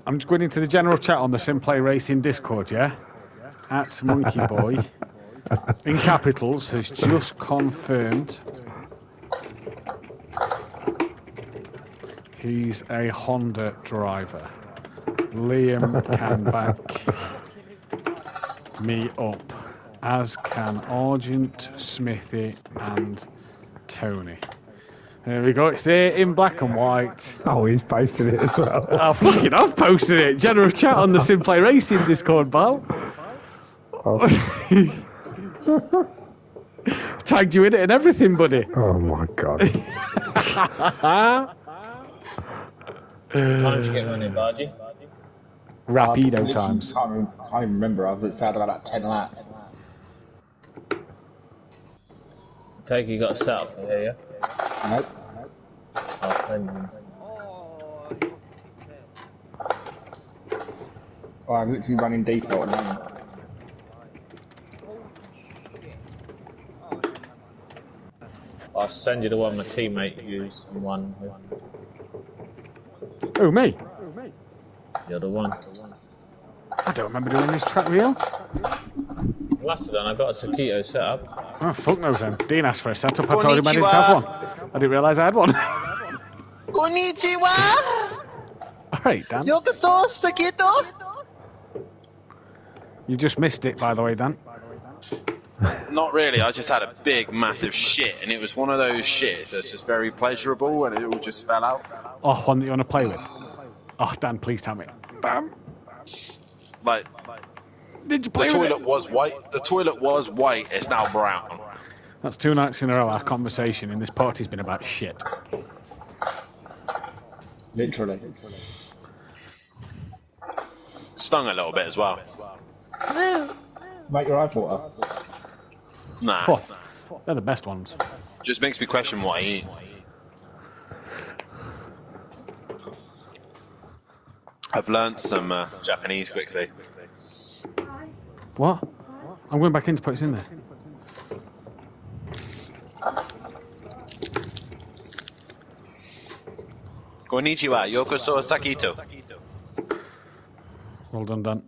I'm just going into the general chat on the Simplay Racing Discord, yeah? At Monkey Boy, in capitals, has just confirmed he's a Honda driver. Liam can back me up, as can Argent, Smithy, and Tony. There we go, it's there in black and white. Oh, he's posted it as well. Oh, fucking, I've posted it. General chat on the Simplay Racing Discord, pal. Oh. Tagged you in it and everything, buddy. Oh my god. Time to get running, Bargy. Rapido times. I can't even remember. I've had about 10 laps. Take you got a setup here, yeah? Nope. I'll send you. Oh, I'm literally running default at the moment. I'll send you the one my teammate used and one with. Oh, me? You're the one. I don't remember doing this track wheel. Last of done, I got a Taquito set up. Oh, fuck knows then. Dean asked for a setup. I told him I didn't have one. I didn't realise I had one. Konnichiwa! Alright, Dan. Yokoso, Sakito! You just missed it, by the way, Dan. Not really, I just had a big, massive shit, and it was one of those shits that's just very pleasurable, and it all just fell out. Oh, one that you want to play with? Oh, Dan, please tell me. Dan? Like, Did you the play with toilet it? was white, it's now brown. That's 2 nights in a row our conversation in this party's been about shit. Literally. Stung a little bit as well. Make your eye water. Nah, Oh, they're the best ones. just makes me question what I eat. I've learnt some Japanese quickly. What? I'm going back in to put it in there. Konnichiwa, yokoso sakito. Well done, Dan.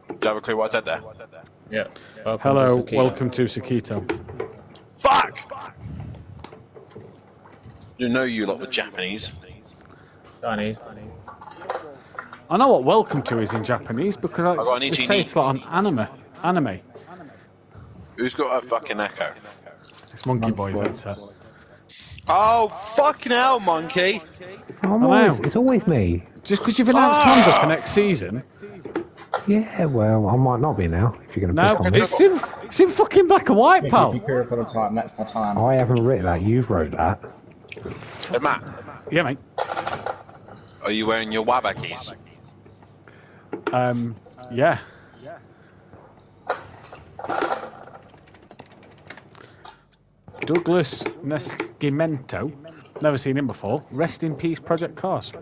Do you have a clue what I said there? Yeah. Hello, welcome to Sakito. Fuck! You know you lot were Japanese. Chinese. I know what welcome to is in Japanese because got an they ichi say ni. it's like an anime. Who's got a fucking echo? It's Monkey Boy, that's it. Oh, fucking hell, monkey! It's always me. Just because you've announced Honda for next season. Yeah, well, I might not be now, if you're going to No, pick on me. it's in fucking black and white, pal. Be careful for the time. That's the time. I haven't written that, you've wrote that. Hey, Matt, Yeah, mate. are you wearing your wabakis? Yeah. Douglas Nascimento. Never seen him before. Rest in peace, Project Cars.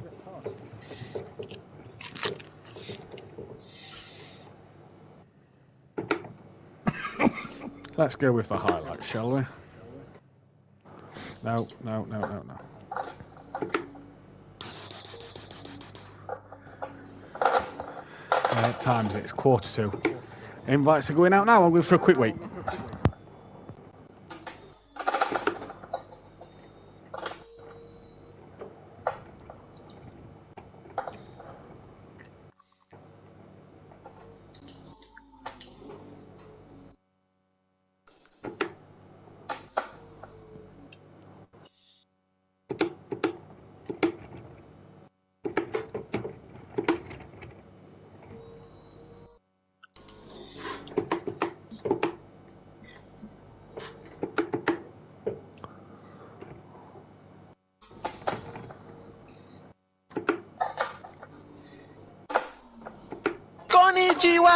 Let's go with the highlights, shall we? No. Times it's 1:45. Invites are going out now. I'll go for a quick wait. Konnichiwa!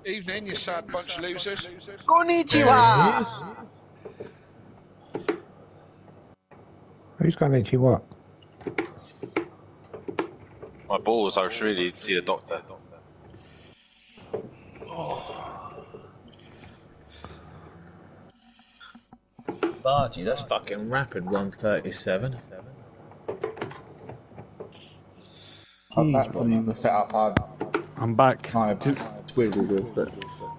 Evening, you sad bunch of losers. Konnichiwa! Who's going to what? My balls, I should really need to see a doctor. Bargy, that's fucking rapid 137. I'm back from the setup I'm back. I've kind of squiggled with, but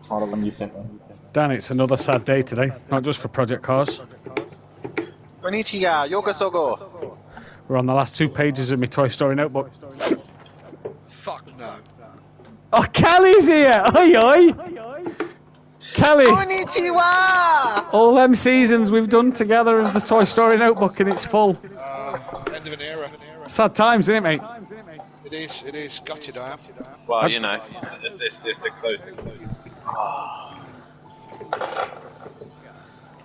harder than you think. Dan, it's another sad day today, not just for Project Cars. Konnichiwa, yokosogo. We're on the last 2 pages of my Toy Story notebook. Fuck no. Oh, Kelly's here! Oi, oi! Kelly! Konnichiwa! All them seasons we've done together of the Toy Story notebook and it's full. End of an era. Sad times, isn't it, mate? It is. Gutted I am. Well, you know, it's the closing. I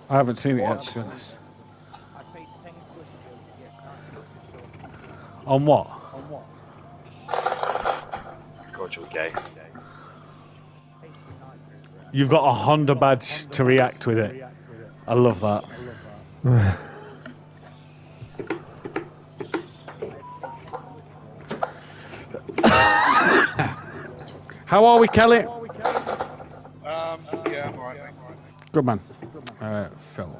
haven't seen it yet, to be honest. On what? God, you're gay. You've got a Honda badge to react with it. I love that. How are we, Kelly? Yeah, I'm alright, mate. Good man. Phil.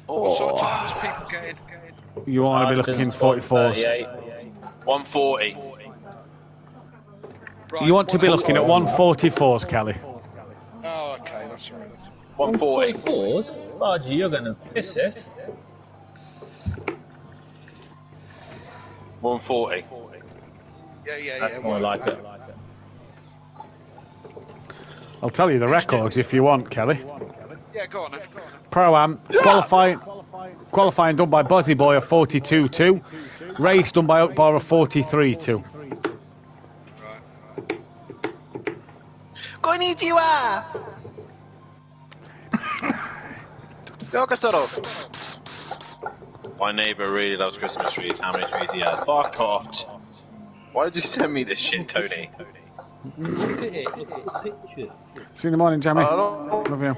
What sort of times people getting? You want to be looking 44s. 140. Right, You want to be looking at 144s, Kelly. Oh, okay, that's right. 140. 44s? Bargy, you're going to piss this. 140. Yeah. That's more like it. I'll tell you the records if you want, Kelly. Yeah, go on then. Pro-Am, qualifying done by Buzzy Boy of 42.2. Race done by Oak Bar of 43.2. Konnichiwa! Yokosoro. My neighbour really loves Christmas trees. How many trees he has? Fuck off. Why did you send me this shit, Tony? See you in the morning, Jamie. Love you.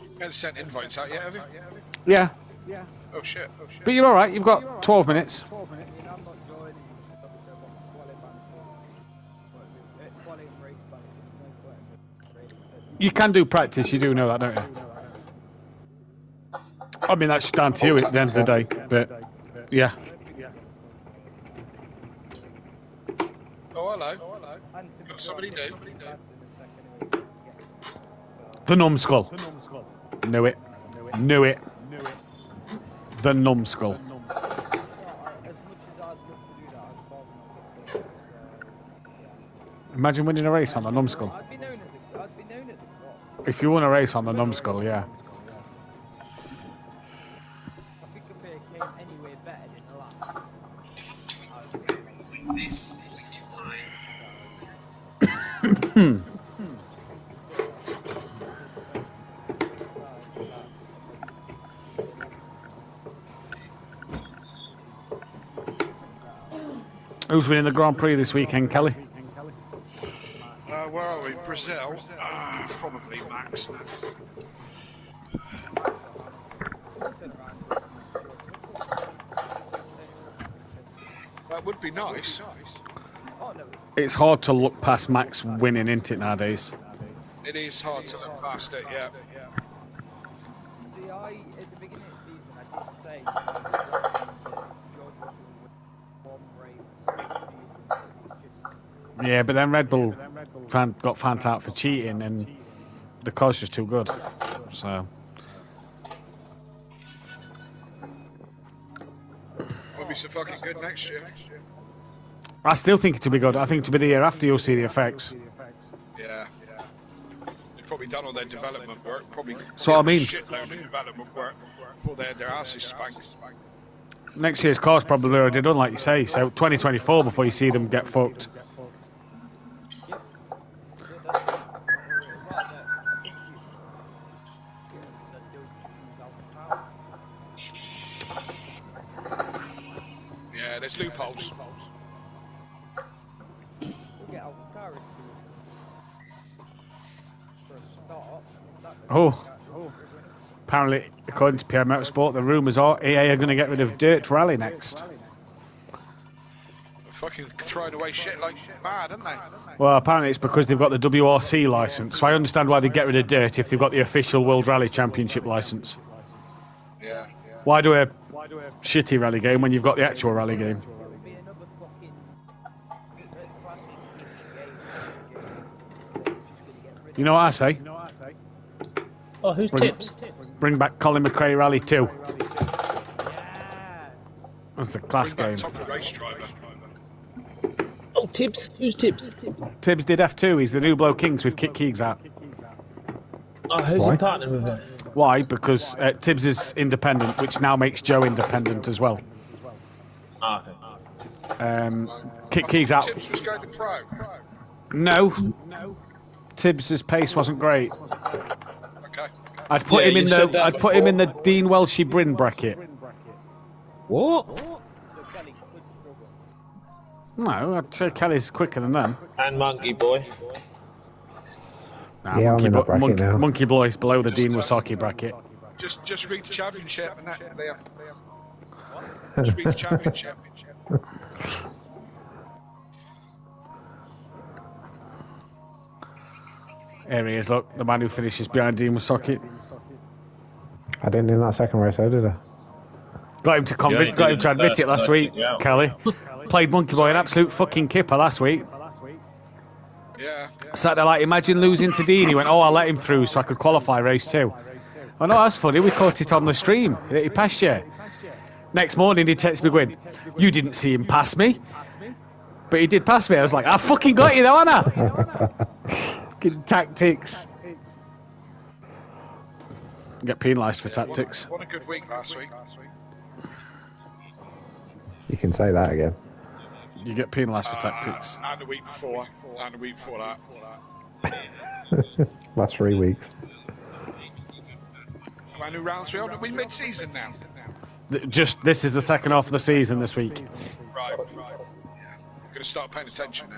You haven't sent invites out yet, have you? Yeah, Oh shit. but you're all right. You've got 12 minutes. You can do practice. You do know that, don't you? I mean, that's down to you at the end of the day. But yeah, Oh, hello. Got somebody new. the numbskull. Knew it. Knew it. The numbskull. Imagine winning a race on the numbskull. If you won a race on the numbskull, yeah. Who's winning the Grand Prix this weekend, Kelly? Where are we? Brazil? Probably Max. That would be nice. It's hard to look past Max winning, isn't it, nowadays? It is hard to look past it, yeah. See, at the beginning of the season, I did say George Russell would one race. Yeah, but then Red Bull got found out for cheating, and the car's just too good. So Won't be so fucking good next year. I still think it'll be good. I think it'll be the year after you'll see the effects. Yeah. They've probably done all their development work. Probably So I mean, shitload of development work before their asses spanked. next year's car's probably already done, like you say. So 2024 before you see them get fucked. there's loopholes. We'll get Alcaraz to for a start. Oh. Apparently, according to PR Motorsport, the rumours are EA are going to get rid of Dirt Rally next. Fucking throwing away shit like mad, aren't they? Well, apparently it's because they've got the WRC licence. So I understand why they get rid of Dirt if they've got the official World Rally Championship licence. Yeah. Why do a shitty rally game when you've got the actual rally game? It'll be another fucking classic game. You know what I say? Oh, who's Tips? Bring back Colin McRae Rally 2. Yeah. That's the class Bring game. back Top Race Driver. Oh, Tips. Who's Tips? Tibbs did F2. He's the new bloke Kings with Kit Keegs out. Oh, who's Why? he partnered with him? Why? Because Tibbs is independent, which now makes Joe independent as well. Oh, okay. Kit Keegs out. Tips was going to pro. No. Tibbs's pace wasn't great. Okay. I'd put Yeah, him in you've said the. that I'd put him before. in the Dean Welshie Bryn bracket. What? So Kelly could struggle. No, I'd say Kelly's quicker than them. And Monkey Boy. Nah, Yeah, I'm in that bracket now. Monkey Boy's below the Dean Wasaki bracket. Just read the championship and that. There. Just read the championship. Here he is, look, the man who finishes behind Dean Wasaki. I didn't in that second race, though, did I? Got him to only got him did to it admit first, it last so week, yeah. Kelly. Played Monkey Boy an absolute fucking kipper last week. Yeah. Sat there like, imagine losing to Dean. He went, oh, I'll let him through so I could qualify race 2. Oh no, that's funny, we caught it on the stream. He passed you. Next morning he texts me going, you didn't see him pass me. But he did pass me. I was like, I fucking got you though, Anna. Fucking tactics. Get penalised for tactics. What a good week last week. You can say that again. You get penalised for tactics. And the week before. And the week before that. Last 3 weeks. Brand new rounds. We're mid-season now. Just this is the second half of the season this week. Right. Yeah. Going to start paying attention now.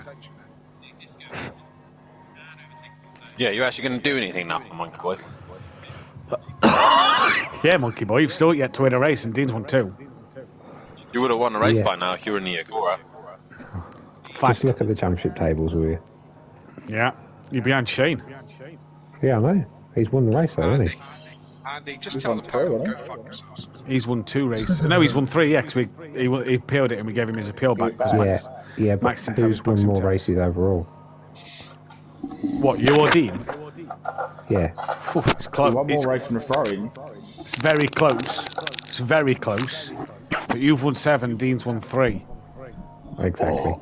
Yeah, you're actually going to do anything now, Monkey Boy. Yeah, Monkey Boy, you've still yet to win a race, and Dean's won 2. You would have won a race Yeah. by now if you were in the Agora. Fact. Just look at the championship tables, will you? Yeah, you're behind Shane. Yeah, I know. He's won the race, though, hasn't he? Andy, just tell the power to go fuck themselves. He's won 2 races. No, he's won 3, yeah, because he appealed it and we gave him his appeal back. 'cause Yeah, Max, yeah, but Max didn't tell who's us won Max more himself. races overall? What, you or Dean? Yeah. Phew, it's close. One more race from the throwing. It's very close. It's very close. But you've won 7, Dean's won 3. Exactly.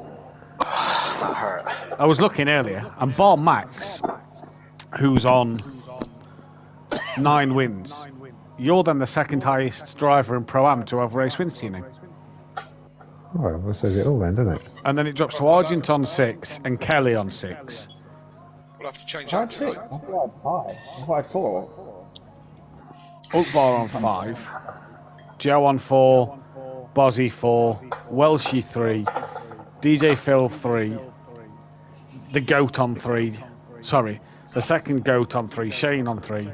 That hurt. I was looking earlier, and bar Max, who's on 9 wins, you're then the second highest driver in Pro-Am to have race wins, you know. Well, that says it all then, doesn't it? And then it drops to Argent on 6 and Kelly on 6. We'll have to change I that had 6. tonight. I thought I had 5. I thought I had 4. Ukvar on 5, Joe on 4, Bozzy 4, Welshie 3, DJ Phil 3, the Goat on 3, sorry, the second Goat on 3, Shane on 3,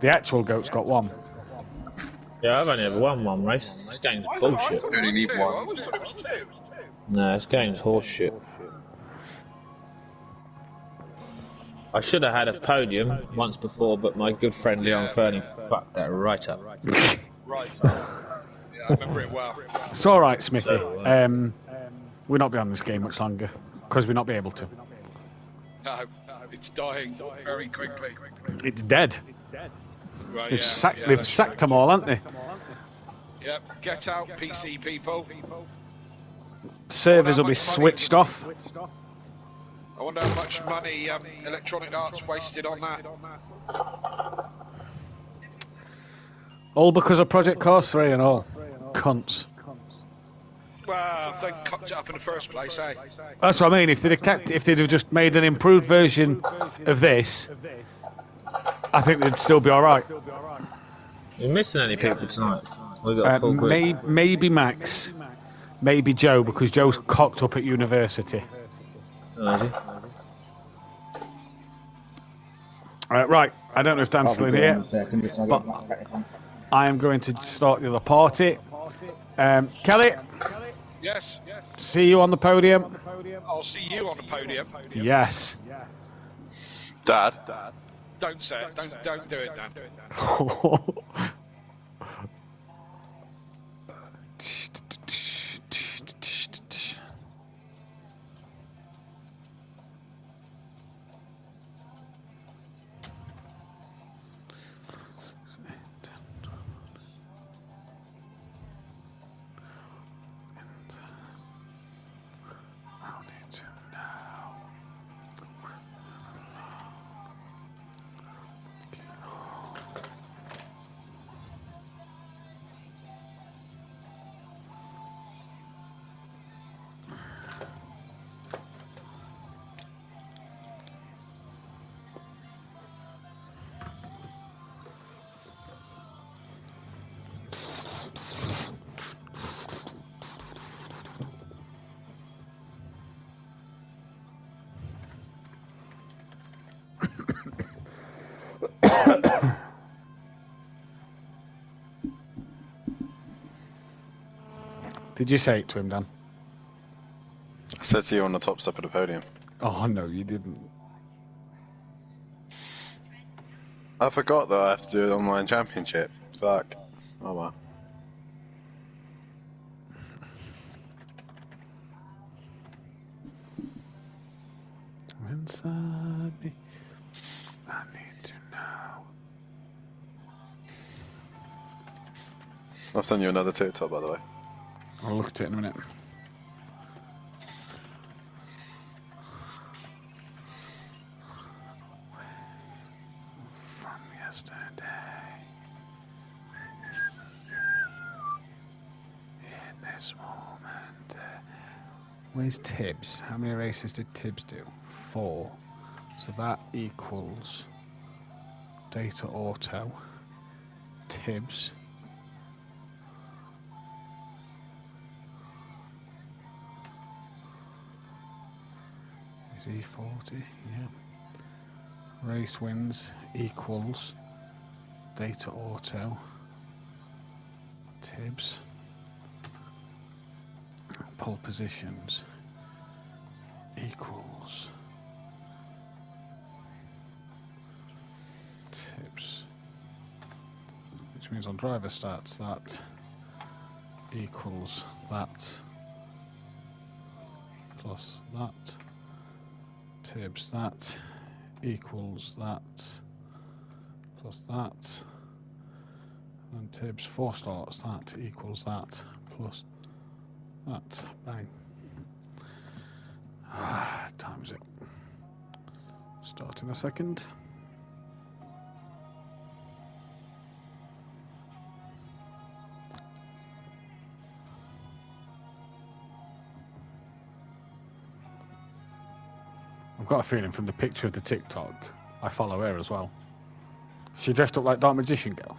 the actual Goat's got 1. Yeah, I've only ever won one race. This game's I bullshit. thought it was Only need 2. one. I always thought it was 2. No, this game's horseshit. I should have had a podium once before, but my good friend Leon Fernie fucked that right up. Right. Yeah, I remember it well. It's alright, Smithy. We'll not be on this game much longer, because we'll not be able to. No, it's dying very quickly. It's dead. Right, They've, yeah, sacked, yeah, they've that's sacked them all, haven't they? Yep, get out, PC people. Servers will be much money- switched off. I wonder how much money Electronic Arts wasted on that. All because of Project Cars 3 and all. Cunts. Well, they cocked it up in the first place, eh? That's what I mean. If they'd have just made an improved version of this, I think they'd still be alright. You're missing any people tonight? We got a full group. Maybe Max, Maybe Joe, because Joe's cocked up at university. Oh, is he? Right, I don't know if Dan's I'll still be in doing here. a second, just not But- getting back anything. I am going to start the other party. Kelly, Yes. see you on the podium. I'll see you on the podium. Yes. Dad. Don't say it. Don't do it, Dan. Did you say it to him, Dan? I said see you on the top step of the podium. Oh, no, you didn't. I forgot that I have to do an online championship. Fuck. Oh well. Inside me, I need to know. I'll send you another TikTok, by the way. I'll look at it in a minute. From yesterday. In this moment. Where's Tibbs? How many races did Tibbs do? 4. So that equals Data Auto. Tibbs. Is he 40? Yeah. Race wins equals Data Auto. Tibbs. Pole positions equals Tibbs. Which means on driver stats that equals that plus that. Tibbs that equals that plus that, and Tibbs 4 starts that equals that plus that. Bang. Times it. Start in a second. I've got a feeling from the picture of the TikTok, I follow her as well. She dressed up like Dark Magician Girl.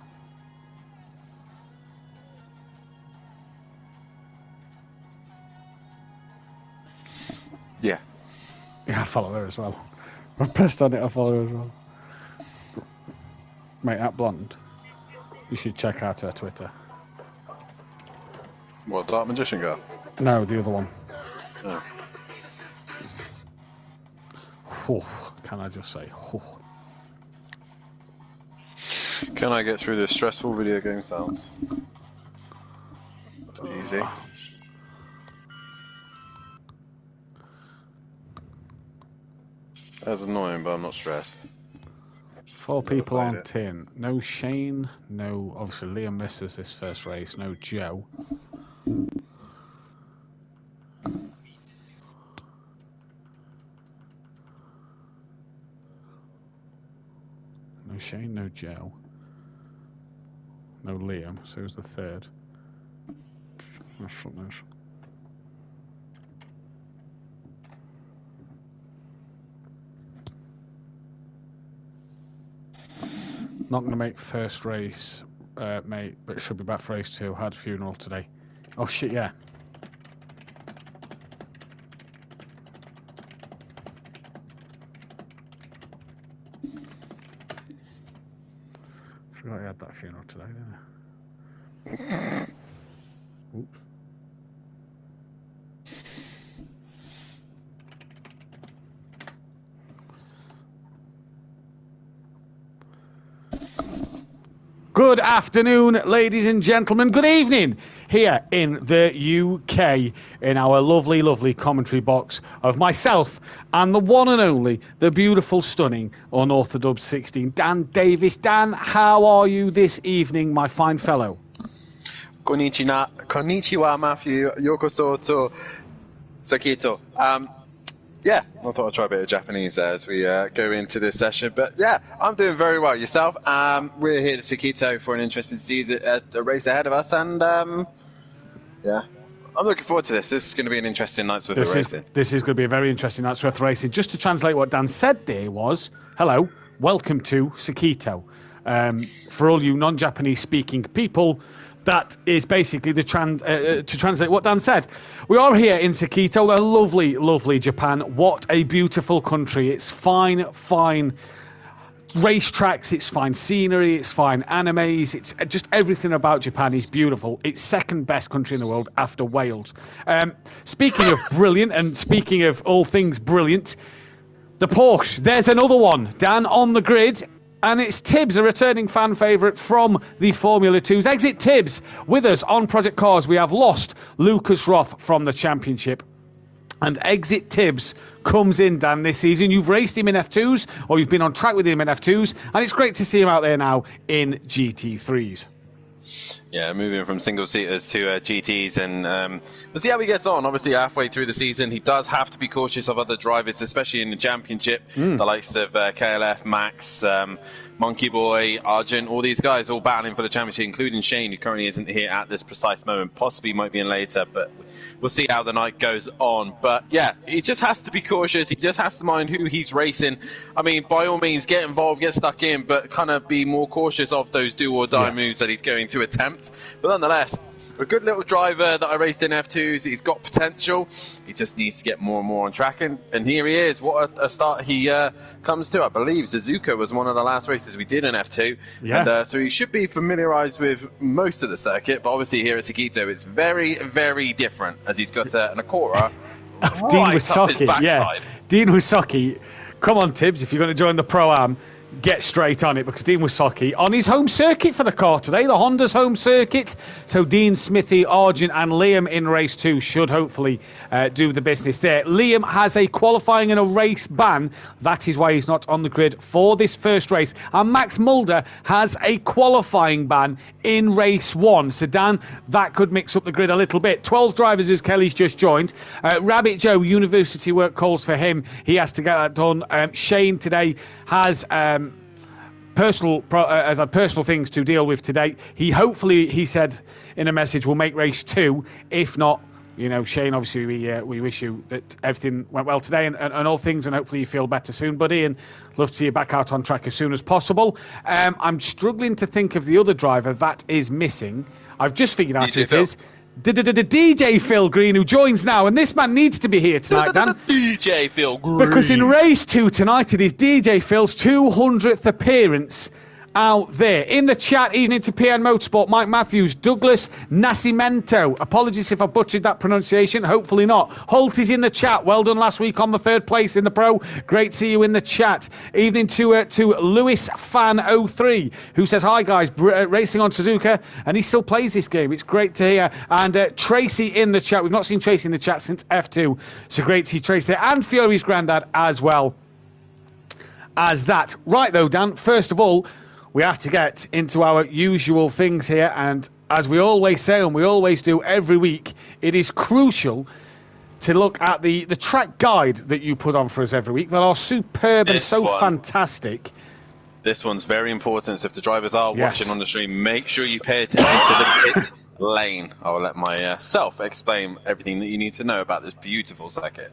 Yeah. Yeah, I follow her as well. I'm pressed on it, I follow her as well. Mate, that blonde, you should check out her Twitter. What, Dark Magician Girl? No, the other one. Oh. Oh, can I just say, oh. Can I get through this stressful video game sounds? Easy. That's annoying, but I'm not stressed. 4 people played on it. tin. No Shane, no, obviously Liam misses this first race, no Joe. No Shane, no Joe. No Liam, so who's the third? That's front nose. Not going to make first race, mate, but should be back for race 2. Had funeral today. Oh shit, yeah. forgot he had that funeral today, didn't I? Oops. Good afternoon, ladies and gentlemen. Good evening here in the UK in our lovely, lovely commentary box of myself and the one and only, the beautiful, stunning, unorthodox 16, Dan Davis. Dan, how are you this evening, my fine fellow? Konnichiwa, Matthew. Yokoso to Sakito. Yeah, I thought I'd try a bit of Japanese as we go into this session. But yeah, I'm doing very well. Yourself? We're here at Sakito for an interesting season, a race ahead of us, and yeah, I'm looking forward to this. This is going to be an interesting night's worth of racing. This is going to be a very interesting night's worth of racing. Just to translate what Dan said there was, hello, welcome to Sakito. For all you non-Japanese speaking people, that is basically the to translate what Dan said. We are here in Sakito, a lovely, lovely Japan. What a beautiful country. It's fine, fine racetracks, it's fine scenery, it's fine animes, it's just everything about Japan is beautiful. It's second best country in the world after Wales. Speaking of brilliant, and speaking of all things brilliant, the Porsche, there's another one, Dan, on the grid. And it's Tibbs, a returning fan favourite from the Formula 2s. Exit Tibbs. With us on Project Cars, we have lost Lucas Roth from the championship. And Exit Tibbs comes in, Dan, this season. You've raced him in F2s, or you've been on track with him in F2s. And it's great to see him out there now in GT3s. Yeah, moving from single-seaters to GTs, and we'll see how he gets on. Obviously, halfway through the season, he does have to be cautious of other drivers, especially in the championship. The likes of KLF, Max, Monkey Boy, Argent, all these guys all battling for the championship, including Shane, who currently isn't here at this precise moment. Possibly might be in later, but we'll see how the night goes on. But yeah, he just has to be cautious. He just has to mind who he's racing. I mean, by all means, get involved, get stuck in, but kind of be more cautious of those do-or-die moves that he's going to attempt. But nonetheless, a good little driver that I raced in F2s. He's got potential. He just needs to get more and more on track. And here he is. What a start he comes to. I believe Suzuka was one of the last races we did in F2. Yeah. And so he should be familiarised with most of the circuit. But obviously here at Sakito, it's very, very different, as he's got an Acura Dean Wasaki, yeah. Dean Wasaki. Come on, Tibbs, if you're going to join the Pro-Am, get straight on it, because Dean Wasaki on his home circuit for the car today, the Honda's home circuit. So Dean, Smithy, Argent and Liam in race 2 should hopefully do the business there. Liam has a qualifying and a race ban. That is why he's not on the grid for this first race. And Max Mulder has a qualifying ban in race 1. So Dan, that could mix up the grid a little bit. 12 drivers as Kelly's just joined. Rabbit Joe, university work calls for him. He has to get that done. Shane today has personal things to deal with today. He said in a message, will make race 2. If not, Shane, obviously we wish you that everything went well today and all things, and hopefully you feel better soon, buddy, and love to see you back out on track as soon as possible. I'm struggling to think of the other driver that is missing. I've just figured out who it is. DJ Phil Green, who joins now, and this man needs to be here tonight, Dan. DJ Phil Green. Because in race 2 tonight, it is DJ Phil's 200th appearance out there. In the chat, evening to PN Motorsport, Mike Matthews, Douglas Nascimento. Apologies if I butchered that pronunciation. Hopefully not. Holt is in the chat. Well done last week on the 3rd place in the Pro. Great to see you in the chat. Evening to Lewis Fan 03, who says, hi guys, racing on Suzuka, and he still plays this game. It's great to hear. And Tracy in the chat. We've not seen Tracy in the chat since F2, so great to see Tracy there. And Fury's granddad as well as that. Right though, Dan, first of all, we have to get into our usual things here, and as we always say, and we always do every week, it is crucial to look at the track guide that you put on for us every week that are superb and so fantastic. This one's very important, so if the drivers are watching on the stream, make sure you pay attention to the pit lane. I will let myself explain everything that you need to know about this beautiful circuit.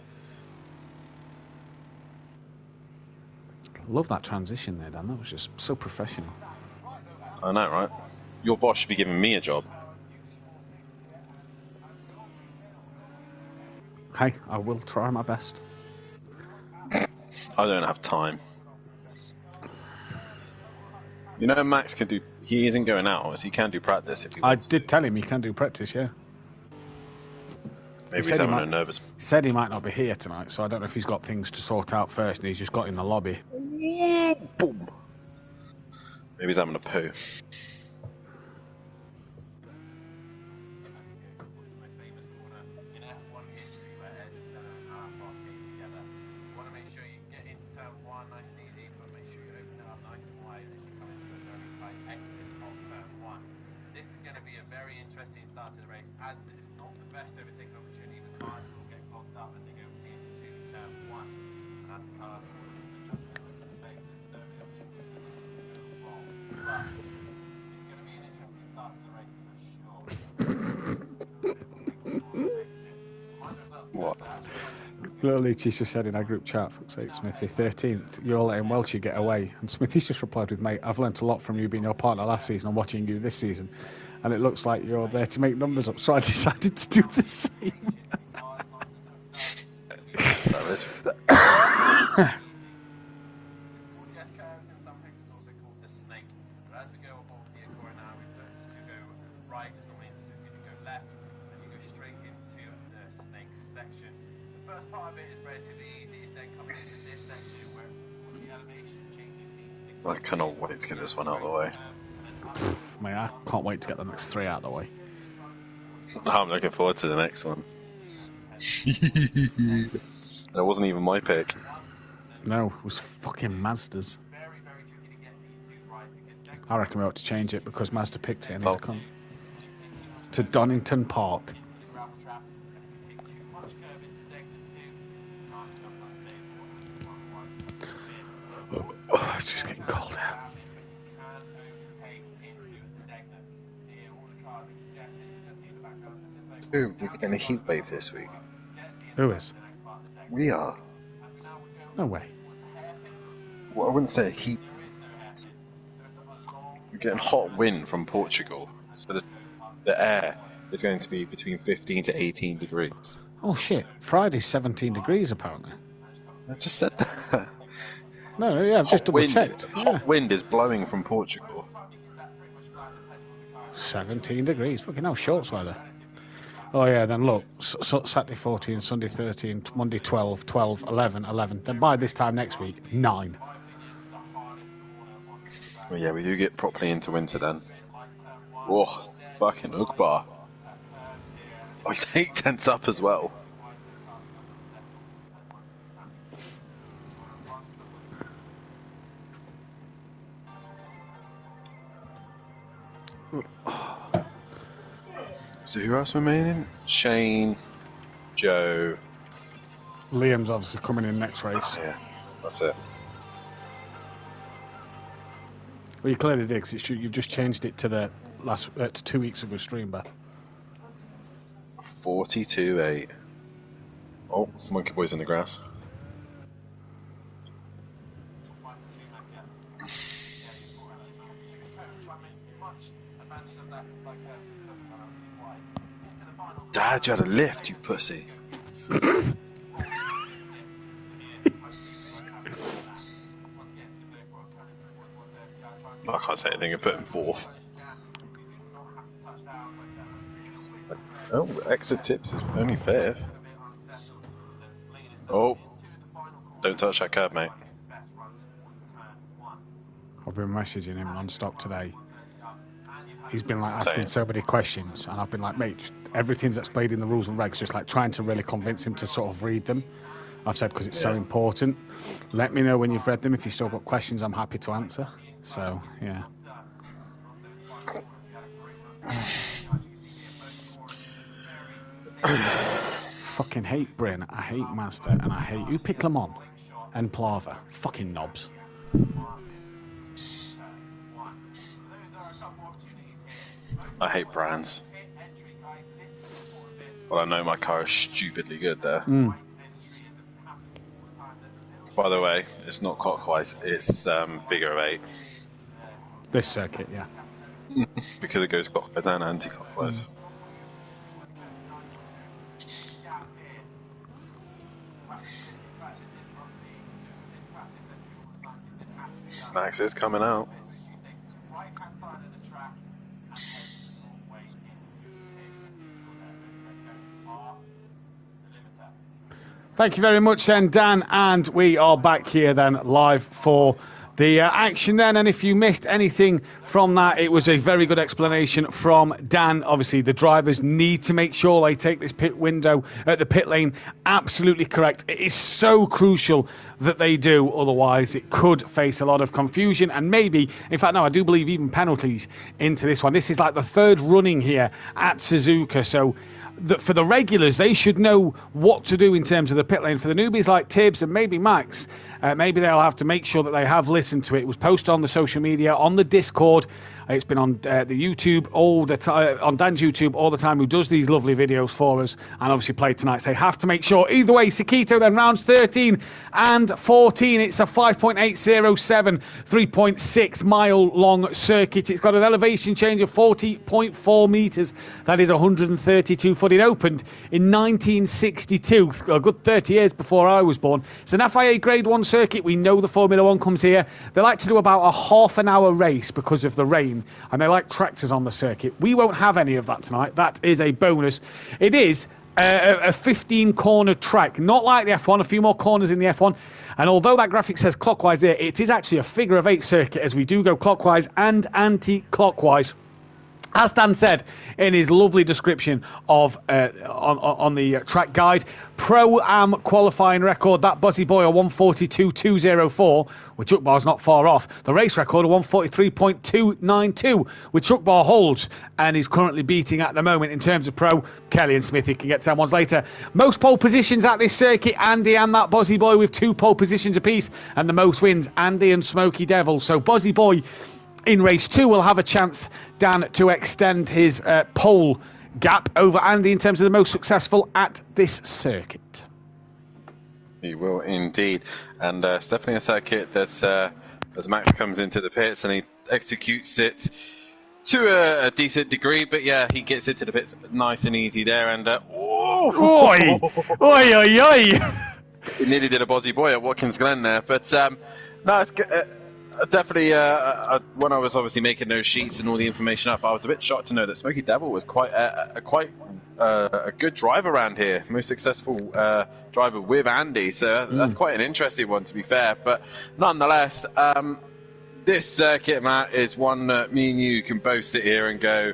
Love that transition there, Dan. That was just so professional. I know, right? Your boss should be giving me a job. Hey, I will try my best. I don't have time. You know, Max can do. He isn't going out, so he can do practice if he I wants. did tell him he can do practice, yeah. Maybe said he's he having might- a nervous. He said he might not be here tonight, so I don't know if he's got things to sort out first and he's just got in the lobby. Boom. Maybe he's having a poo. What? Little Leachy's just said in our group chat, fuck's sake, Smithy, 13th, you're letting Welchie get away. And Smithy's just replied with, mate, I've learnt a lot from you being your partner last season and watching you this season. And it looks like you're there to make numbers up, so I decided to do the same. Savage. I cannot wait to get this one out of the way. Mate, I can't wait to get the next 3 out of the way. I'm looking forward to the next one. That wasn't even my pick. No, it was fucking Mazda's. I reckon we ought to change it because Mazda picked it and he's a cunt. To Donington Park. Oh, it's just getting cold out. Ooh, we're getting a heat wave this week. Who is? We are. No way. Well, I wouldn't say a heat. We're getting hot wind from Portugal, so the air is going to be between 15 to 18 degrees. Oh shit, Friday's 17 degrees apparently. I just said that. No, yeah, I've just double checked. Hot wind is blowing from Portugal. 17 degrees, fucking hell, shorts weather. Oh yeah, then look, Saturday 14, Sunday 13, Monday 12, 12, 11, 11. Then by this time next week, 9. Well, yeah, we do get properly into winter then. Oh, fucking Ugbar. Oh, he's 8 tenths up as well. So who else remaining? Shane, Joe. Liam's obviously coming in next race. Yeah, that's it. Well, you clearly did, because you've just changed it to the last to 2 weeks ago stream, Beth. 42-8. Oh, Monkey Boy's in the grass. Dad, you had a lift, you pussy. I can't say anything and put him 4th. Oh, exit tips is only 5th. Oh, don't touch that curb, mate. I've been messaging him non-stop today. He's been like asking Same. so many questions, and I've been like, mate, everything's explained in the rules and regs, just like trying to really convince him to sort of read them. I've said because it's so important. Let me know when you've read them. If you've still got questions, I'm happy to answer. So, yeah. Fucking hate Bryn, I hate Mazda, and I hate... Who picked Le Mans? And Plava. Fucking knobs. I hate brands. Well, I know my car is stupidly good there. By the way, it's not clockwise, it's figure of 8. This circuit, yeah. Because it goes clockwise and anti-clockwise. Max is coming out. Thank you very much then, Dan, and we are back here then live for the action then. And if you missed anything from that, it was a very good explanation from Dan. Obviously, the drivers need to make sure they take this pit window at the pit lane absolutely correct. It is so crucial that they do, otherwise it could face a lot of confusion and maybe, in fact, no, I do believe even penalties into this one. This is like the third running here at Suzuka, so for the regulars, they should know what to do in terms of the pit lane. For the newbies like Tibbs and maybe Max, maybe they'll have to make sure that they have listened to it. It was posted on the social media, on the Discord. It's been on the YouTube all the time, on Dan's YouTube all the time, who does these lovely videos for us and obviously played tonight. So they have to make sure. Either way, Sakito then rounds 13 and 14. It's a 5.807, 3.6 mile long circuit. It's got an elevation change of 40.4 metres. That is 132 foot. It opened in 1962, a good 30 years before I was born. It's an FIA Grade 1 circuit. We know the Formula 1 comes here. They like to do about a half an hour race because of the rain, and they like tractors on the circuit. We won't have any of that tonight. That is a bonus. It is a 15 corner track, not like the F1, a few more corners in the F1. And although that graphic says clockwise there, it is actually a figure of 8 circuit, as we do go clockwise and anti-clockwise. As Dan said in his lovely description of on the track guide, Pro-Am qualifying record, that Buzzy Boy, a 142.204, which Chuck Barr's not far off. The race record, a 143.292, which Chuck Barr holds and is currently beating at the moment in terms of pro. Kelly and Smithy can get to them ones later. Most pole positions at this circuit, Andy and that Buzzy Boy with 2 pole positions apiece, and the most wins, Andy and Smokey Devil. So Buzzy Boy in race 2 will have a chance, Dan, to extend his pole gap over Andy in terms of the most successful at this circuit. He will indeed. And it's definitely a circuit that, as Max comes into the pits and he executes it to a decent degree, but yeah, he gets into the pits nice and easy there. And oi, oi, oi, oi. He nearly did a Bozzy Boy at Watkins Glen there. But no, it's definitely, when I was obviously making those sheets and all the information up, I was a bit shocked to know that Smokey Devil was quite a good driver around here, most successful driver with Andy. So that's quite an interesting one, to be fair. But nonetheless, this circuit, Matt, is one that me and you can both sit here and go,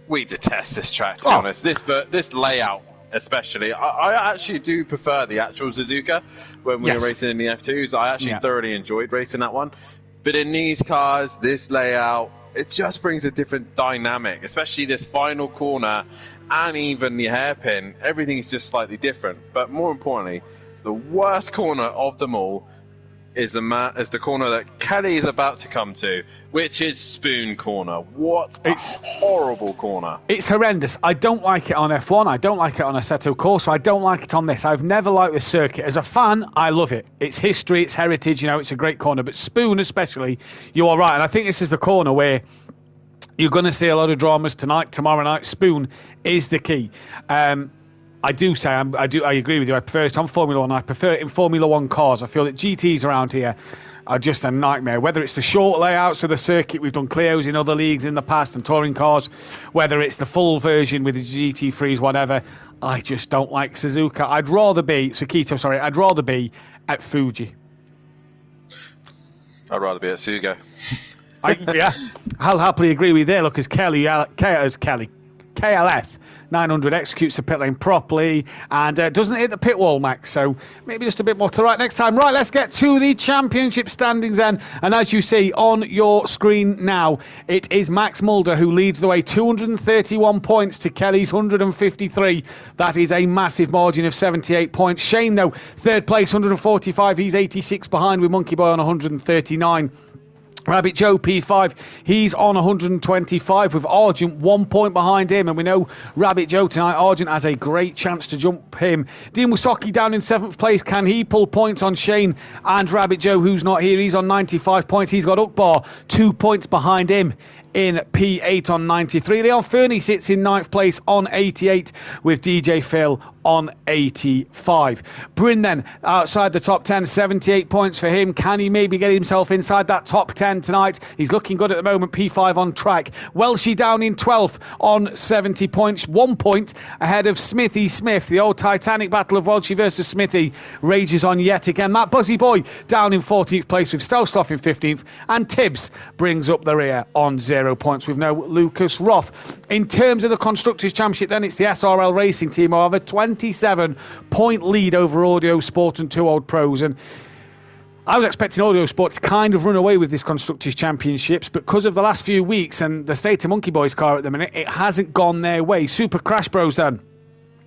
we detest this track, to be honest. This layout, especially. I actually do prefer the actual Suzuka when we were racing in the F2s. I actually thoroughly enjoyed racing that one. But in these cars, this layout, it just brings a different dynamic, especially this final corner and even the hairpin. Everything's just slightly different. But more importantly, the worst corner of them all is the corner that Kelly is about to come to, which is Spoon Corner. What a horrible corner. It's horrendous. I don't like it on F1. I don't like it on Assetto Corsa. I don't like it on this. I've never liked this circuit. As a fan, I love it. It's history, it's heritage, you know, it's a great corner. But Spoon especially, you are right. And I think this is the corner where you're going to see a lot of dramas tonight, tomorrow night. Spoon is the key. I agree with you. I prefer it on Formula 1. I prefer it in Formula 1 cars. I feel that GTs around here are just a nightmare. Whether it's the short layouts of the circuit, we've done Clios in other leagues in the past and touring cars, whether it's the full version with the GT3s, whatever, I just don't like Suzuka. I'd rather be at Fuji. I'd rather be at Sugo. I'll happily agree with you there. Look, as KLF 900 executes the pit lane properly and doesn't hit the pit wall, Max. So maybe just a bit more to the right next time. Right, let's get to the championship standings then. And as you see on your screen now, it is Max Mulder who leads the way, 231 points to Kelly's 153. That is a massive margin of 78 points. Shane, though, third place, 145. He's 86 behind with Monkey Boy on 139. Rabbit Joe P5, he's on 125 with Argent 1 point behind him, and we know Rabbit Joe tonight, Argent has a great chance to jump him. Dean Wasaki down in 7th place. Can he pull points on Shane and Rabbit Joe, who's not here? He's on 95 points. He's got Ukbar 2 points behind him in P8 on 93. Leon Fernie sits in 9th place on 88 with DJ Phil on 85. Bryn then outside the top 10, 78 points for him. Can he maybe get himself inside that top 10 tonight? He's looking good at the moment, P5 on track. Welshie down in 12th on 70 points, 1 point ahead of Smithy Smith. The old Titanic battle of Welshie versus Smithy rages on yet again. That Buzzy Boy down in 14th place with Stelsloff in 15th, and Tibbs brings up the rear on 0 points with no Lucas Roth. In terms of the Constructors' Championship, then it's the SRL Racing team who have a 27-point lead over Audio Sport and Two Old Pros. And I was expecting Audio Sport to kind of run away with this Constructors' Championships, but because of the last few weeks and the state of Monkey Boy's car at the minute, it hasn't gone their way. Super Crash Bros then.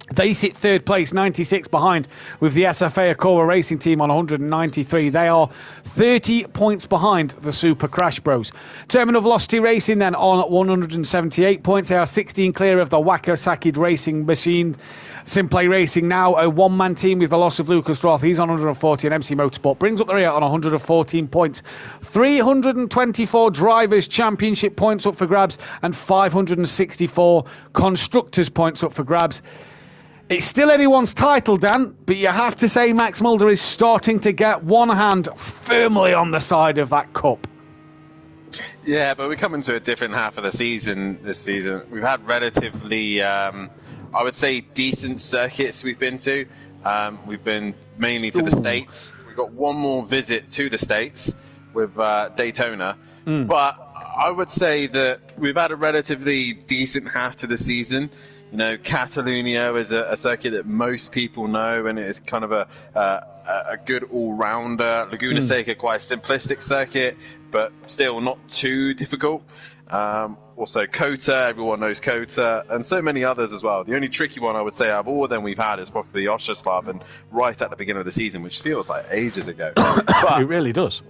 They sit 3rd place, 96 behind, with the SFA Acora Racing team on 193. They are 30 points behind the Super Crash Bros. Terminal Velocity Racing then on 178 points. They are 16 clear of the Wakasaki Racing Machine. Simplay Racing now a one-man team with the loss of Lucas Roth. He's on 140, and MC Motorsport brings up the rear on 114 points. 324 Drivers' Championship points up for grabs and 564 Constructors' points up for grabs. It's still anyone's title, Dan, but you have to say Max Mulder is starting to get one hand firmly on the side of that cup. Yeah, but we're coming to a different half of the season this season. We've had relatively, I would say, decent circuits we've been to. We've been mainly to the States. We've got one more visit to the States with Daytona. But I would say that we've had a relatively decent half to the season. You know, Catalunya is a circuit that most people know, and it is kind of a good all-rounder. Laguna Seca, quite a simplistic circuit, but still not too difficult. Also, COTA, everyone knows COTA, and so many others as well. The only tricky one I would say out of all of them we've had is probably Oscherslav, and right at the beginning of the season, which feels like ages ago. But it really does.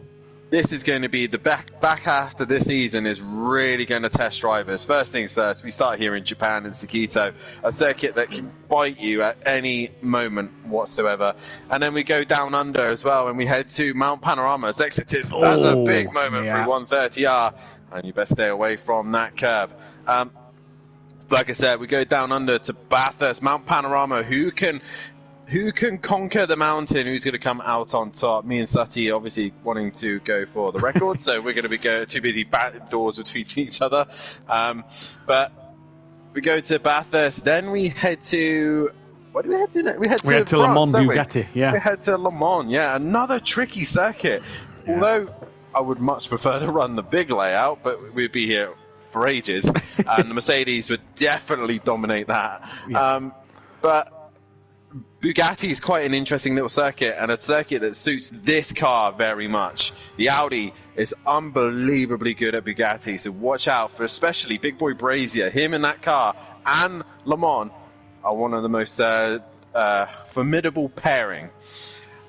This is going to be the back half of this season is really going to test drivers. First things first, we start here in Japan in Sekito, a circuit that can bite you at any moment whatsoever. And then we go down under as well, and we head to Mount Panorama. Executive, that's a big moment for 130R, and you best stay away from that curb. Like I said, we go down under to Bathurst, Mount Panorama. Who can conquer the mountain? Who's going to come out on top? Me and Sutty obviously wanting to go for the record, so we're going to be too busy batting doors between each other. But we go to Bathurst, then we head to... What did we head to next? We head to Le Mans France, Bugatti, yeah. We head to Le Mans, yeah. Another tricky circuit. Yeah. Although I would much prefer to run the big layout, but we'd be here for ages. And the Mercedes would definitely dominate that. Yeah. But Bugatti is quite an interesting little circuit, and a circuit that suits this car very much. The Audi is unbelievably good at Bugatti, so watch out for especially Big Boy Brazier. Him in that car and Le Mans are one of the most formidable pairing.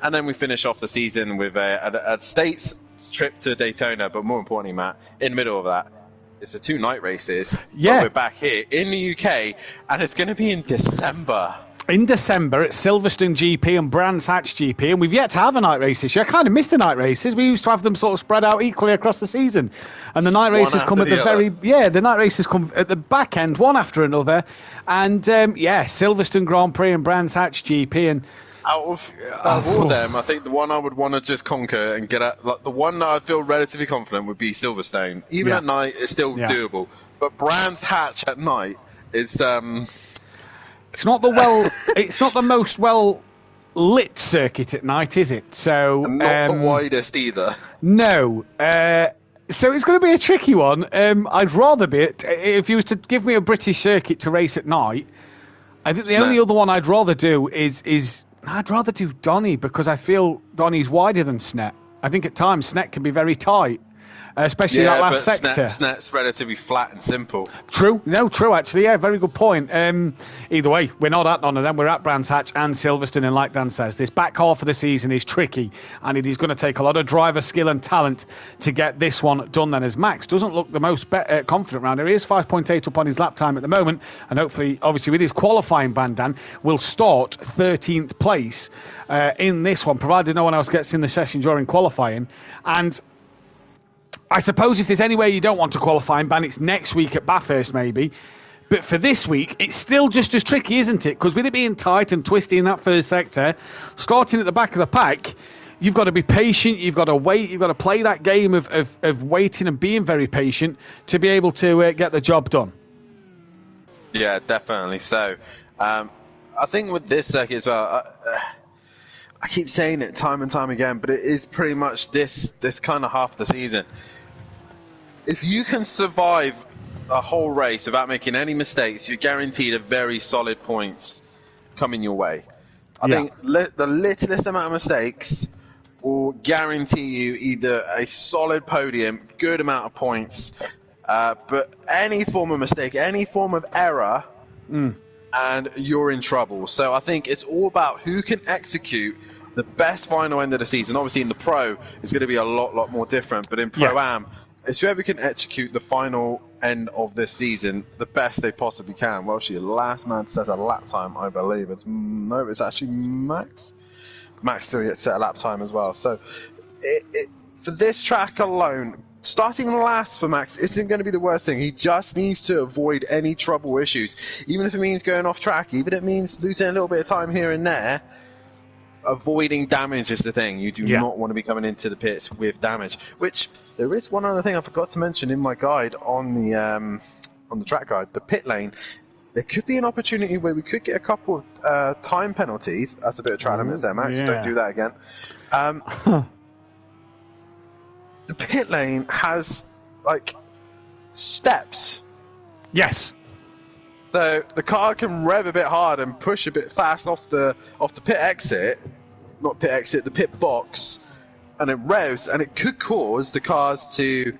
And then we finish off the season with a States trip to Daytona, but more importantly, Matt, in the middle of that, it's the 2 night races. Yeah. But we're back here in the UK, and it's going to be in December. In December, it's Silverstone GP and Brands Hatch GP, and we've yet to have a night race this year. I kind of missed the night races. We used to have them sort of spread out equally across the season, and the night races come at the very the night races come at the back end, one after another, and Silverstone Grand Prix and Brands Hatch GP, and out of all of them, I think the one I would want to just conquer and get at, like the one that I feel relatively confident would be Silverstone. Even at night, it's still doable, but Brands Hatch at night is. It's not the most well lit circuit at night, is it? So not the widest either. No. So it's going to be a tricky one. I'd rather be if you was to give me a British circuit to race at night. I think the only other one I'd rather do is I'd rather do Donny, because I feel Donny's wider than Snet. I think at times Snet can be very tight. Especially that last sector. Snet's relatively flat and simple. True. No, true, actually. Yeah, very good point. Either way, we're not at none of them. We're at Brands Hatch and Silverstone, and like Dan says, this back half of the season is tricky, and it is going to take a lot of driver skill and talent to get this one done then, as Max doesn't look the most confident round here. He is 5.8 up on his lap time at the moment, and hopefully, obviously, with his qualifying bandan, will start 13th place in this one, provided no one else gets in the session during qualifying. And I suppose if there's any way you don't want to qualifying ban, it's next week at Bathurst maybe. But for this week, it's still just as tricky, isn't it? Because with it being tight and twisty in that first sector, starting at the back of the pack, you've got to be patient, you've got to wait, you've got to play that game of waiting and being very patient to be able to get the job done. Yeah, definitely. So, I think with this circuit as well, I keep saying it time and time again, but it is pretty much this kind of half of the season. If you can survive a whole race without making any mistakes, you're guaranteed a very solid points coming your way. I think the littlest amount of mistakes will guarantee you either a solid podium, good amount of points, but any form of mistake, any form of error, and you're in trouble. So I think it's all about who can execute the best final end of the season. Obviously in the Pro, it's going to be a lot more different, but in Pro-Am, it's whoever can execute the final end of this season the best they possibly can. Well, actually, last man says a lap time, I believe. It's actually Max. Max still yet set a lap time as well. So for this track alone, starting last for Max isn't going to be the worst thing. He just needs to avoid any trouble issues. Even if it means going off track, even if it means losing a little bit of time here and there, avoiding damage is the thing. You do not want to be coming into the pits with damage. Which, there is one other thing I forgot to mention in my guide on the track guide, the pit lane. There could be an opportunity where we could get a couple of time penalties. That's a bit of track limits there, Max. Don't do that again. The pit lane has, like, steps. Yes. So the car can rev a bit hard and push a bit fast off the pit exit, not pit exit, the pit box, and it revs, and it could cause the cars to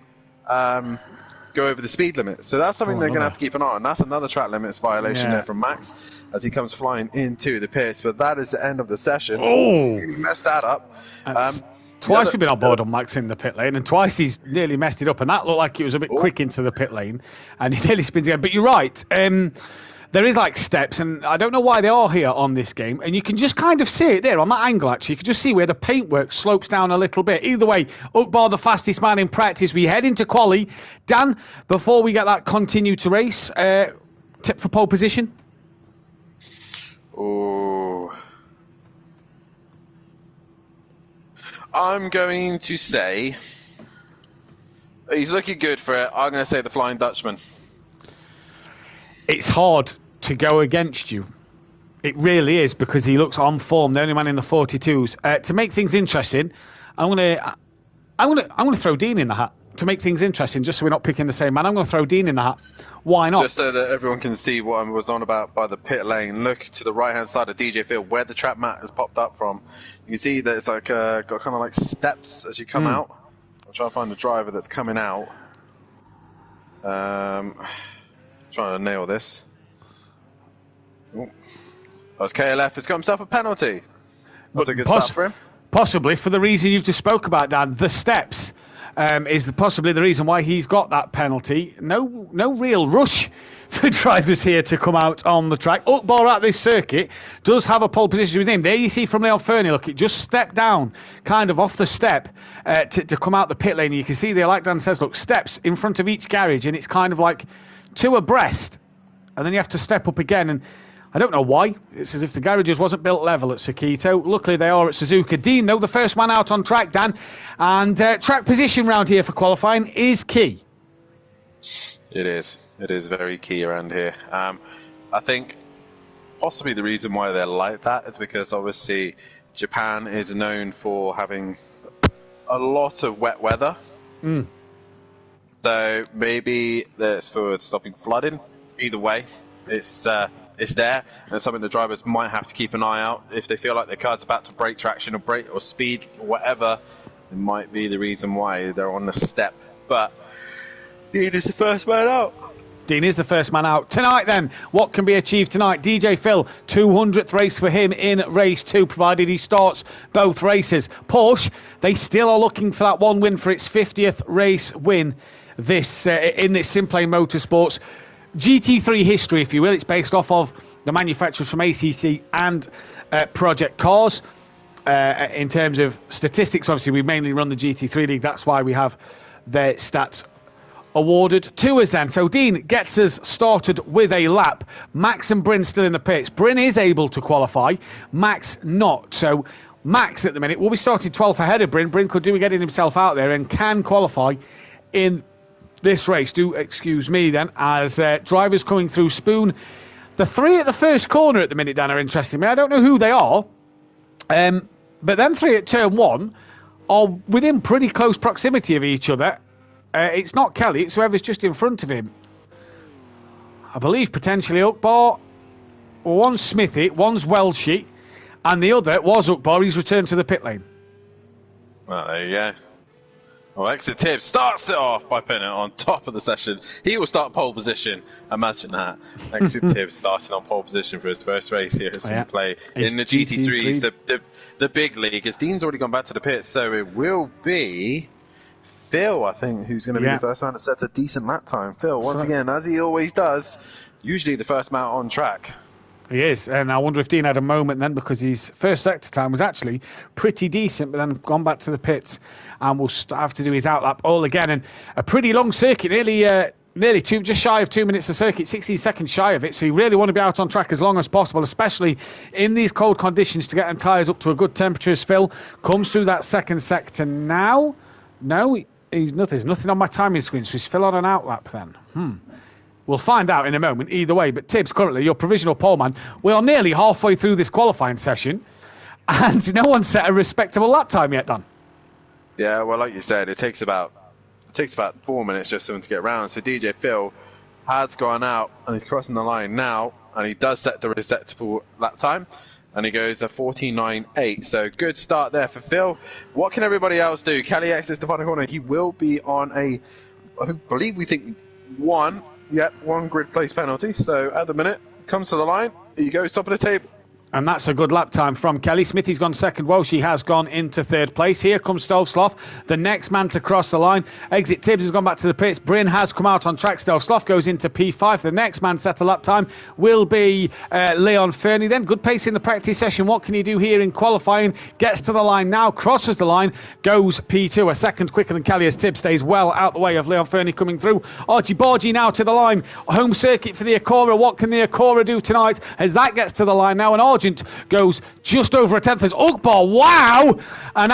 go over the speed limit. So that's something they're going to have to keep an eye on. That's another track limits violation there from Max as he comes flying into the pits. But that is the end of the session. Oh, he messed that up. Twice we've been on board on Max in the pit lane, and twice he's nearly messed it up, and that looked like it was a bit quick into the pit lane, and he nearly spins again. But you're right, there is like steps, and I don't know why they are here on this game, and you can just kind of see it there on that angle, actually. You can just see where the paintwork slopes down a little bit. Either way, Ukbar, the fastest man in practice. We head into quali. Dan, before we get that continue to race, tip for pole position? Oh, I'm going to say he's looking good for it. I'm going to say the Flying Dutchman. It's hard to go against you. It really is, because he looks on form, the only man in the 42s. To make things interesting, I'm gonna throw Dean in the hat to make things interesting, just so we're not picking the same man. I'm going to throw Dean in the hat. Why not? Just so that everyone can see what I was on about by the pit lane. Look to the right-hand side of DJ Field, where the trap mat has popped up from. You can see that it's like got kind of like steps as you come out. I'll try to find the driver that's coming out. Trying to nail this. Oh, KLF has got himself a penalty. That's a good start for him. Possibly for the reason you've just spoke about, Dan. The steps is possibly the reason why he's got that penalty. No real rush for drivers here to come out on the track. Ukbar at this circuit does have a pole position with him. There you see from Leon Fernie, look, it just stepped down, kind of off the step to come out the pit lane. You can see there, like Dan says, look, steps in front of each garage, and it's kind of like two abreast, and then you have to step up again. And I don't know why. It's as if the garages wasn't built level at Sakito. Luckily, they are at Suzuka. Dean, though, the first man out on track, Dan. And track position round here for qualifying is key. It is. It is very key around here. I think possibly the reason why they're like that is because, obviously, Japan is known for having a lot of wet weather. So maybe that's for stopping flooding. Either way, it's there, and it's something the drivers might have to keep an eye out. If they feel like their car's about to break traction or brake or speed or whatever, it might be the reason why they're on the step. But Dean is the first man out. Dean is the first man out. Tonight, then, what can be achieved tonight? DJ Phil, 200th race for him in race 2, provided he starts both races. Porsche, they still are looking for that one win for its 50th race win this in this Simplane Motorsports. GT3 history, if you will. It's based off of the manufacturers from ACC and Project Cars. In terms of statistics, obviously, we mainly run the GT3 League. That's why we have their stats awarded to us then. So Dean gets us started with a lap. Max and Bryn still in the pits. Bryn is able to qualify, Max not. So Max at the minute will be starting 12th ahead of Bryn. Bryn could do getting himself out there and can qualify in this race. Do excuse me then, as drivers coming through Spoon. The three at the first corner at the minute, Dan, are interesting me. I don't know who they are, but them three at turn 1 are within pretty close proximity of each other. It's not Kelly, it's whoever's just in front of him. I believe potentially Ukbar. One's Smithy, one's Welshie, and the other was Ukbar. He's returned to the pit lane. Well, there you go. Well, Exit Tibbs starts it off by putting it on top of the session. He will start pole position. Imagine that. Exit Tibbs starting on pole position for his first race here at Sim Play in the GT3s, the big league. As Dean's already gone back to the pits, so it will be Phil, I think, who's going to be the first one that sets a decent lap time. Phil, once again, as he always does, usually the first man on track. He is, and I wonder if Dean had a moment then, because his first sector time was actually pretty decent, but then gone back to the pits and will have to do his outlap all again. And a pretty long circuit, nearly just shy of 2 minutes of circuit, 16 seconds shy of it. So you really want to be out on track as long as possible, especially in these cold conditions, to get them tyres up to a good temperature. As Phil comes through that second sector now. No, there's nothing on my timing screen, so he's Phil on an outlap then. We'll find out in a moment either way. But Tibbs, currently your provisional pole man. We are nearly halfway through this qualifying session, and no one's set a respectable lap time yet, Dan. Yeah, well, like you said, it takes about 4 minutes just for him to get round. So DJ Phil has gone out and he's crossing the line now, and he does set the respectable lap time, and he goes a 14.98. So good start there for Phil. What can everybody else do? Kelly exits the final corner. He will be on I believe we think one grid place penalty. So at the minute, comes to the line, he goes top of the table. And that's a good lap time from Kelly. Smithy's gone second. Welshie has gone into third place. Here comes Stolzloff, the next man to cross the line. Exit Tibbs has gone back to the pits. Bryn has come out on track. Stolzloff goes into P5. The next man set a lap time will be Leon Fernie. Then good pace in the practice session. What can he do here in qualifying? Gets to the line now, crosses the line, goes P2. A second quicker than Kelly as Tibbs stays well out the way of Leon Fernie coming through. Archie Bargy now to the line. Home circuit for the Acura. What can the Acura do tonight as that gets to the line now? And Argent goes just over a tenth as Ukbar. Wow! And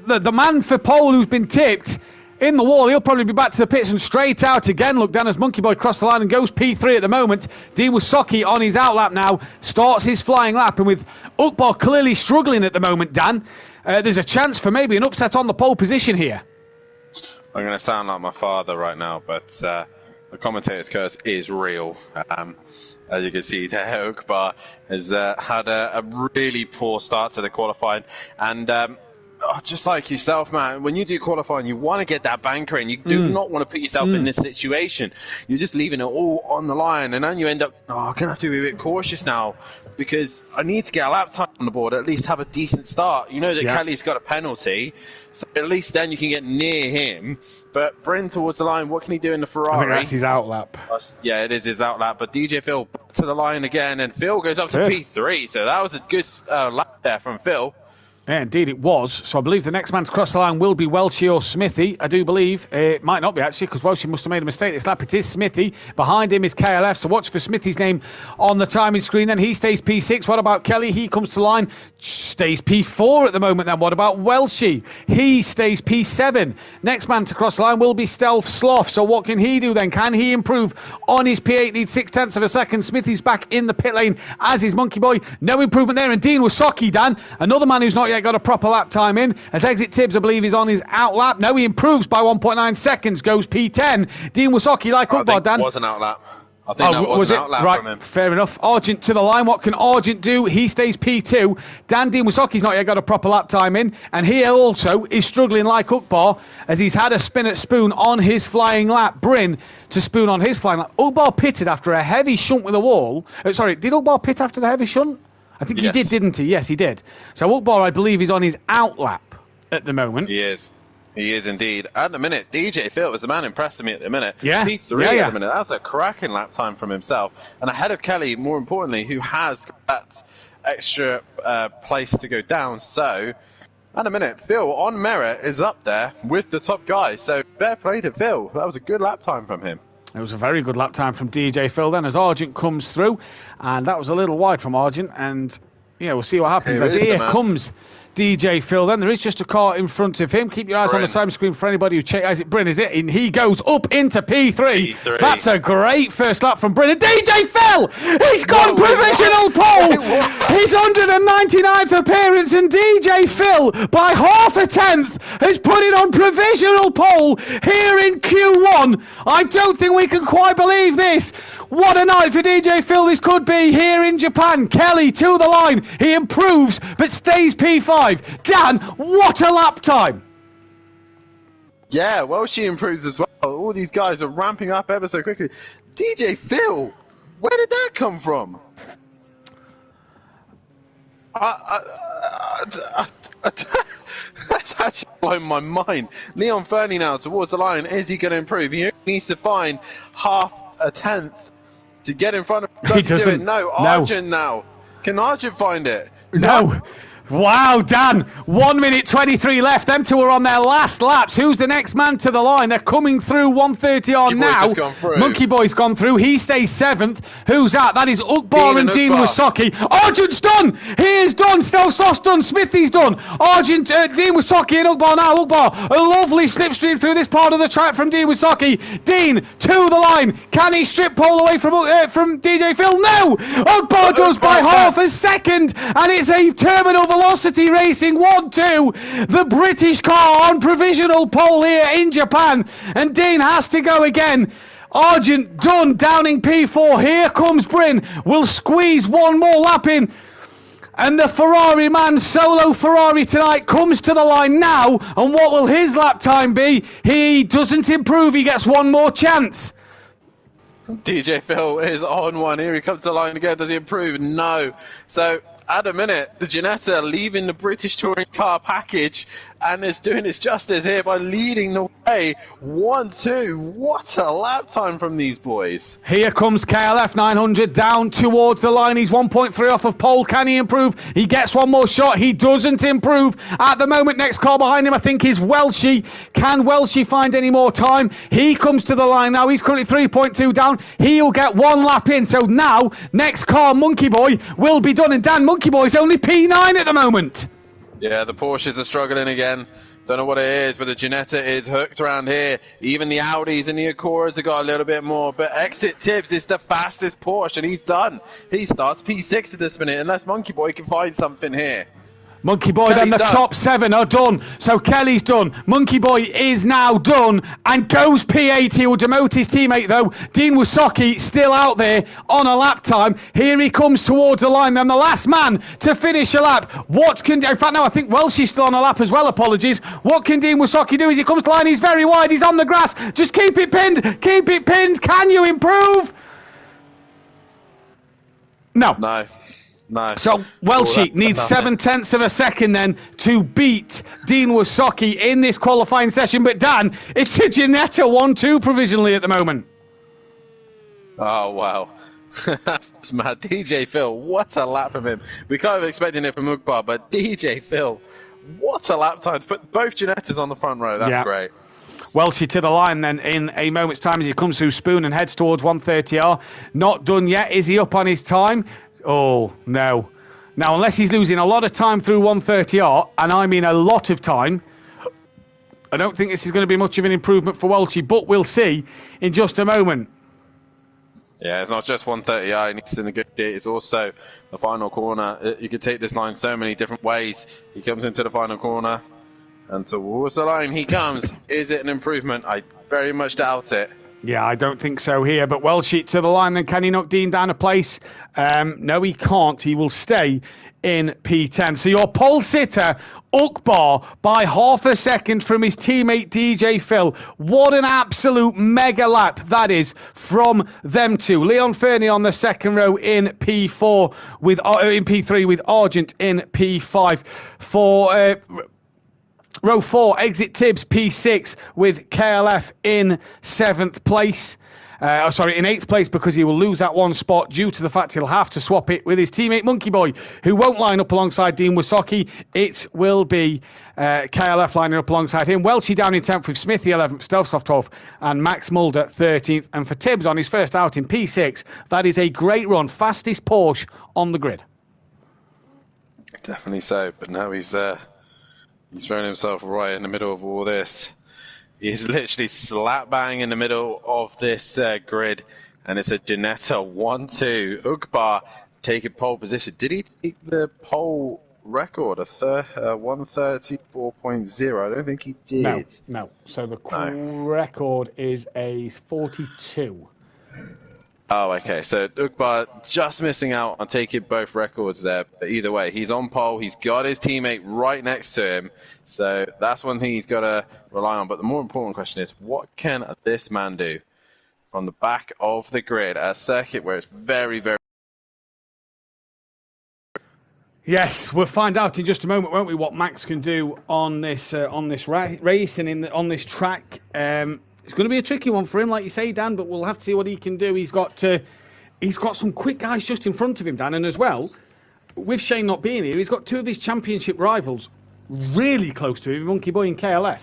the man for pole who's been tipped in the wall, he'll probably be back to the pits and straight out again. Look, Dan, as Monkey Boy crossed the line and goes P3 at the moment. Dean Wasocki on his outlap now, starts his flying lap, and with Ukbar clearly struggling at the moment, Dan, there's a chance for maybe an upset on the pole position here. I'm going to sound like my father right now, but the commentator's curse is real. As you can see, Ukbar has had a really poor start to the qualifying, and just like yourself, man, when you do qualifying, you want to get that banker in. You do not want to put yourself in this situation. You're just leaving it all on the line, and then you end up, I'm going to have to be a bit cautious now because I need to get a lap time on the board, at least have a decent start. You know that Kelly's got a penalty, so at least then you can get near him. But Bryn towards the line, what can he do in the Ferrari? I think that's his outlap. Yeah, it is his outlap. But DJ Phil back to the line again, and Phil goes up to P3. So that was a good lap there from Phil. Yeah, indeed it was. So I believe the next man to cross the line will be Welshie or Smithy. I do believe. It might not be, actually, because Welshie must have made a mistake this lap. It is Smithy. Behind him is KLF, so watch for Smithy's name on the timing screen. Then he stays P6. What about Kelly? He comes to line, stays P4 at the moment. Then what about Welshie? He stays P7. Next man to cross the line will be Stealth Sloth. So what can he do then? Can he improve on his P8 lead 0.6 of a second? Smithy's back in the pit lane, as is Monkey Boy. No improvement there. And Dean Wasocki, Dan, another man who's not yet got a proper lap time in. As Exit Tibbs, I believe, is on his outlap. No, he improves by 1.9 seconds, goes P10. Dean Wasocki, like Ukbar, Dan. Was an outlap. I think that was an outlap from him. Fair enough. Argent to the line. What can Argent do? He stays P2. Dean Wasocki's not yet got a proper lap time in. And he also is struggling like Ukbar, as he's had a spin at Spoon on his flying lap. Bryn to Spoon on his flying lap. Ukbar pitted after a heavy shunt with a wall. Sorry, did Ukbar pit after the heavy shunt? I think he did, didn't he? Yes, he did. So Ukbar, I believe, is on his outlap at the moment. He is. He is indeed. At the minute, DJ Phil is the man impressing me at the minute. Yeah. P3 at the minute. That's a cracking lap time from himself. And ahead of Kelly, more importantly, who has that extra place to go down. So, at the minute, Phil, on merit, is up there with the top guy. So, fair play to Phil. That was a good lap time from him. It was a very good lap time from DJ Phil then as Argent comes through. And that was a little wide from Argent. And, we'll see what happens. Here comes DJ Phil then. There is just a car in front of him. Keep your eyes on the time screen for anybody who checks. Is it Bryn? Is it? And he goes up into P3. That's a great first lap from Bryn. And DJ Phil! He's gone provisional pole! His 199th appearance, and DJ Phil, by half a tenth, has put it on provisional pole here in Q1. I don't think we can quite believe this. What a night for DJ Phil this could be here in Japan. Kelly to the line. He improves, but stays P5. Dan, what a lap time. Yeah, well, she improves as well. All these guys are ramping up ever so quickly. DJ Phil, where did that come from? That's actually blown my mind. Leon Fernie now towards the line. Is he going to improve? He needs to find half a tenth to get in front of him. He doesn't. Do it? No, Arjun now. Can Arjun find it? No. Wow, Dan. 1 minute 23 left. Them two are on their last laps. Who's the next man to the line? They're coming through 130 on now. Monkey Boy's gone through. He stays 7th. Who's that? That is Ukbar and Dean Wasaki. Argent's done. He is done. Stelsof's done. Smithy's done. Argent, Dean Wasaki and Ukbar now. Ukbar, a lovely slipstream through this part of the track from Dean Wasaki. Dean to the line. Can he strip pole away from DJ Phil? No. Ukbar does by half a second. And it's a terminal Velocity Racing 1-2. The British car on provisional pole here in Japan. And Dean has to go again. Argent done, downing P4. Here comes Bryn. Will squeeze one more lap in. And the Ferrari man, solo Ferrari tonight, comes to the line now. And what will his lap time be? He doesn't improve. He gets one more chance. DJ Phil is on one. Here he comes to the line again. Does he improve? No. So, at a minute, the Ginetta leaving the British Touring Car package and is doing its justice here by leading the way. 1-2. What a lap time from these boys. Here comes KLF 900 down towards the line. He's 1.3 off of pole. Can he improve? He gets one more shot. He doesn't improve at the moment. Next car behind him, I think, is Welshie. Can Welshie find any more time? He comes to the line now. He's currently 3.2 down. He'll get one lap in. So now, next car, Monkey Boy, will be done. And Dan, Monkey Boy's only P9 at the moment. Yeah, the Porsches are struggling again. Don't know what it is, but the Ginetta is hooked around here. Even the Audis and the Acuras have got a little bit more. But Exit Tibbs is the fastest Porsche, and he's done. He starts P6 at this minute, unless Monkey Boy can find something here. Monkey Boy, then the top 7 are done. So Kelly's done. Monkey Boy is now done and goes P8. He will demote his teammate, though. Dean Wasaki still out there on a lap time. Here he comes towards the line. Then the last man to finish a lap. What can... In fact, no, I think Welshie's still on a lap as well. Apologies. What can Dean Wasaki do as he comes to the line? He's very wide. He's on the grass. Just keep it pinned. Keep it pinned. Can you improve? No. No. No. So Welshie needs 7/10 of a second then to beat Dean Wasaki in this qualifying session. But Dan, it's a Ginetta 1-2 provisionally at the moment. Oh, wow. That's mad. DJ Phil, what a lap from him. We kind of expecting it from Ukbar, but DJ Phil, what a lap time to put both Ginettas on the front row. That's great. Welshie to the line then in a moment's time as he comes through Spoon and heads towards 130R. Not done yet. Is he up on his time? Oh, no. Now, unless he's losing a lot of time through 130R, and I mean a lot of time, I don't think this is going to be much of an improvement for Welshie, but we'll see in just a moment. Yeah, it's not just 130R, he needs to negotiate, it's also the final corner. You could take this line so many different ways. He comes into the final corner, and towards the line he comes. Is it an improvement? I very much doubt it. Yeah, I don't think so here. But Welshie to the line, then can he knock Dean down a place? No, he can't. He will stay in P10. So your pole sitter, Ukbar, by half a second from his teammate DJ Phil. What an absolute mega lap that is from them two. Leon Fernie on the second row in P4 with in P3 with Argent in P5 for. Row 4, Exit Tibbs, P6, with KLF in 7th place. In 8th place because he will lose that one spot due to the fact he'll have to swap it with his teammate Monkey Boy, who won't line up alongside Dean Wasocki. It will be KLF lining up alongside him. Welchie down in 10th with Smithy 11th, Stelsoft 12th, and Max Mulder 13th. And for Tibbs on his first out in P6, that is a great run. Fastest Porsche on the grid. Definitely so, but now he's thrown himself right in the middle of all this. He's literally slap bang in the middle of this grid, and it's a Ginetta 1-2. Ugbar taking pole position. Did he take the pole record, a 134.0? I don't think he did. No. So the record is a 42. Oh, okay. So Ugbar just missing out on taking both records there. But either way, he's on pole. He's got his teammate right next to him. So that's one thing he's got to rely on. But the more important question is, what can this man do from the back of the grid at a circuit where it's very, very... Yes, we'll find out in just a moment, won't we, what Max can do on this race and on this track. It's going to be a tricky one for him, like you say, Dan, but we'll have to see what he can do. He's got some quick guys just in front of him, Dan, and as well, with Shane not being here, he's got two of his championship rivals really close to him, Monkey Boy and KLF.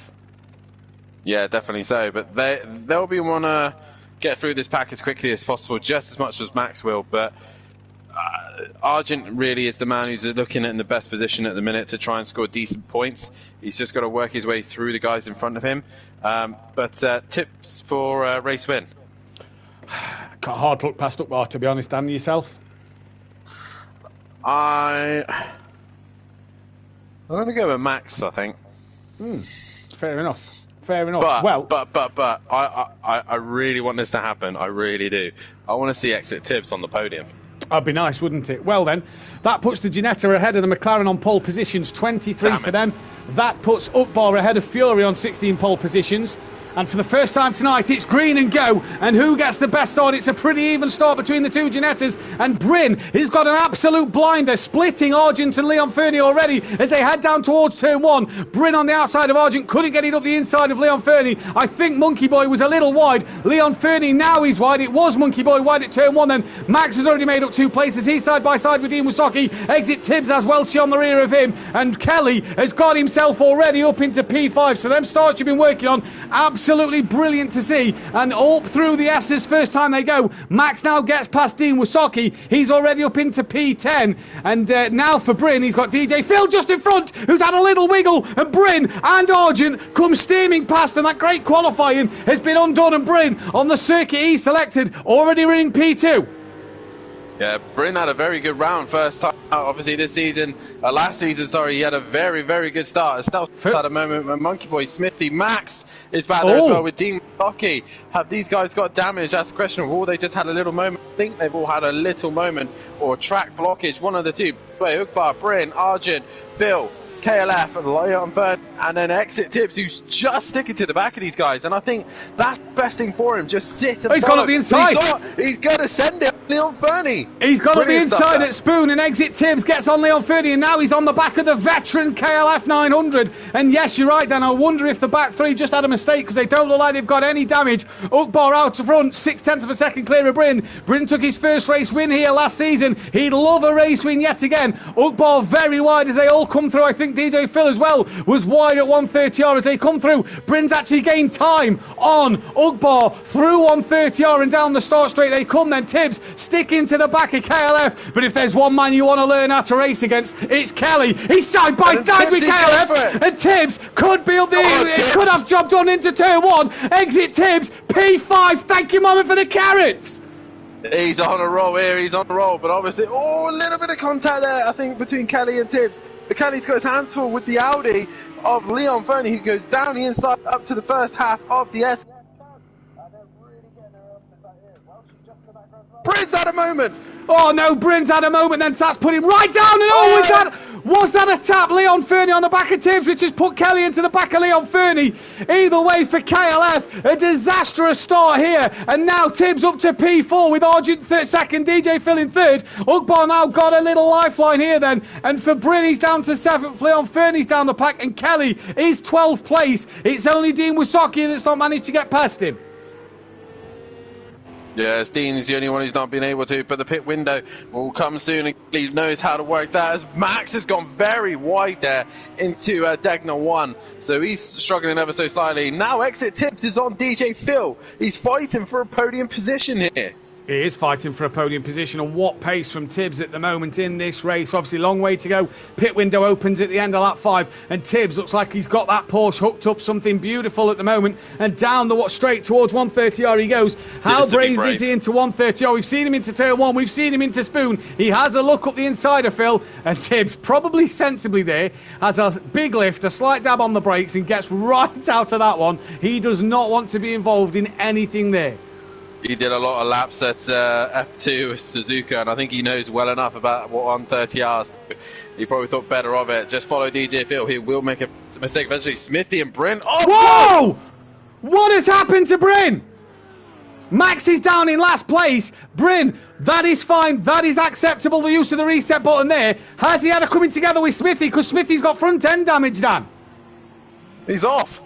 Yeah, definitely so, but they'll be want to get through this pack as quickly as possible, just as much as Max will, but Argent really is the man who's looking in the best position at the minute to try and score decent points. He's just got to work his way through the guys in front of him. But tips for race win? Got a hard look past Ugbar, to be honest, Dan. Yourself? I'm going to go with Max, I think. Fair enough. But I really want this to happen. I really do. I want to see Exit Tibbs on the podium. That'd be nice, wouldn't it? Well then, that puts the Ginetta ahead of the McLaren on pole positions, 23 for them. That puts Ugbar ahead of Fury on 16 pole positions. And for the first time tonight, it's green and go. And who gets the best start? It's a pretty even start between the two Ginettas. And Bryn, he's got an absolute blinder, splitting Argent and Leon Fernie already as they head down towards turn one. Bryn on the outside of Argent, couldn't get it up the inside of Leon Fernie. I think Monkey Boy was a little wide. Leon Fernie now he's wide. It was Monkey Boy wide at turn one then. Max has already made up 2 places. He's side by side with Dean Wasocki. Exit Tibbs has Welchie on the rear of him. And Kelly has got himself already up into P5. So them starts you've been working on, absolutely brilliant to see. And up through the S's first time they go. Max now gets past Dean Wasocki. He's already up into P10. And now for Bryn, he's got DJ Phil just in front, who's had a little wiggle. And Bryn and Argent come steaming past. And that great qualifying has been undone. And Bryn on the circuit he selected, already running P2. Yeah, Bryn had a very good round first time out. Obviously this season, last season, sorry, he had a very, very good start. Stelz had a moment when Monkey Boy, Smithy, Max is back there as well with Dean Wasocki. Have these guys got damage? That's the question. Or they just had a little moment. I think they've all had a little moment or track blockage, one of the two. Ugbar, Bryn, Argent, Phil, KLF and Leon Fernie, and then Exit Tibbs, who's just sticking to the back of these guys. And I think that's the best thing for him. Just sit and he's gone up the inside. He's got to send it. Leon Fernie. He's got on the inside at Spoon, and Exit Tibbs gets on Leon Fernie, and now he's on the back of the veteran KLF 900. And yes, you're right, Dan. I wonder if the back three just had a mistake because they don't look like they've got any damage. Ugbar out to front, 0.6 of a second clear of Bryn. Bryn took his first race win here last season. He'd love a race win yet again. Ugbar very wide as they all come through. I think DJ Phil as well was wide at 130R as they come through. Bryn's actually gained time on Ugbar through 130R and down the start straight they come. Then Tibbs sticking to the back of KLF. But if there's one man you want to learn how to race against, it's Kelly. He's side by side with KLF, and Tibbs could be up the could have job done into turn one. Exit Tibbs, P5. Thank you, Mama, for the carrots. He's on a roll here, he's on a roll, but obviously, a little bit of contact there, I think, between Kelly and Tibbs. But Kelly's got his hands full with the Audi of Leon Fernie, who goes down the inside up to the first half of the S. Bryn's had a moment. Oh no, Bryn's had a moment, then Tats put him right down, and was that a tap? Leon Fernie on the back of Tibbs, which has put Kelly into the back of Leon Fernie. Either way for KLF, a disastrous start here, and now Tibbs up to P4 with Argent second, DJ Phil in third. Ugbar now got a little lifeline here then, and for Bryn he's down to 7th, Leon Fernie's down the pack, and Kelly is 12th place. It's only Dean Wasocki that's not managed to get past him. Yes, Dean is the only one who's not been able to, but the pit window will come soon, and he knows how to work that, as Max has gone very wide there into Degner 1, so he's struggling ever so slightly. Now exit tips is on DJ Phil. He's fighting for a podium position here. He is fighting for a podium position, and what pace from Tibbs at the moment in this race. Obviously, long way to go. Pit window opens at the end of lap 5, and Tibbs looks like he's got that Porsche hooked up something beautiful at the moment, and down the straight towards 130R he goes. How brave is he into 130R? We've seen him into Tail 1, we've seen him into Spoon. He has a look up the inside of Phil, and Tibbs, probably sensibly there, has a big lift, a slight dab on the brakes, and gets right out of that one. He does not want to be involved in anything there. He did a lot of laps at F2 with Suzuka, and I think he knows well enough about what 130 hours. He probably thought better of it. Just follow DJ Phil. He will make a mistake eventually. Smithy and Bryn. Oh, whoa! What has happened to Bryn? Max is down in last place. Bryn, that is fine. That is acceptable, the use of the reset button there. Has he had a coming together with Smithy? Because Smithy's got front end damage, Dan. He's off.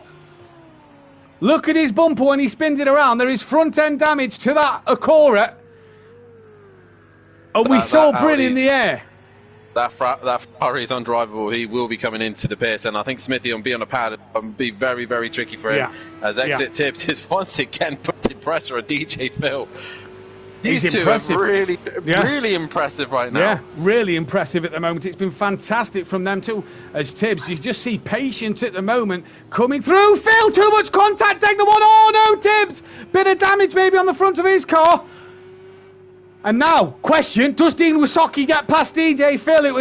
Look at his bumper when he spins it around. There is front end damage to that Acura. And we saw Bryn in the air. That Ferrari is undrivable. He will be coming into the pits, and I think Smithy will be on a pad and be very, very tricky for him. As exit tips is once again putting pressure on DJ Phil. These two are really impressive right now. Yeah, really impressive at the moment. It's been fantastic from them too. As Tibbs, you just see patience at the moment coming through. Phil, too much contact. Take the one. Oh no, Tibbs. Bit of damage maybe on the front of his car. And now, question: does Dean Wysocki get past DJ Phil? It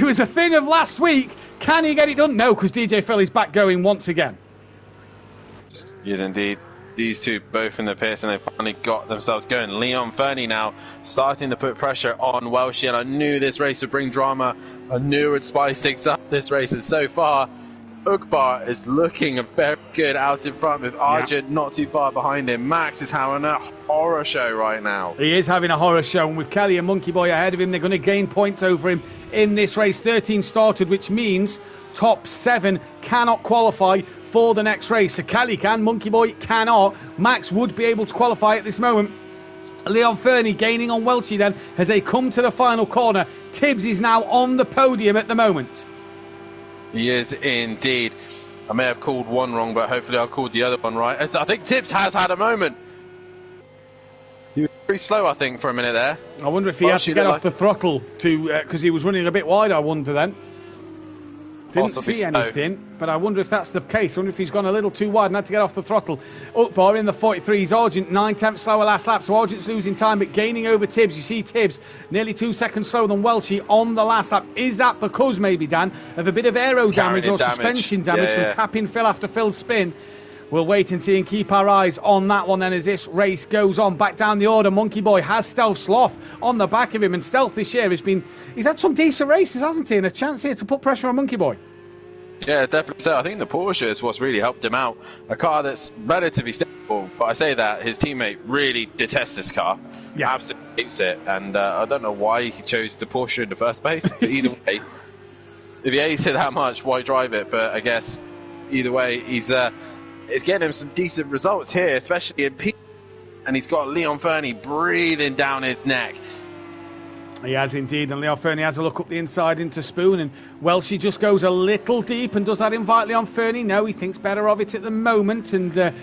was a thing of last week. Can he get it done? No, because DJ Phil is back going once again. Yes, indeed. These two both in the pits, and they finally got themselves going. Leon Fernie now starting to put pressure on Welsh, and I knew this race would bring drama. I knew it would spice things up this race, and so far Ukbar is looking very good out in front with Arjun not too far behind him. Max is having a horror show right now. He is having a horror show, and with Kelly and Monkey Boy ahead of him, they're going to gain points over him in this race. 13 started, which means top 7 cannot qualify for the next race. So Kelly can, Monkey Boy cannot. Max would be able to qualify at this moment. Leon Fernie gaining on Welchie then as they come to the final corner. Tibbs is now on the podium at the moment. He is indeed. I may have called one wrong, but hopefully I'll call the other one right. As I think Tibbs has had a moment. He was very slow, I think, for a minute there. I wonder if he had to get off the throttle because he was running a bit wide, I wonder then. Didn't see anything, but I wonder if that's the case. I wonder if he's gone a little too wide and had to get off the throttle. Ukbar in the 43s. Argent 9/10 slower last lap, so Argent's losing time, but gaining over Tibbs. You see Tibbs nearly 2 seconds slower than Welchie on the last lap. Is that because maybe, Dan, of a bit of aero damage or suspension damage from tapping Phil after Phil's spin? We'll wait and see and keep our eyes on that one then as this race goes on. Back down the order, Monkey Boy has Stealth Sloth on the back of him, and Stealth this year he's had some decent races, hasn't he? And a chance here to put pressure on Monkey Boy. Yeah, definitely so. I think the Porsche is what's really helped him out. A car that's relatively stable, but I say that his teammate really detests this car. Yeah. Absolutely hates it, and I don't know why he chose the Porsche in the first place, but either way, if he hates it that much, why drive it? But I guess either way, it's getting him some decent results here, especially in P. And he's got Leon Fernie breathing down his neck. He has indeed, and Leon Fernie has a look up the inside into Spoon, and Welchie just goes a little deep, and does that invite Leon Fernie? No, he thinks better of it at the moment, and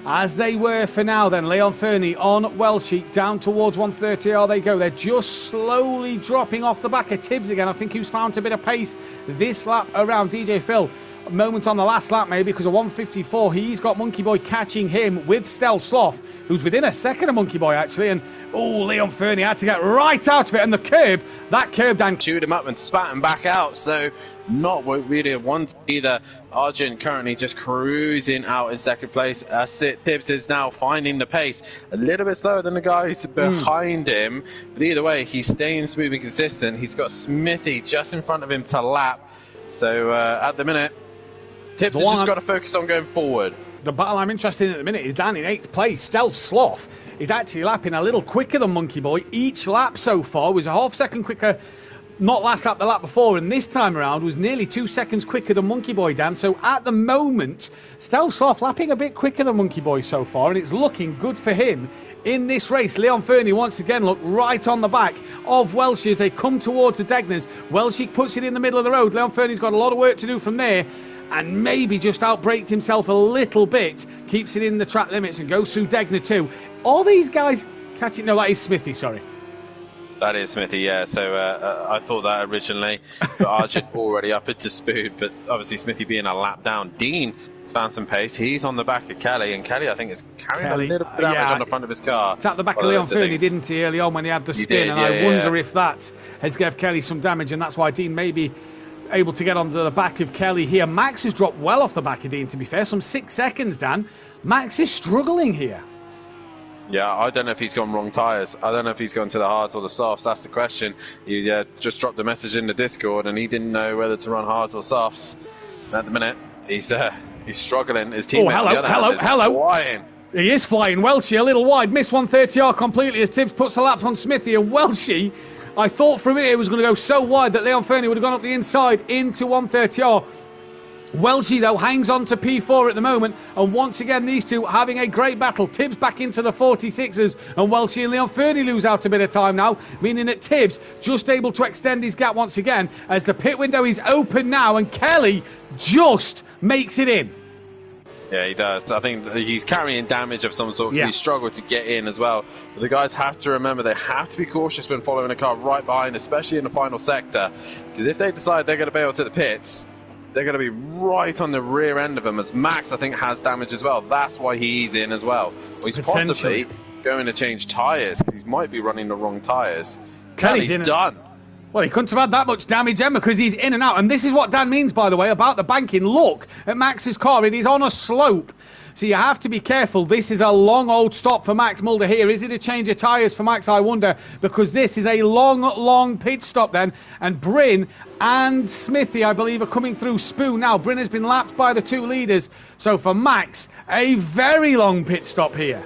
as they were for now then, Leon Fernie on Welchie, down towards 130 they go. They're just slowly dropping off the back of Tibbs again, I think, who's found a bit of pace this lap around. DJ Phil, a moment on the last lap maybe, because of 154, he's got Monkey Boy catching him with Stealth Sloth, who's within a second of Monkey Boy actually, and Leon Fernie had to get right out of it, and that curb down chewed him up and spat him back out, so not really a one either. Argent currently just cruising out in second place. Tibbs is now finding the pace, a little bit slower than the guys behind him, but either way he's staying smooth and consistent. He's got Smithy just in front of him to lap, so at the minute Tibbs has just got to focus on going forward. The battle I'm interested in at the minute is down in 8th place. Stealth Sloth is actually lapping a little quicker than Monkey Boy. Each lap so far was a half second quicker, not last lap, the lap before, and this time around was nearly 2 seconds quicker than Monkey Boy, Dan. So at the moment, Stealth Sloth lapping a bit quicker than Monkey Boy so far, and it's looking good for him in this race. Leon Fernie once again look right on the back of Welsh as they come towards the Degners. Welsh puts it in the middle of the road. Leon Fernie's got a lot of work to do from there, and maybe just outbraked himself a little bit. Keeps it in the track limits and goes through Degner too. All these guys catching... No, that is Smithy, sorry. That is Smithy, yeah. So I thought that originally, but Argent already up into Spoon. But obviously Smithy being a lap down. Dean found some pace. He's on the back of Kelly, and Kelly I think is carrying a little bit of damage on the front of his car. Tapped the back of Leon Fernie, didn't he, early on when he had the spin? I wonder if that has given Kelly some damage, and that's why Dean may be able to get onto the back of Kelly here. Max has dropped well off the back of Dean, to be fair. Some 6 seconds, Dan. Max is struggling here. Yeah, I don't know if he's gone wrong tyres. I don't know if he's gone to the hards or the softs. That's the question. He just dropped a message in the Discord, and he didn't know whether to run hards or softs. At the minute, he's struggling. His teammate on the other hand is flying. He is flying. Welshie a little wide. Missed 130R completely as Tibbs puts a lap on Smithy. And Welshie, I thought for a minute it was going to go so wide that Leon Fernie would have gone up the inside into 130R. Welshie, though, hangs on to P4 at the moment, and once again these two having a great battle. Tibbs back into the 46ers, and Welshie and Leon Fernie lose out a bit of time now, meaning that Tibbs just able to extend his gap once again as the pit window is open now, and Kelly just makes it in. Yeah, he does. I think he's carrying damage of some sort because he struggled to get in as well. But the guys have to remember they have to be cautious when following a car right behind, especially in the final sector, because if they decide they're going to bail to the pits, they're going to be right on the rear end of him, as Max, I think, has damage as well. That's why he's in as well. Or he's possibly going to change tyres, because he might be running the wrong tyres. Kelly's done. Well, he couldn't have had that much damage, Emma, because he's in and out. And this is what Dan means, by the way, about the banking. Look at Max's car. It is on a slope. So you have to be careful. This is a long old stop for Max Mulder here. Is it a change of tyres for Max, I wonder? Because this is a long pit stop then. And Bryn and Smithy, I believe, are coming through Spoon now. Bryn has been lapped by the 2 leaders. So for Max, a very long pit stop here.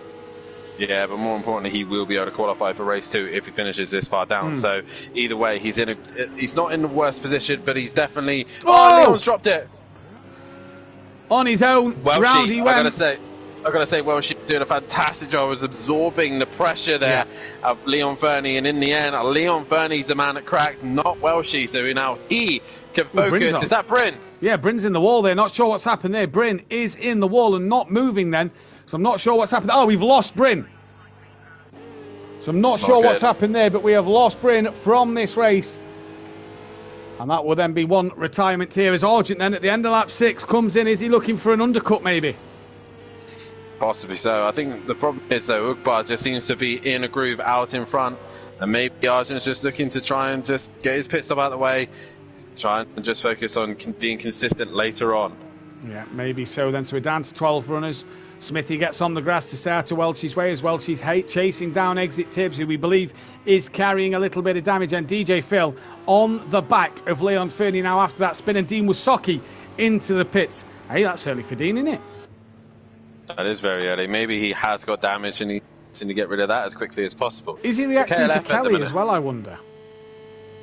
Yeah, but more importantly, he will be able to qualify for race 2 if he finishes this far down. So either way, he's not in the worst position, but he's definitely... Oh, Leon's dropped it. On his own, round he went. I've got to say, Welsh doing a fantastic job of absorbing the pressure there of Leon Fernie, and in the end, Leon Fernie's the man that cracked, not Welshie, so now he can focus. Is that Bryn? Yeah, Bryn's in the wall there, not sure what's happened there. Bryn is in the wall and not moving then, so I'm not sure what's happened. Oh, we've lost Bryn. So I'm not sure what's happened there, but we have lost Bryn from this race. And that will then be one retirement here as Argent then at the end of lap 6 comes in. Is he looking for an undercut maybe? Possibly so. I think the problem is though, Ugbar just seems to be in a groove out in front, and maybe Argent's just looking to try and just get his pit stop out of the way, try and just focus on being consistent later on. Yeah, maybe so then. So we're down to 12 runners. Smithy gets on the grass to stay out of Welshie's way as Welshie's chasing down exit Tibbs, who we believe is carrying a little bit of damage, and DJ Phil on the back of Leon Fernie now after that spin, and Dean Wysocki into the pits. Hey, that's early for Dean, isn't it? That is very early. Maybe he has got damage and he's going to get rid of that as quickly as possible. Is he reacting to Kelly as well, I wonder?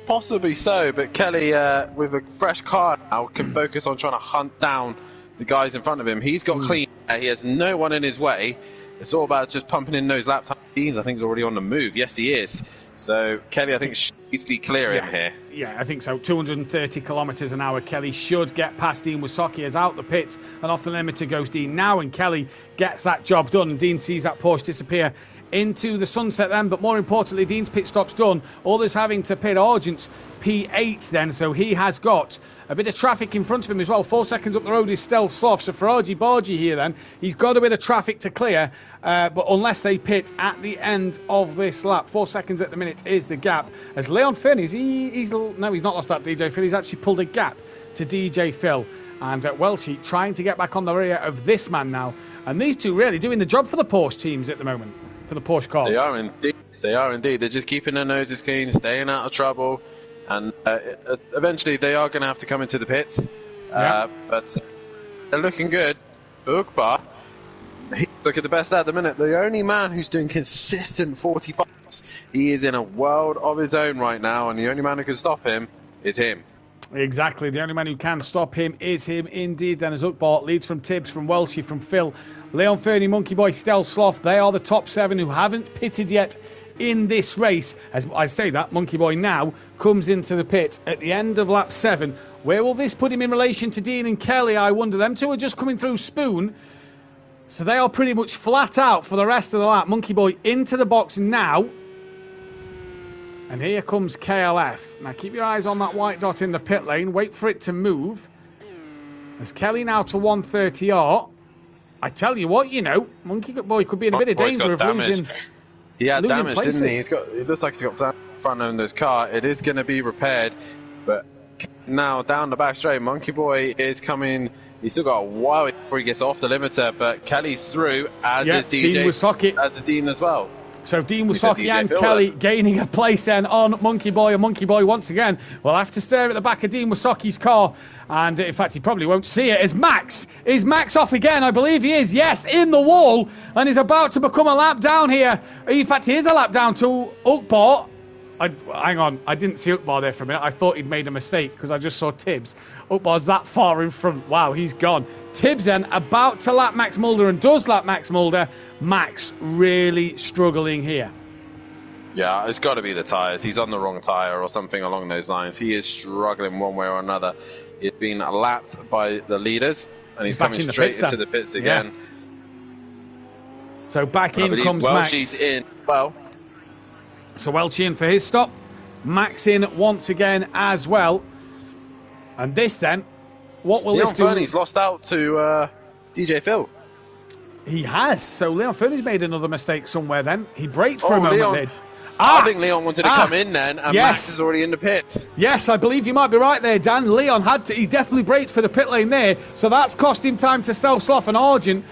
Possibly so, but Kelly, with a fresh car now, can focus on trying to hunt down the guys in front of him. He's got clean air. He has no one in his way. It's all about just pumping in those lap time. Deans, I think, is already on the move. Yes, he is. So Kelly, I think, should easily clear him here. Yeah, I think so. 230 kilometres an hour. Kelly should get past Dean Wysocki as out the pits, and off the limiter goes Dean now, and Kelly gets that job done, and Dean sees that Porsche disappear into the sunset then. But more importantly, Dean's pit stop's done. All this having to pit Argent's P8 then, so he has got a bit of traffic in front of him as well. 4 seconds up the road is Stealth Sloth, so for Argy Bargy here then, he's got a bit of traffic to clear, but unless they pit at the end of this lap. 4 seconds at the minute is the gap, as Leon Fernie, he's not lost that DJ Phil, he's actually pulled a gap to DJ Phil, and Welshie trying to get back on the rear of this man now, and these two really doing the job for the Porsche teams at the moment, for the Porsche cars. They are indeed. They're just keeping their noses clean, staying out of trouble, and eventually they are going to have to come into the pits. But they're looking good. Ugbar, look at the best at the minute. The only man who's doing consistent 45s. He is in a world of his own right now, and the only man who can stop him is him. Exactly. The only man who can stop him is him indeed. Then as Uckbart leads from Tibbs, from Welshie, from Phil, Leon Fernie, Monkey Boy, Stel Sloth. They are the top 7 who haven't pitted yet in this race. As I say that, Monkey Boy now comes into the pit at the end of lap 7. Where will this put him in relation to Dean and Kelly? I wonder. Them two are just coming through Spoon. So they are pretty much flat out for the rest of the lap. Monkey Boy into the box now. And here comes KLF. Now keep your eyes on that white dot in the pit lane. Wait for it to move. There's Kelly now to 130R. I tell you what, Monkey Boy could be in a bit of danger of losing. He had damage, places. didn't he? It looks like he's got damage in front of his car. It is going to be repaired, but now down the back straight, Monkey Boy is coming. He's still got a while before he gets off the limiter, but Kelly's through, as is DJ, Dean Wysocki. as is Dean as well. So Dean Wysocki and Kelly gaining a place then on Monkey Boy, and Monkey Boy once again will have to stare at the back of Dean Wysocki's car, and in fact he probably won't see it. Is Max off again? I believe he is. Yes, in the wall, and is about to become a lap down here. In fact, he is a lap down to Uckbart. Hang on, I didn't see Uckbart there for a minute. I thought he'd made a mistake because I just saw Tibbs. Uckbart's that far in front. Wow, he's gone. Tibbs then about to lap Max Mulder and does lap Max Mulder. Max really struggling here. Yeah, it's got to be the tyres. He's on the wrong tyre or something along those lines. He is struggling one way or another. He's been lapped by the leaders, and he's coming straight into the pits again. Yeah. So back in comes Max. She's in. Well. So Welchie in for his stop. Max in once again as well. And this then, what will this do? Leon Fernie's lost out to DJ Phil. He has. So Leon Fernie's made another mistake somewhere then. He braked for a moment then. I think Leon wanted to come in then, and Max is already in the pits. Yes, I believe you might be right there, Dan. Leon had to. He definitely braked for the pit lane there. So that's cost him time to Stel Sloth and Argent.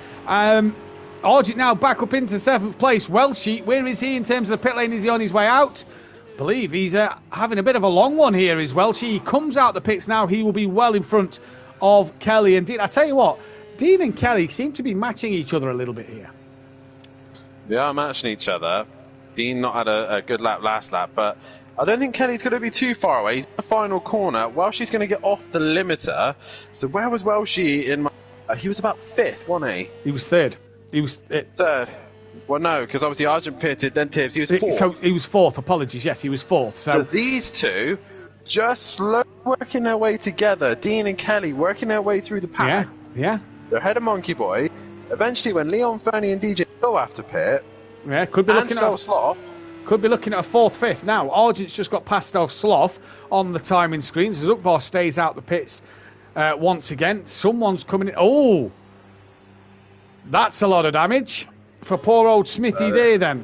Argent now back up into 7th place. Welshie, where is he in terms of the pit lane? Is he on his way out? I believe he's having a bit of a long one here as Welshie. He comes out the pits now. He will be well in front of Kelly and Dean. I tell you what, Dean and Kelly seem to be matching each other a little bit here. They are matching each other. Dean not had a good lap last lap, but I don't think Kelly's going to be too far away. He's in the final corner. Welshie's going to get off the limiter. So where was Welshie in my... he was about 5th, wasn't he? He was 3rd. He was 3rd. Well, no, because obviously Argent pitted, then Tibbs. He was 4th. So he was 4th. Apologies. Yes, he was 4th. So these two just slowly working their way together. Dean and Kelly working their way through the pack. Yeah. They're ahead of Monkey Boy. Eventually, when Leon Fernie and DJ go after pit, could be looking at Sloth. Could be looking at a 4th, 5th. Now, Argent's just got past Stel Sloth on the timing screens as Uckbar stays out the pits once again. Someone's coming in. Oh! That's a lot of damage for poor old Smithy there then.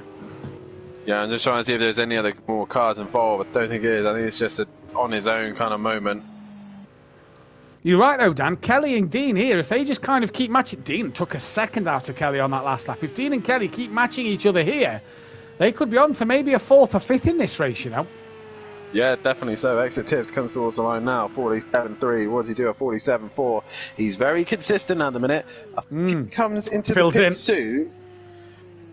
Yeah, I'm just trying to see if there's any other more cars involved. I don't think it is. I think it's just on his own kind of moment. You're right though, Dan. Kelly and Dean here, if they just kind of keep matching... Dean took a second out of Kelly on that last lap. If Dean and Kelly keep matching each other here, they could be on for maybe a 4th or 5th in this race, Yeah, definitely so. Exit Tips comes towards the line now. 47.3. What does he do at 47.4? He's very consistent at the minute. I think he comes into the pits soon.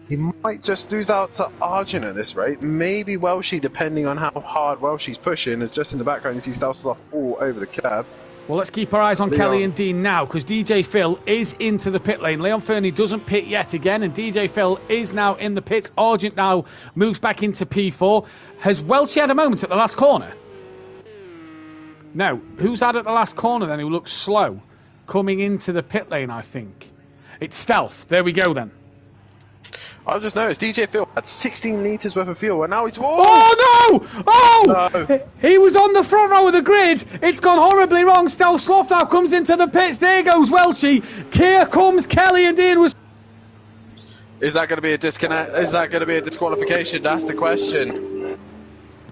He might just lose out to Argent at this rate. Maybe Welshie, depending on how hard Welshie's pushing. And just in the background, you see Stel Sloth all over the curb. Well, let's keep our eyes on Kelly and Dean now, because DJ Phil is into the pit lane. Leon Fernie doesn't pit yet again, and DJ Phil is now in the pits. Argent now moves back into P4. Has Welshie had a moment at the last corner? No. Who's had at the last corner then who looks slow? Coming into the pit lane, I think. It's Stealth. There we go then. I've just noticed DJ Phil had 16 litres worth of fuel, and now he's... Oh, no! Oh! No. He was on the front row of the grid. It's gone horribly wrong. Stel Sloth now comes into the pits. There goes Welshie. Here comes Kelly and Dean. Is that going to be a disconnect? Is that going to be a disqualification? That's the question.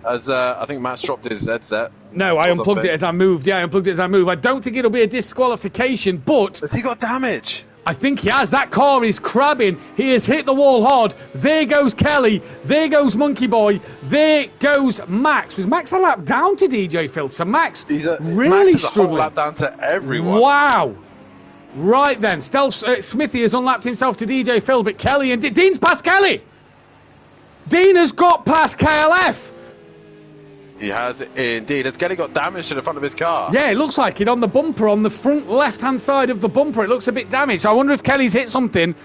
As I think Matt's dropped his headset. No, I unplugged it as I moved. Yeah, I unplugged it as I moved. I don't think it'll be a disqualification, but... Has he got damage? I think he has. That car is crabbing. He has hit the wall hard. There goes Kelly. There goes Monkey Boy. There goes Max. Was Max a lap down to DJ Phil? So Max really Max is struggling. A whole lap down to everyone. Wow. Right then. Smithy has unlapped himself to DJ Phil, but Kelly and Dean's past Kelly. Dean has got past KLF. He has indeed. Has Kelly got damage to the front of his car? Yeah, it looks like it on the bumper, on the front left-hand side of the bumper. It looks a bit damaged. So I wonder if Kelly's hit something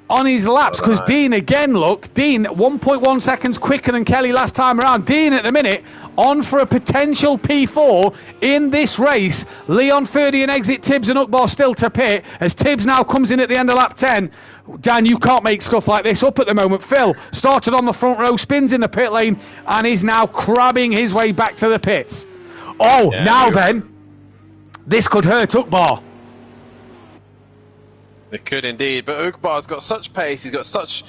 on his laps, because Dean, again, look, Dean, 1.1 seconds quicker than Kelly last time around. Dean, at the minute, on for a potential P4 in this race. Leon Ferdy and exit Tibbs and Ukbar still to pit, as Tibbs now comes in at the end of lap 10. Dan, you can't make stuff like this up at the moment. Phil started on the front row, spins in the pit lane, and is now crabbing his way back to the pits. Oh, yeah, now then, this could hurt Ukbar. It could indeed, but Ukbar's got such pace, he's got such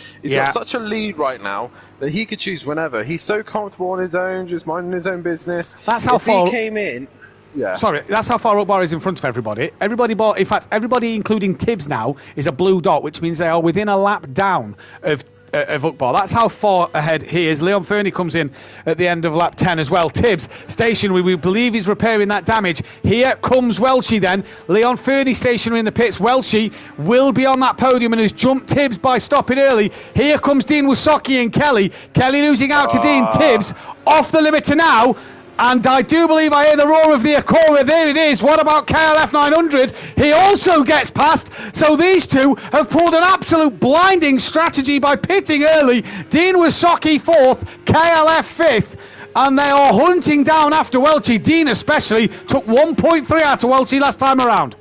a lead right now that he could choose whenever. He's so comfortable on his own, just minding his own business. That's how far he came in. Yeah. Sorry, that's how far Ukbar is in front of everybody. In fact, everybody, including Tibbs now, is a blue dot, which means they are within a lap down of Ukbar. That's how far ahead he is. Leon Fernie comes in at the end of lap 10 as well. Tibbs stationary, we believe he's repairing that damage. Here comes Welshie then. Leon Fernie stationary in the pits. Welshie will be on that podium and has jumped Tibbs by stopping early. Here comes Dean Wysocki and Kelly. Kelly losing out to Dean. Tibbs off the limiter now. And I do believe I hear the roar of the Acura. There it is. What about KLF 900? He also gets past. So these two have pulled an absolute blinding strategy by pitting early. Dean Wysocki 4th, KLF 5th. And they are hunting down after Welchie. Dean especially took 1.3 out of Welchie last time around.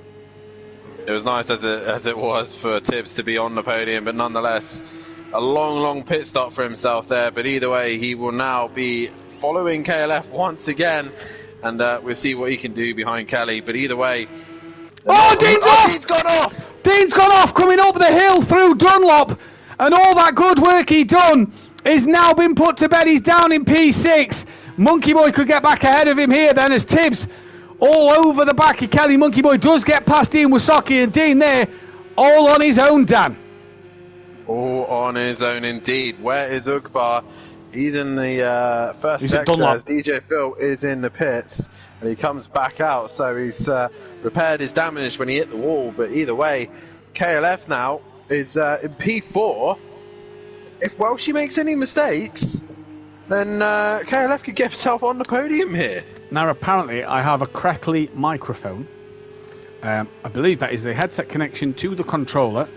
It was nice as it was for Tibbs to be on the podium, but nonetheless, a long pit stop for himself there. But either way, he will now be following KLF once again, and we'll see what he can do behind Kelly. But either way, Dean's off! Dean's gone off! Dean's gone off, coming up the hill through Dunlop, and all that good work he done is now been put to bed. He's down in P6. Monkey Boy could get back ahead of him here then, as Tibbs all over the back of Kelly. Monkey Boy does get past Dean Wysocki, and Dean there all on his own, Dan. All on his own indeed. Where is Ukbar? He's in the first sector as DJ Phil is in the pits, and he comes back out. So he's repaired his damage when he hit the wall. But either way, KLF now is in P4. If Welshie makes any mistakes, then KLF could get himself on the podium here. Now, apparently, I have a crackly microphone. I believe that is the headset connection to the controller.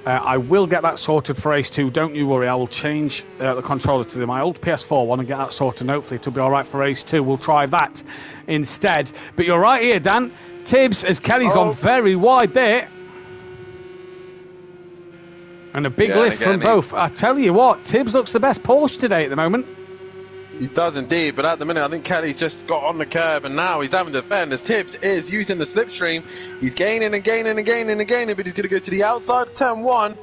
I will get that sorted for race 2. Don't you worry. I will change the controller to my old PS4 one and get that sorted. And hopefully it'll be all right for race 2. We'll try that instead. But you're right here, Dan. Tibbs, as Kelly's gone very wide there. And a big lift from both. I tell you what, Tibbs looks the best Porsche today at the moment. He does indeed, but at the minute I think Kelly's just got on the curb, and now he's having to defend as Tibbs is using the slipstream. He's gaining and gaining and gaining and gaining, but he's going to go to the outside of turn 1.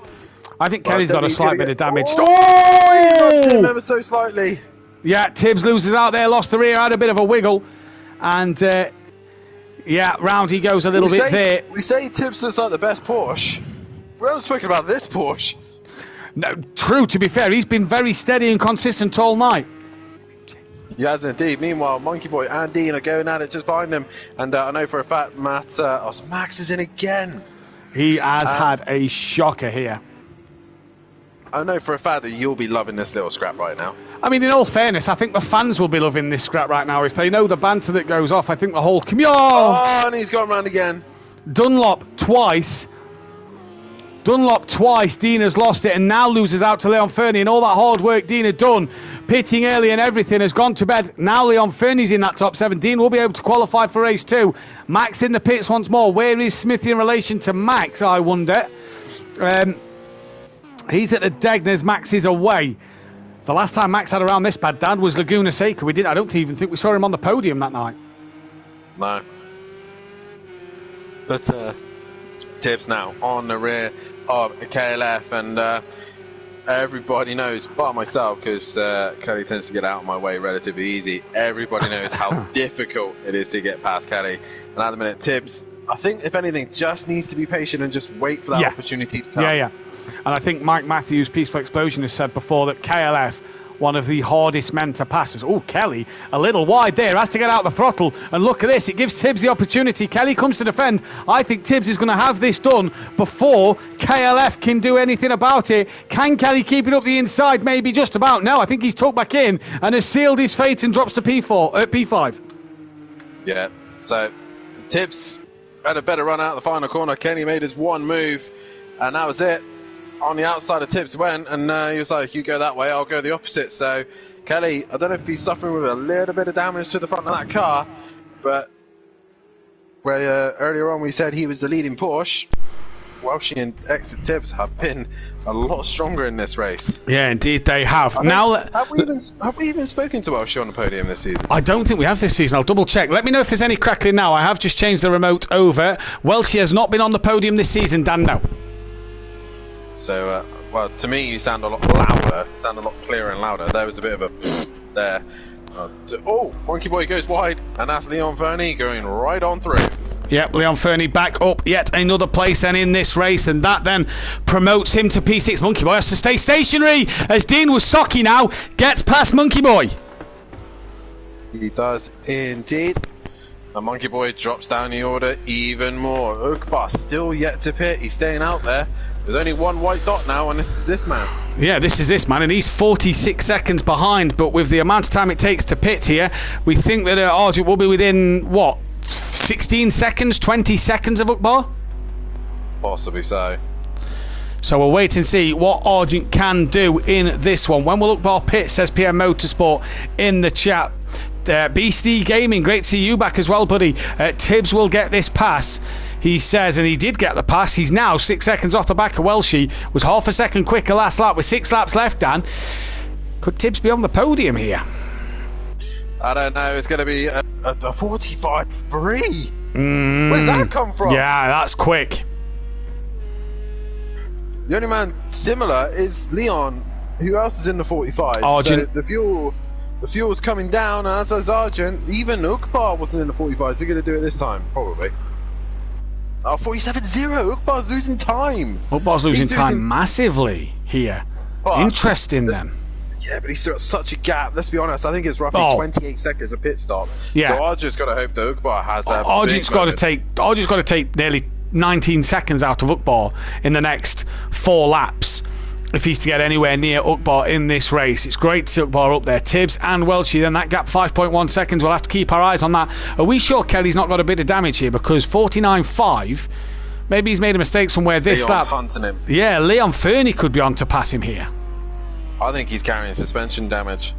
I think Kelly's got a slight bit of damage. He rubbed him ever so slightly. Yeah, Tibbs loses out there, lost the rear, had a bit of a wiggle, and yeah, round he goes a little bit there. We say Tibbs looks like the best Porsche. We haven't spoken about this Porsche. No, true, to be fair, he's been very steady and consistent all night. He has indeed. Meanwhile, Monkey Boy and Dean are going at it just behind him. And I know for a fact Max is in again. He has had a shocker here. I know for a fact that you'll be loving this little scrap right now. I mean, in all fairness, I think the fans will be loving this scrap right now. If they know the banter that goes off, I think the whole community... Oh, and he's gone round again. Dunlop twice. Dean has lost it and now loses out to Leon Fernie, and all that hard work Dean had done, pitting early and everything, has gone to bed. Now Leon Fernie's in that top 7. Dean will be able to qualify for race 2. Max in the pits once more. Where is Smithy in relation to Max, I wonder? He's at the Degners. Max is away. The last time Max had around this bad, Dan, was Laguna Seca. I don't even think we saw him on the podium that night. No. But Tibbs now on the rear of KLF, and everybody knows, bar myself, because Kelly tends to get out of my way relatively easy. Everybody knows how difficult it is to get past Kelly. And at the minute, Tibbs, I think, if anything, just needs to be patient and just wait for that opportunity to come. Yeah. And I think Mike Matthews, Peaceful Explosion, has said before that KLF one of the hardest men to pass. Oh, Kelly, a little wide there, has to get out the throttle. And look at this, it gives Tibbs the opportunity. Kelly comes to defend. I think Tibbs is going to have this done before KLF can do anything about it. Can Kelly keep it up the inside? Maybe just about. No, I think he's tucked back in and has sealed his fate and drops to P5. Yeah, so Tibbs had a better run out of the final corner. Kenny made his one move, and that was it. On the outside of Tibbs went, and he was like, you go that way, I'll go the opposite. So Kelly, I don't know if he's suffering with a little bit of damage to the front of that car, but where earlier on we said he was the leading Porsche, Welshie and Exit Tibbs have been a lot stronger in this race. Yeah, indeed they have. Have we even spoken to Welshie on the podium this season? I don't think we have this season. I'll double check. Let me know if there's any crackling now. I have just changed the remote over. Welshie has not been on the podium this season, Dan, no. So, well, to me, you sound a lot louder, sound a lot clearer and louder. There was a bit of a there. Monkey Boy goes wide, and that's Leon Fernie going right on through. Yep, Leon Fernie back up yet another place and in this race, and that then promotes him to P6. Monkey Boy has to stay stationary as Dean Wysocki now gets past Monkey Boy. He does indeed. And Monkey Boy drops down the order even more. Ukbar still yet to pit. He's staying out there. There's only one white dot now, and this is this man. Yeah, this is this man, and he's 46 seconds behind. But with the amount of time it takes to pit here, we think that Argent will be within, what, 16 seconds, 20 seconds of Ukbar? Possibly so. So we'll wait and see what Argent can do in this one. When will Ukbar pit, says PM Motorsport in the chat. BC Gaming, great to see you back as well, buddy. Tibbs will get this pass, he says, and he did get the pass. He's now 6 seconds off the back of Welshie. Was half a second quicker last lap with 6 laps left, Dan. Could Tibbs be on the podium here? I don't know. It's going to be a 45.3. Where's that come from? Yeah, that's quick. The only man similar is Leon. Who else is in the 45? Argent. So the fuel's coming down, as does Argent. Even Ukbar wasn't in the 45. So you're going to do it this time, probably. 47.0. Ukbar's losing time. Ukbar's losing time massively here. But interesting then. Yeah, but he's still got such a gap. Let's be honest. I think it's roughly 28 seconds of pit stop. Yeah. So Argent's got to hope that Ukbar has a. Argent's got to take nearly 19 seconds out of Ukbar in the next 4 laps if he's to get anywhere near Ukbar in this race. It's great to see Ukbar up there. Tibbs and Welshie, then that gap 5.1 seconds. We'll have to keep our eyes on that. Are we sure Kelly's not got a bit of damage here? Because 49.5, maybe he's made a mistake somewhere this lap. Hunting him. Yeah, Leon Fernie could be on to pass him here. I think he's carrying suspension damage.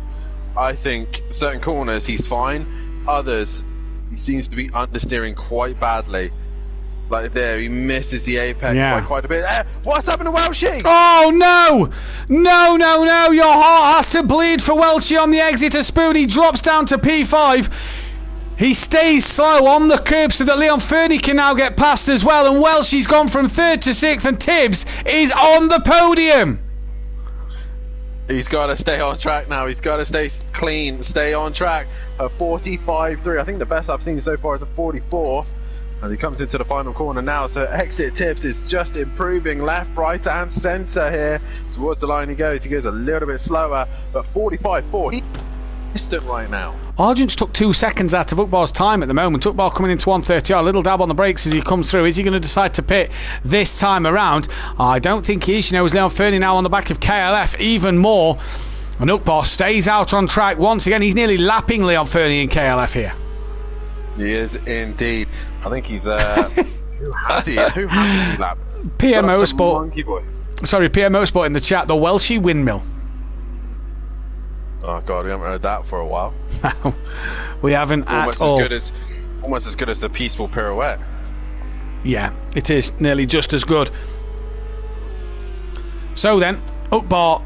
I think certain corners he's fine. Others, he seems to be understeering quite badly. Like there, he misses the apex by quite a bit. What's happened to Welshie? Oh no! No! Your heart has to bleed for Welshie on the exit of Spoon. He drops down to P5. He stays slow on the curb so that Leon Fernie can now get past as well. And Welshie's gone from 3rd to 6th, and Tibbs is on the podium. He's got to stay on track now. He's got to stay clean, stay on track. A 45.3. I think the best I've seen so far is a 44. And he comes into the final corner now. So Exit Tibbs is just improving left, right, and centre here. Towards the line he goes. He goes a little bit slower, but 45.4. He's distant right now. Argent's took 2 seconds out of Ukbar's time at the moment. Ukbar coming into 130. A little dab on the brakes as he comes through. Is he going to decide to pit this time around? I don't think he is. You know, as Leon Fernie now on the back of KLF even more. And Ukbar stays out on track once again. He's nearly lapping Leon Fernie in KLF here. He is indeed. I think he's who has he lapped? PM Motorsport. Monkey Boy. Sorry, PM Motorsport in the chat. The Welshie windmill. Oh god, we haven't heard that for a while. We haven't almost at all. Almost as good as the peaceful pirouette. Yeah, it is nearly just as good. So then, Ukbar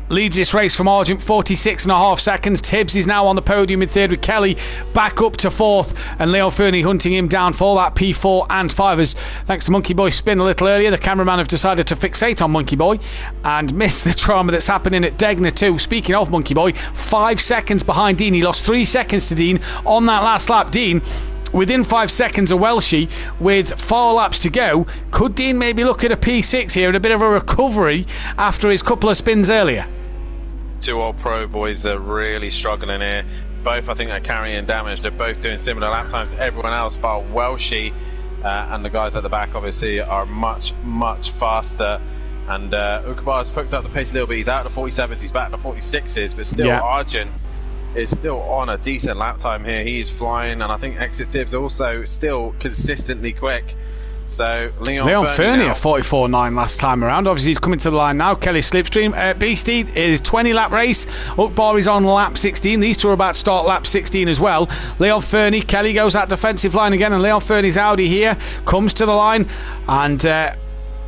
leads this race from Argent, 46.5 seconds. Tibbs is now on the podium in 3rd with Kelly back up to 4th, and Leon Fernie hunting him down for that P4 and 5. Thanks to Monkey Boy spin a little earlier, the cameraman have decided to fixate on Monkey Boy and miss the drama that's happening at Degner too. Speaking of Monkey Boy, 5 seconds behind Dean. He lost 3 seconds to Dean on that last lap. Dean within 5 seconds of Welshie with 4 laps to go. Could Dean maybe look at a P6 here and a bit of a recovery after his couple of spins earlier? two old pro boys are really struggling here. Both, I think, are carrying damage. They're both doing similar lap times to everyone else, bar Welshie, and the guys at the back, obviously, are much, much faster. And Ukbar's fucked up the pace a little bit. He's out of the 47s, he's back to the 46s, but still, Arjun is still on a decent lap time here. He's flying, and I think Exit Tibbs also still consistently quick. So Leon Fernie at 44.9 last time around. Obviously he's coming to the line now. Kelly Slipstream. Beastie is 20 lap race. Ukbar is on lap 16. These two are about to start lap 16 as well. Leon Fernie, Kelly goes that defensive line again, and Leon Fernie's Audi here comes to the line, and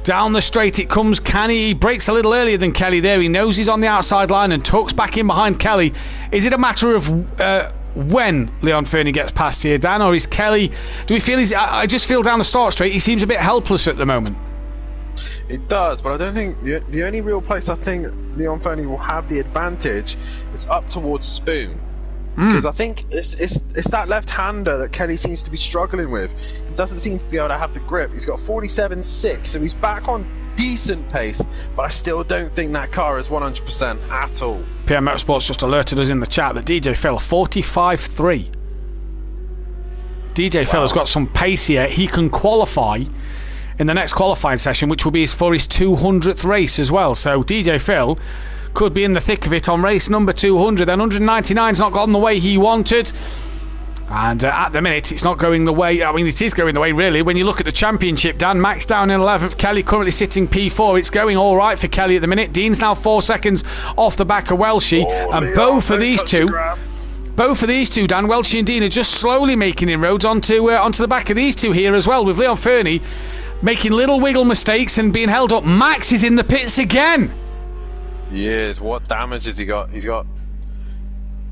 down the straight it comes. He breaks a little earlier than Kelly there. He knows he's on the outside line and tucks back in behind Kelly. Is it a matter of when Leon Fernie gets past here, Dan, or is Kelly, do we feel I just feel down the start straight he seems a bit helpless at the moment? It does, but I don't think the only real place I think Leon Fernie will have the advantage is up towards Spoon, because I think it's that left-hander that Kelly seems to be struggling with. He doesn't seem to be able to have the grip. He's got 47.6, so he's back on decent pace, but I still don't think that car is 100% at all. PM Motorsports just alerted us in the chat that DJ Phil 45.3. DJ Phil has got some pace here. He can qualify in the next qualifying session, which will be for his 200th race as well. So DJ Phil could be in the thick of it on race number 200. And 199's not gone the way he wanted. And at the minute, it's not going the way. I mean, it is going the way, really. When you look at the championship, Dan, Max down in 11th, Kelly currently sitting P4. It's going all right for Kelly at the minute. Dean's now 4 seconds off the back of Welshie. And both of these two, Dan, Welshie and Dean, are just slowly making inroads onto the back of these two here as well, with Leon Fernie making little wiggle mistakes and being held up. Max is in the pits again. He is. What damage has he got? He's got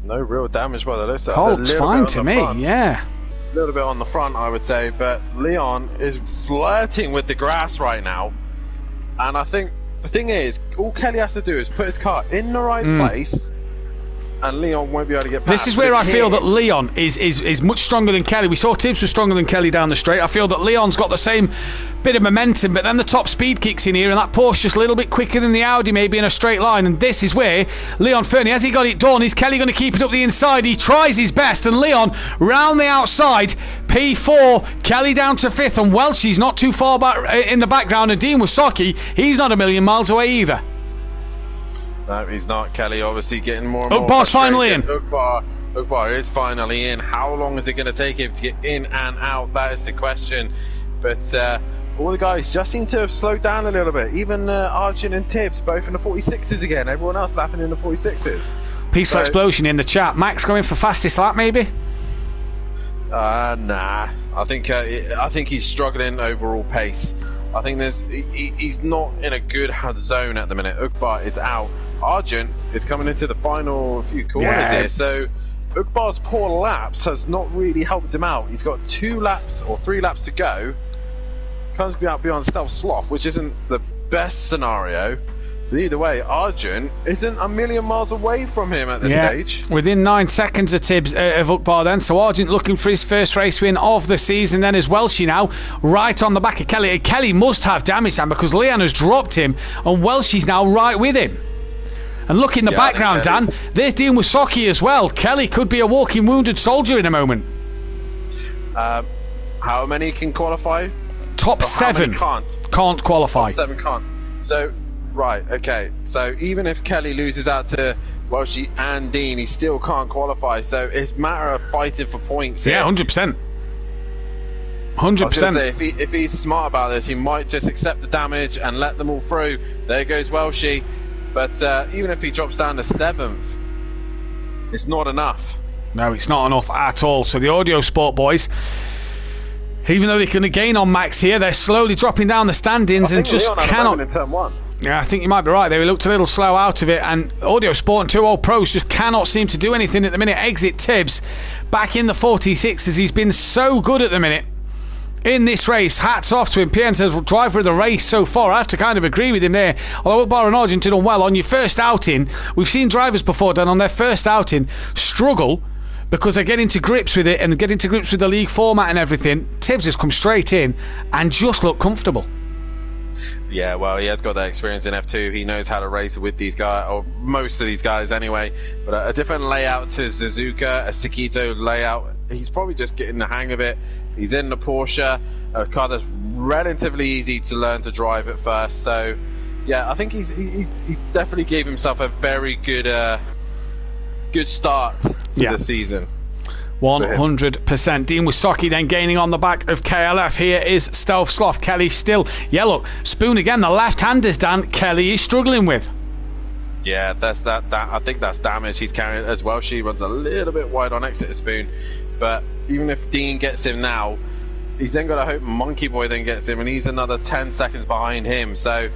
no real damage by the list. Colt's fine to me, yeah. A little bit on the front, I would say, but Leon is flirting with the grass right now. And I think the thing is, all Kelly has to do is put his car in the right place, and Leon won't be able to get past. This is where I feel that Leon is much stronger than Kelly. We saw Tibbs was stronger than Kelly down the straight. I feel that Leon's got the same bit of momentum, but then the top speed kicks in here, and that Porsche just a little bit quicker than the Audi, maybe in a straight line. And this is where Leon Fernie, has he got it done? Is Kelly going to keep it up the inside? He tries his best, and Leon round the outside, P4, Kelly down to 5th, and Welshie's not too far back in the background, and Dean Wasocki, he's not a million miles away either. No, he's not. Kelly obviously getting more and more Ukbar's finally in. Ukbar is finally in. How long is it going to take him to get in and out? That is the question. But all the guys just seem to have slowed down a little bit. Even Arjun and Tibbs, both in the 46s again. Everyone else lapping in the 46s. Peaceful explosion in the chat. Max going for fastest lap, maybe? Nah. I think he's struggling overall pace. I think he's not in a good zone at the minute. Ukbar is out. Arjun is coming into the final few corners here, so Ukbar's poor laps has not really helped him out. He's got 2 laps or 3 laps to go. Comes out beyond Stealth Sloth, which isn't the best scenario. But either way, Arjun isn't a million miles away from him at this stage. Within 9 seconds of Tibbs of Ukbar then. So Arjun looking for his first race win of the season. Then as Welshie now right on the back of Kelly. Kelly must have damage time because Leon has dropped him and Welshie's now right with him. And look in the background, Dan. There's Dean Wasocki as well. Kelly could be a walking wounded soldier in a moment. How many can qualify? Top 7 can't qualify. Top 7 can't. So, right, okay. So even if Kelly loses out to Welshie and Dean, he still can't qualify. So it's a matter of fighting for points here. Yeah, 100%. 100%. I was going to say, if he's smart about this, he might just accept the damage and let them all through. There goes Welshie. But even if he drops down to 7th, it's not enough. No, it's not enough at all. So the Audio Sport boys, even though they can gain on Max here, they're slowly dropping down the standings and just cannot. In turn 1. Yeah, I think you might be right. They looked a little slow out of it, and Audio Sport and 2 old pros just cannot seem to do anything at the minute. Exit Tibbs back in the 46 as he's been so good at the minute in this race. Hats off to him. PN says driver of the race so far. I have to kind of agree with him there. Although Ukbar and Arjun done well on your first outing. We've seen drivers before done on their first outing struggle because they get into grips with it and get into grips with the league format and everything. Tibbs has come straight in and just looked comfortable. Yeah, well, he has got that experience in F2. He knows how to race with these guys, or most of these guys anyway. But a different layout to Suzuka, a Sakito layout. He's probably just getting the hang of it. He's in the Porsche, a car that's relatively easy to learn to drive at first. So, yeah, I think he's definitely gave himself a very good start to the season. 100%. Dean Wysocki then gaining on the back of KLF. Here is Stealth Sloth. Kelly still. Yeah, look, Spoon again. The left-handers, Dan, Kelly is struggling with. Yeah, that's that. I think that's damage he's carrying as well. She runs a little bit wide on exit of Spoon, but even if Dean gets him now, he's then got to hope Monkey Boy then gets him, and he's another 10 seconds behind him. So,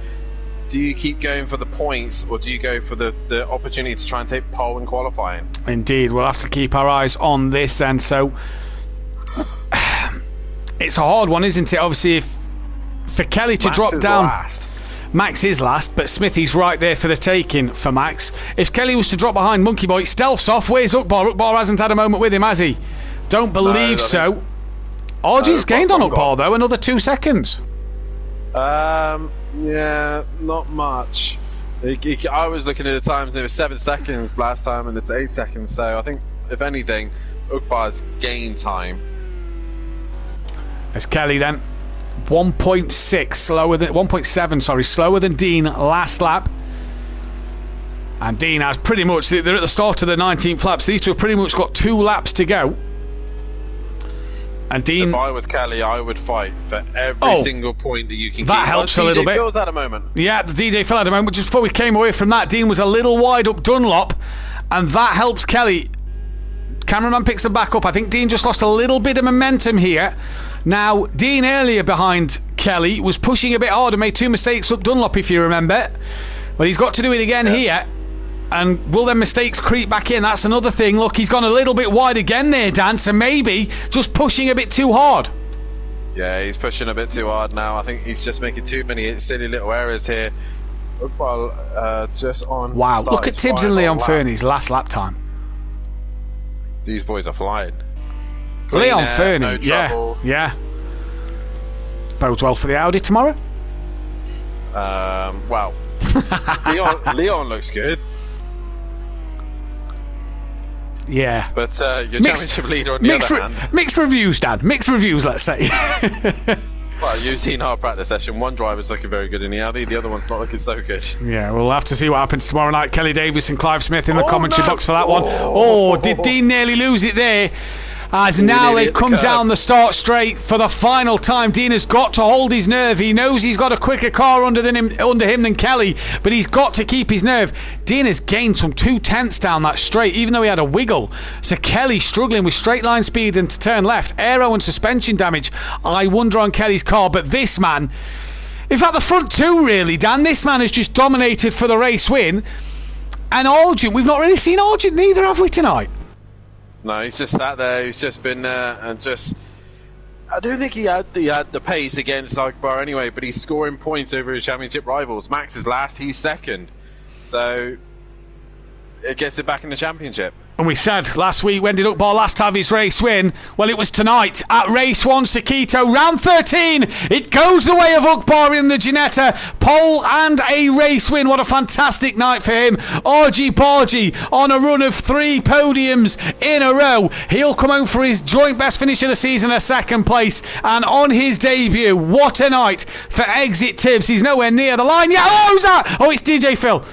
do you keep going for the points, or do you go for the opportunity to try and take pole in qualifying? Indeed, we'll have to keep our eyes on this then. So, it's a hard one, isn't it? Obviously, if for Kelly to drop down. Last. Max is last, but Smithy's right there for the taking for Max. If Kelly was to drop behind Monkey Boy, Stealth's off. Where's Ukbar? Ukbar hasn't had a moment with him, has he? Don't believe so. RG's gained on Ukbar, though, another 2 seconds. Yeah, not much. I was looking at the times, and it was 7 seconds last time, and it's 8 seconds. So I think, if anything, Ukbar's gained time. There's Kelly then. 1.6 slower than 1.7, sorry, slower than Dean last lap. And Dean has pretty much, they're at the start of the 19th lap, so these two have pretty much got 2 laps to go. And Dean, if I was Kelly, I would fight for every single point that you can. That helps a little bit. DJ Phil's had a moment. Yeah, the DJ Phil had a moment. Just before we came away from that, Dean was a little wide up Dunlop, and that helps Kelly. Cameraman picks them back up. I think Dean just lost a little bit of momentum here. Now, Dean earlier behind Kelly was pushing a bit harder, made 2 mistakes up Dunlop, if you remember. But he's got to do it again here. And will them mistakes creep back in? That's another thing. Look, he's gone a little bit wide again there, Dan, so maybe just pushing a bit too hard. Yeah, he's pushing a bit too hard now. I think he's just making too many silly little errors here. Well, just on. Wow, look at Tibbs and Leon Fernie's last lap time. These boys are flying. Leon Fernie, yeah. Bodes well for the Audi tomorrow. Well, Leon looks good. Yeah. But your championship leader on the other hand. Mixed reviews, Dan. Mixed reviews, let's say. Well, you've seen our practice session. One driver's looking very good in the Audi, the other one's not looking so good. Yeah, we'll have to see what happens tomorrow night. Kelly Davis and Clive Smith in the commentary box for that one. Oh, did Dean nearly lose it there? As now they've come down the start straight for the final time. Dean has got to hold his nerve. He knows he's got a quicker car under him than Kelly, but he's got to keep his nerve. Dean has gained some 2/10 down that straight, even though he had a wiggle. So Kelly struggling with straight line speed and to turn left. Aero and suspension damage, I wonder on Kelly's car, but this man, in fact the front two really, Dan, this man has just dominated for the race win. And Argent, we've not really seen Argent neither, have we, tonight? No, he's just sat there. He's just been and just. I don't think he had the pace against Akbar anyway, but he's scoring points over his championship rivals. Max is last, he's second, so it gets it back in the championship. And we said last week, when did Ukbar last have his race win? Well, it was tonight at race 1, Sakito, round 13. It goes the way of Ukbar in the Ginetta. Pole and a race win. What a fantastic night for him. RG Bargy on a run of 3 podiums in a row. He'll come home for his joint best finish of the season, a second place. And on his debut, what a night for Exit Tibbs. He's nowhere near the line. Yeah, oh, who's that? Oh, it's DJ Phil.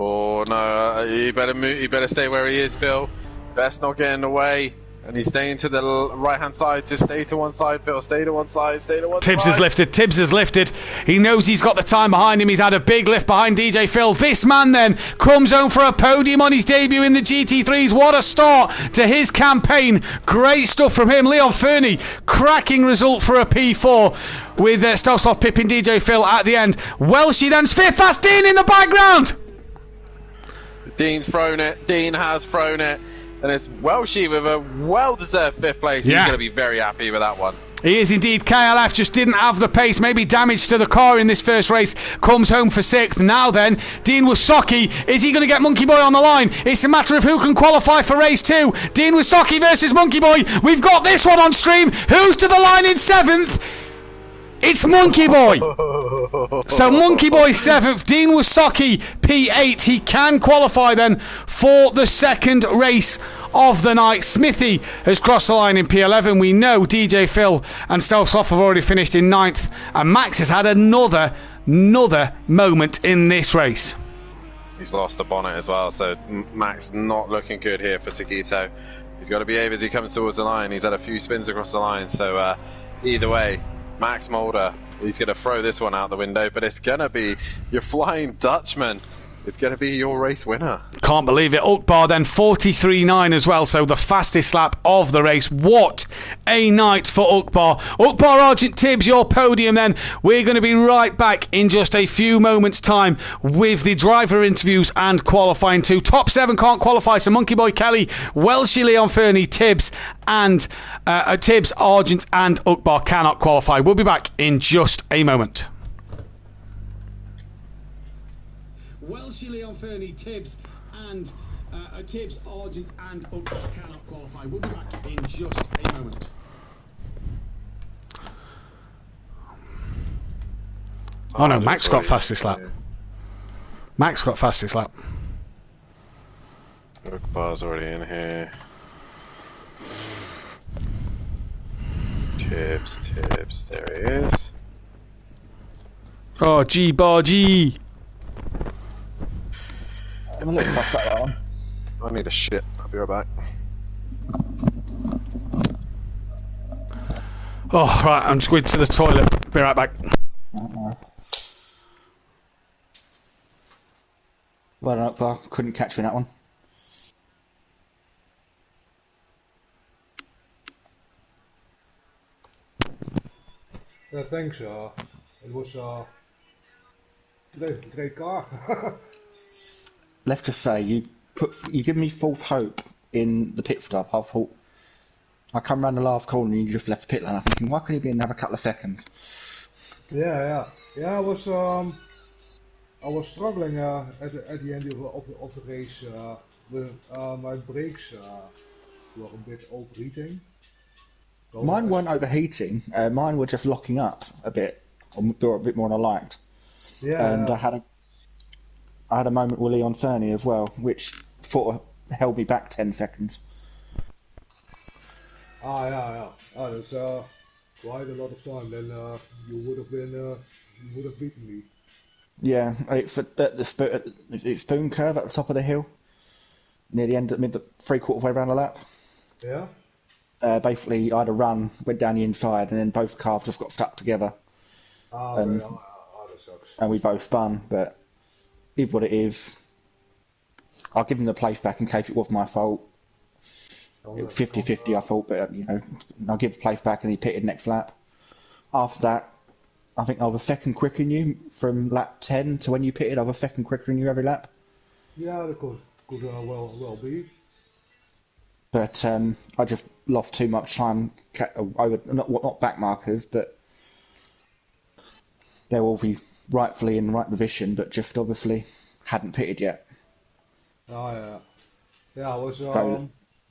Oh no, you better move, you better stay where he is, Phil. Best not get in the way. And he's staying to the right hand side. Just stay to one side, Phil. Stay to one side, stay to one side. Tibbs has lifted. He knows he's got the time behind him. He's had a big lift behind DJ Phil. This man then comes home for a podium on his debut in the GT3s. What a start to his campaign. Great stuff from him. Leon Fernie, cracking result for a P4 with Stelsov pipping DJ Phil at the end. Welshie then's 5th. That's Dean in the background. Dean's thrown it. Dean has thrown it. And it's Welshie with a well-deserved 5th place. Yeah. He's going to be very happy with that one. He is indeed. KLF just didn't have the pace. Maybe damage to the car in this first race. Comes home for 6th. Now then, Dean Wysocki. Is he going to get Monkey Boy on the line? It's a matter of who can qualify for race 2. Dean Wysocki versus Monkey Boy. We've got this one on stream. Who's to the line in 7th? It's Monkey Boy! So Monkey Boy 7th, Dean Wasocki P8. He can qualify then for the second race of the night. Smithy has crossed the line in P11. We know DJ Phil and Stelsoff have already finished in 9th. And Max has had another moment in this race. He's lost the bonnet as well, so Max not looking good here for Sakito. He's got to behave as he comes towards the line. He's had a few spins across the line, so either way, Max Mulder, he's going to throw this one out the window, but it's going to be your Flying Dutchman. It's going to be your race winner. Can't believe it. Ukbar then 43.9 as well, so the fastest lap of the race. What a night for Ukbar. Ukbar Argent Tibbs, your podium then. We're going to be right back in just a few moments' time with the driver interviews and qualifying too. Top 7 can't qualify, so Monkey Boy Kelly, Welshie, Leon Fernie, Tibbs, and Tibbs, Argent, and Ukbar cannot qualify. We'll be back in just a moment. Welshie, Leon Fernie, Tibbs, and Tibbs, Argent, and Ukbar cannot qualify. We'll be back in just a moment. Oh no, Max got fastest lap. Max got fastest lap. Ukbar's already in here. Tibbs, there he is. Oh, G-Bar G. I'm a little fussed at that one. I need a shit. I'll be right back. Oh, right, I'm just going to the toilet. Be right back. Well done, Ukbar. Couldn't catch you in that one. Yeah, thanks. It was great car. Left to say, you give me false hope in the pit stop. I thought I come round the last corner and you just left the pit lane. I'm thinking, why couldn't it be another couple of seconds? Yeah. I was struggling at the end of the race with my brakes were a bit overheating. So Mine weren't overheating. Mine were just locking up a bit, or a bit more than I liked. Yeah. And I had a moment with Leon Fernie as well, which sort of held me back 10 seconds. Yeah. That's quite a lot of time. Then you would have beaten me. Yeah, it's the spoon curve at the top of the hill, near the end, three-quarter way around the lap. Yeah. Basically, I had a run, went down the inside, and then both cars just got stuck together. That sucks. And we both spun, but is what it is. I'll give him the place back in case it was my fault. It was 50-50, I thought, but I'll give the place back, and he pitted next lap. After that, I think I was a second quicker than you from lap 10 to when you pitted. I was a second quicker than you every lap. Yeah, that could well be. But I just lost too much time over not back markers, but they were all rightfully in the right position, but just obviously hadn't pitted yet. Yeah. I was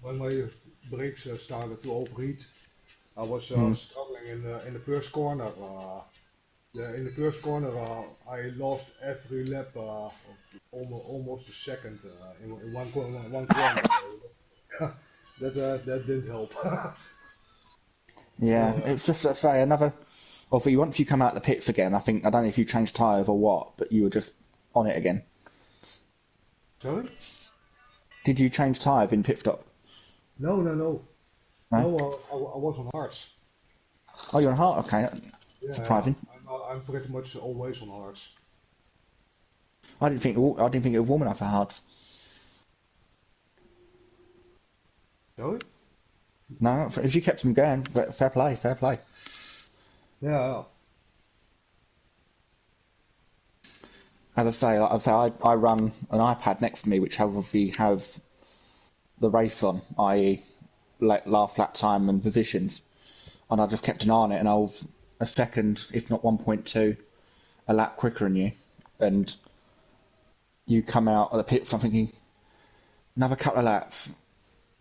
when my brakes started to overheat. I was struggling in the first corner. In the first corner, I lost every lap, almost a second in one corner. That didn't help. Yeah, it's just to say another. Obviously, once you come out the pits again, I don't know if you changed tyres or what, but you were just on it again. Sorry? Did you change tyres in pit stop? No. No? I was on hards. Oh, you're on hard. Okay, surprising. I'm pretty much always on hards. I didn't think it was warm enough for hards. Sorry? No, if you kept them going, fair play. Yeah. As I say, I run an iPad next to me, which obviously has the race on, i.e. last lap time and positions, and I just kept an eye on it, and I was a second, if not 1.2, a lap quicker than you, and you come out of the pits, I'm thinking, another couple of laps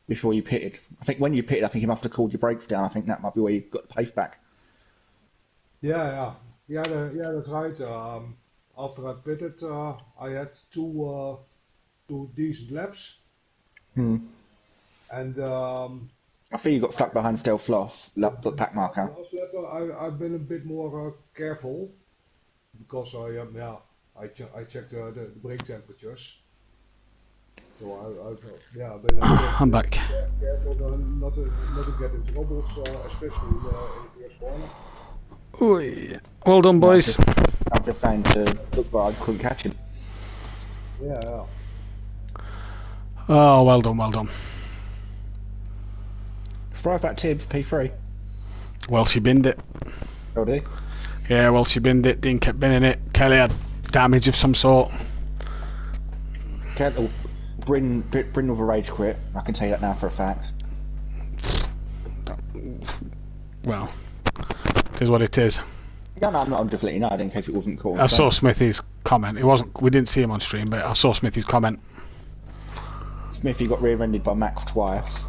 before you pitted. I think when you pitted, I think you must have called your brakes down. I think that might be where you got the pace back. Yeah, that's right. After I pitted, I had two decent laps, Hmm. and I think you got stuck behind Stealth Loft, pack marker. last lap I've been a bit more careful because I checked the brake temperatures. So I've been a bit I'm back. careful not to get in troubles, especially in the first corner. Ooh. Well done, boys. I'm just saying to look, but I just couldn't catch him. Yeah. Oh, well done, well done. Strive that Tibbs P3. Well, she binned it. Oh, did he? Yeah, well, she binned it. Dean kept binning it. Kelly had damage of some sort. Bryn with a rage quit. I can tell you that now for a fact. Well, it is what it is. No, I'm just letting you know. I didn't care if it wasn't cool. I saw Smithy's comment. It wasn't. We didn't see him on stream, but I saw Smithy's comment. Smithy got rear-ended by Mac twice.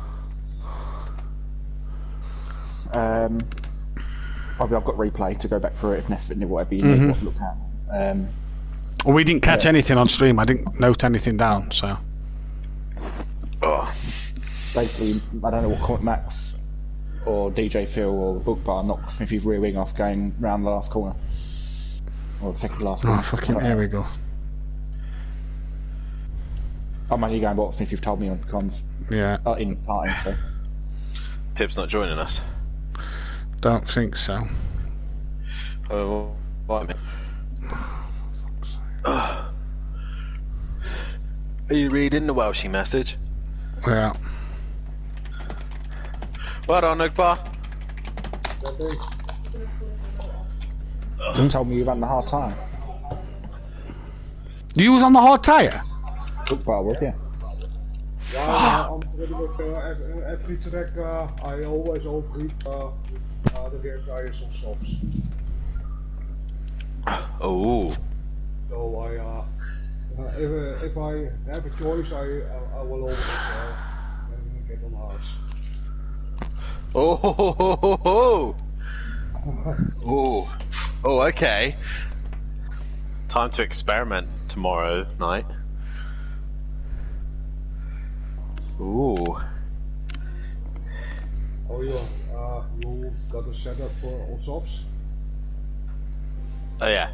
I've got replay to go back through it if necessary, whatever you need to look at. Well, we didn't catch anything on stream. I didn't note anything down, so. Basically, I don't know what Max or DJ Phil or Bookbar knocked Smithy's rear wing off going round the last corner. Or the second last corner. Oh, fucking, here we go. I'm only going by what Smithy's told me on comms. Yeah. In party, so. Tibbs not joining us. Don't think so. Oh, what? Are you reading the Welshie message? Yeah. Well done, Nugbar. Jim told me you ran the hard tyre. You was on the hard tyre? Bookbar was, yeah. I'm pretty much every track I always overheat the rear tires on softs. Oh. So if I have a choice, I will always get on hards. Oh. Oh, okay. Time to experiment tomorrow night. Ooh. Oh, you got a setup for all softs? Oh yeah.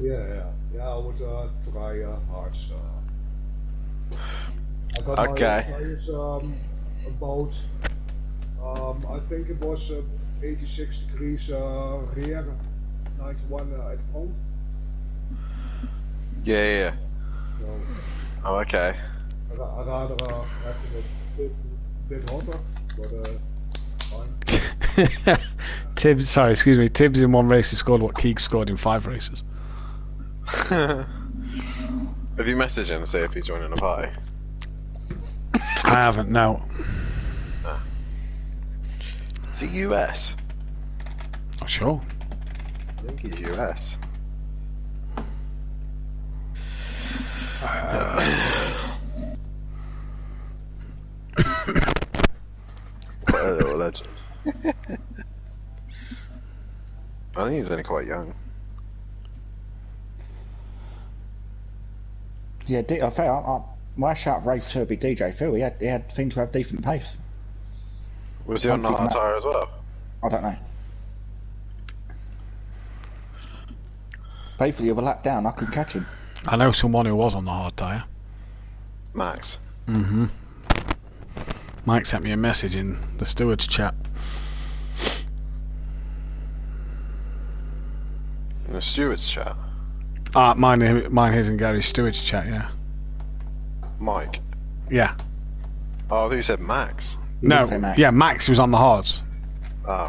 Yeah, I would try hards. I got my Okay. tires about, I think it was 86 degrees rear, 91 at front. Yeah. So Oh, okay. I'd rather have it a bit hotter, but fine. Tibbs in one race has scored what Keeg scored in 5 races. Have you messaged him to see if he's joining the party? I haven't, no. Is he US? Not sure. I think he's US. What a little legend. I think he's only quite young. Yeah, I say, my shout rave to be DJ Phil. He had seemed to have decent pace. Was he on the hard tyre as well? I don't know. Basically, with a lap down, I couldn't catch him. I know someone who was on the hard tyre. Max. Mike sent me a message in the stewards chat. In the stewards chat? Mine, his and Gary's stewards chat, yeah. Mike? Yeah. Oh, I thought you said Max. No, Max. yeah, Max was on the hards. Oh.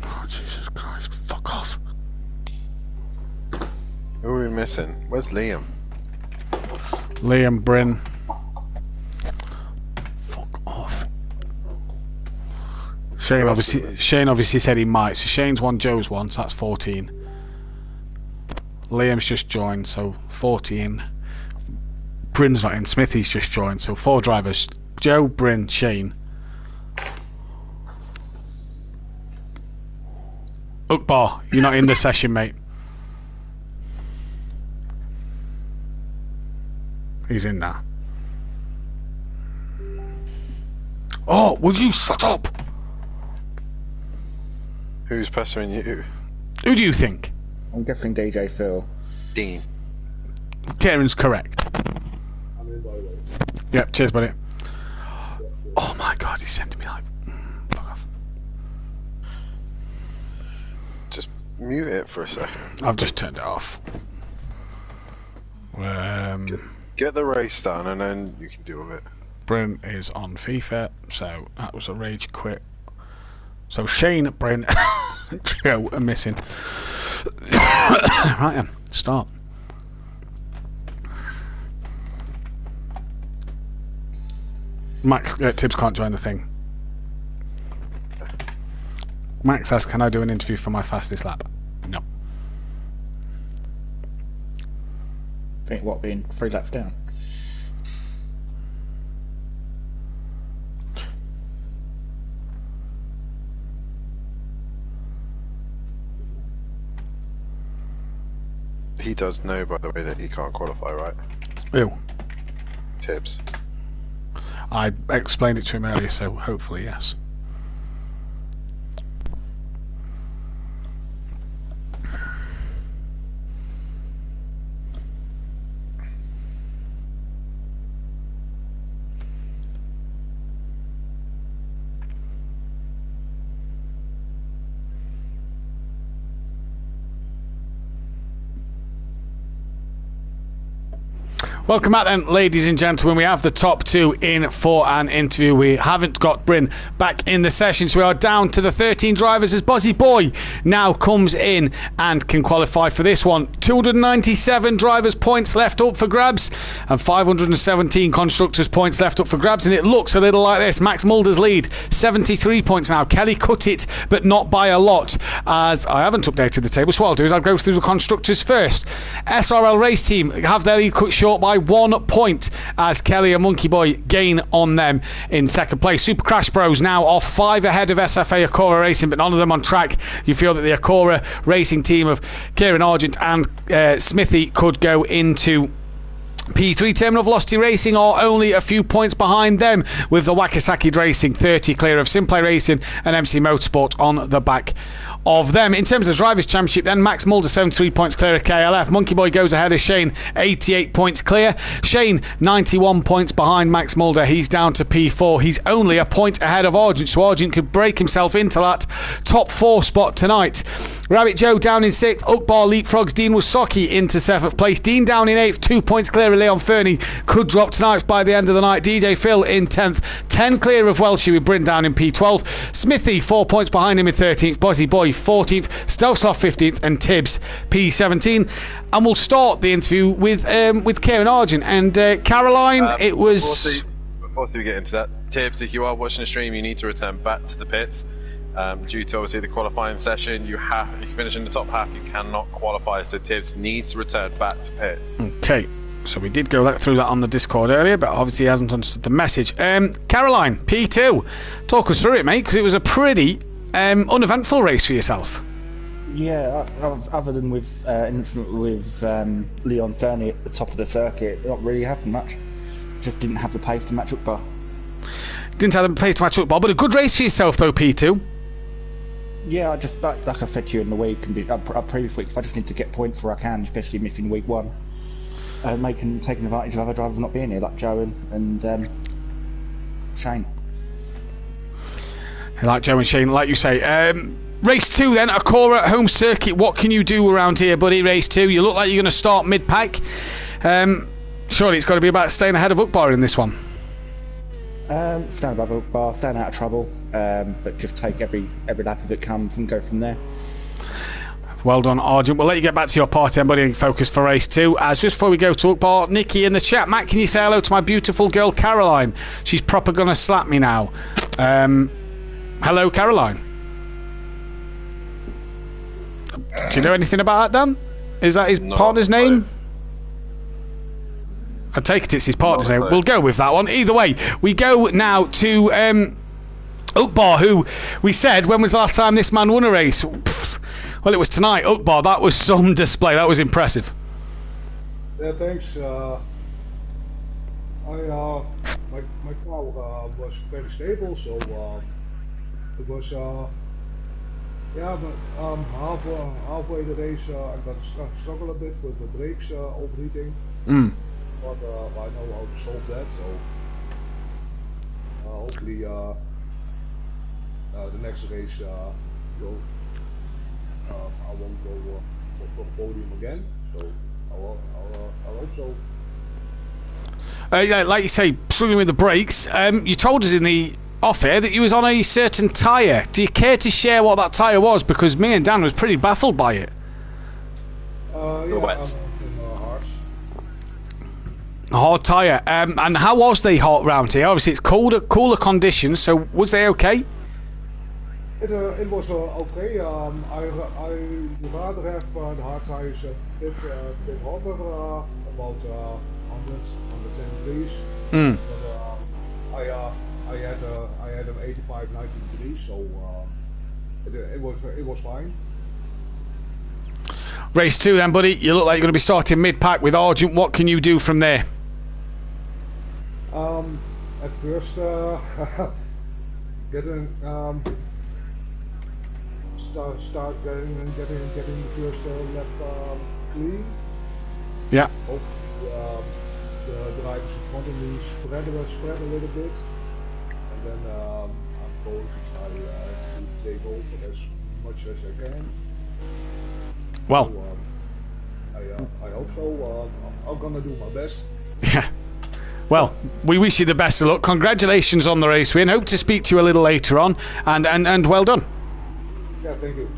Oh, Jesus Christ, fuck off. Who are we missing? Where's Liam? Liam, Bryn. Fuck off. Shane obviously said he might. So Shane's won, Joe's won, so that's 14. Liam's just joined, so 14. Bryn's not in. Smithy's just joined, so 4 drivers. Joe, Bryn, Shane. Ukbar, you're not in the session, mate. He's in now. Oh, will you shut up? Who's pestering you? Who do you think? I'm guessing DJ Phil. Dean. Kieran's correct. I'm in, by the way. Yep, cheers, buddy. Oh my god, he's sending me like... Fuck off. Just mute it for a second. I've just turned it off. Get the race done and then you can deal with it. Bryn is on FIFA, so that was a rage quit. So Shane, Bryn, Joe are missing. Right then, start. Max Tibbs can't join the thing. Max asks, can I do an interview for my fastest lap? No. I think what, being 3 laps down? He does know, by the way, that he can't qualify, right? Who? Tibbs. I explained it to him earlier, so hopefully yes. Welcome back then, ladies and gentlemen. We have the top 2 in for an interview. We haven't got Bryn back in the session, so we are down to the 13 drivers as Buzzy Boy now comes in and can qualify for this one. 297 drivers points left up for grabs and 517 constructors points left up for grabs, and it looks a little like this. Max Mulder's lead, 73 points now. Kelly cut it, but not by a lot, as I haven't updated the table, so what I'll do is I'll go through the constructors first. SRL Race Team have their lead cut short by 1 point as Kelly and Monkey Boy gain on them in second place. Super Crash Bros now off 5 ahead of SFA Acora Racing, but none of them on track. You feel that the Acora Racing team of Kieran Argent and Smithy could go into P3. Terminal Velocity Racing are only a few points behind them, with the Wakasaki Racing 30 clear of Simplay Racing and MC Motorsport on the back of them. In terms of Drivers' Championship then, Max Mulder 73 points clear of KLF. Monkey Boy goes ahead of Shane, 88 points clear. Shane 91 points behind Max Mulder. He's down to P4. He's only a point ahead of Argent, so Argent could break himself into that top 4 spot tonight. Rabbit Joe down in 6th. Ukbar leapfrogs Dean Wasocki into 7th place. Dean down in 8th, 2 points clear of Leon Fernie. Could drop tonight by the end of the night. DJ Phil in 10th, 10 clear of Welshie with Bryn down in P12. Smithy 4 points behind him in 13th. Buzzy Boy 14th, Stelsoff 15th, and Tibbs P17. And we'll start the interview with Kieran Argent and Caroline. It was before we get into that, Tibbs, if you are watching the stream, you need to return back to the pits. Due to obviously the qualifying session, if you finish in the top half, you cannot qualify. So Tibbs needs to return back to pits. Okay. So we did go through that on the Discord earlier, but obviously he hasn't understood the message. Caroline, P2, talk us through it, mate, because it was a pretty uneventful race for yourself. Yeah, other than with Leon Fernie at the top of the circuit, not really happened much. Just didn't have the pace to match Ukbar. Didn't have the pace to match Ukbar, but a good race for yourself though, P2. Yeah, I just like I said to you in the week and previous weeks, I just need to get points where I can, especially missing week 1. Taking advantage of other drivers not being here, like Joe and Shane. Like Joe and Shane, like you say. Race 2 then, Acora home circuit. What can you do around here, buddy? Race 2, you look like you're going to start mid-pack. Surely it's got to be about staying ahead of Ukbar in this one. Staying above Ukbar, staying out of trouble, but just take every lap as it comes and go from there. Well done, Argent. We'll let you get back to your party and buddy and focus for race 2. As just before we go to Ukbar, Nikki in the chat. Matt, can you say hello to my beautiful girl Caroline? She's proper gonna slap me now. Hello, Caroline. Do you know anything about that, Dan? Is that his partner's name? I take it it's his partner's name. We'll go with that one. Either way, we go now to Ukbar, who we said, when was the last time this man won a race? Well, it was tonight. Ukbar, that was some display. That was impressive. Yeah, thanks. My car was very stable, so it was halfway the race I got to struggle a bit with the brakes overheating. But I know how to solve that, so hopefully the next race I won't go for the podium again, so I hope so. Yeah, like you say, struggling with the brakes. You told us in the off air that you was on a certain tyre. Do you care to share what that tyre was? Because me and Dan was pretty baffled by it. The wets. A hard tyre. And how was they hot round here? Obviously, it's cooler conditions. So was they okay? It was okay. I rather have the hard tyres a bit hotter, about 110 degrees. But I had them 85, 90 degrees, so it was fine. Race 2 then, buddy. You look like you're going to be starting mid-pack with Argent. What can you do from there? At first, start getting the first lap clean. Yeah. Hopefully, the drivers in front of me spread a little bit, and then I'm going to try to take over as much as I can. Well, so, I hope so. I'm gonna do my best. Yeah. Well, we wish you the best of luck. Congratulations on the race win. Hope to speak to you a little later on, and well done. Yeah, thank you.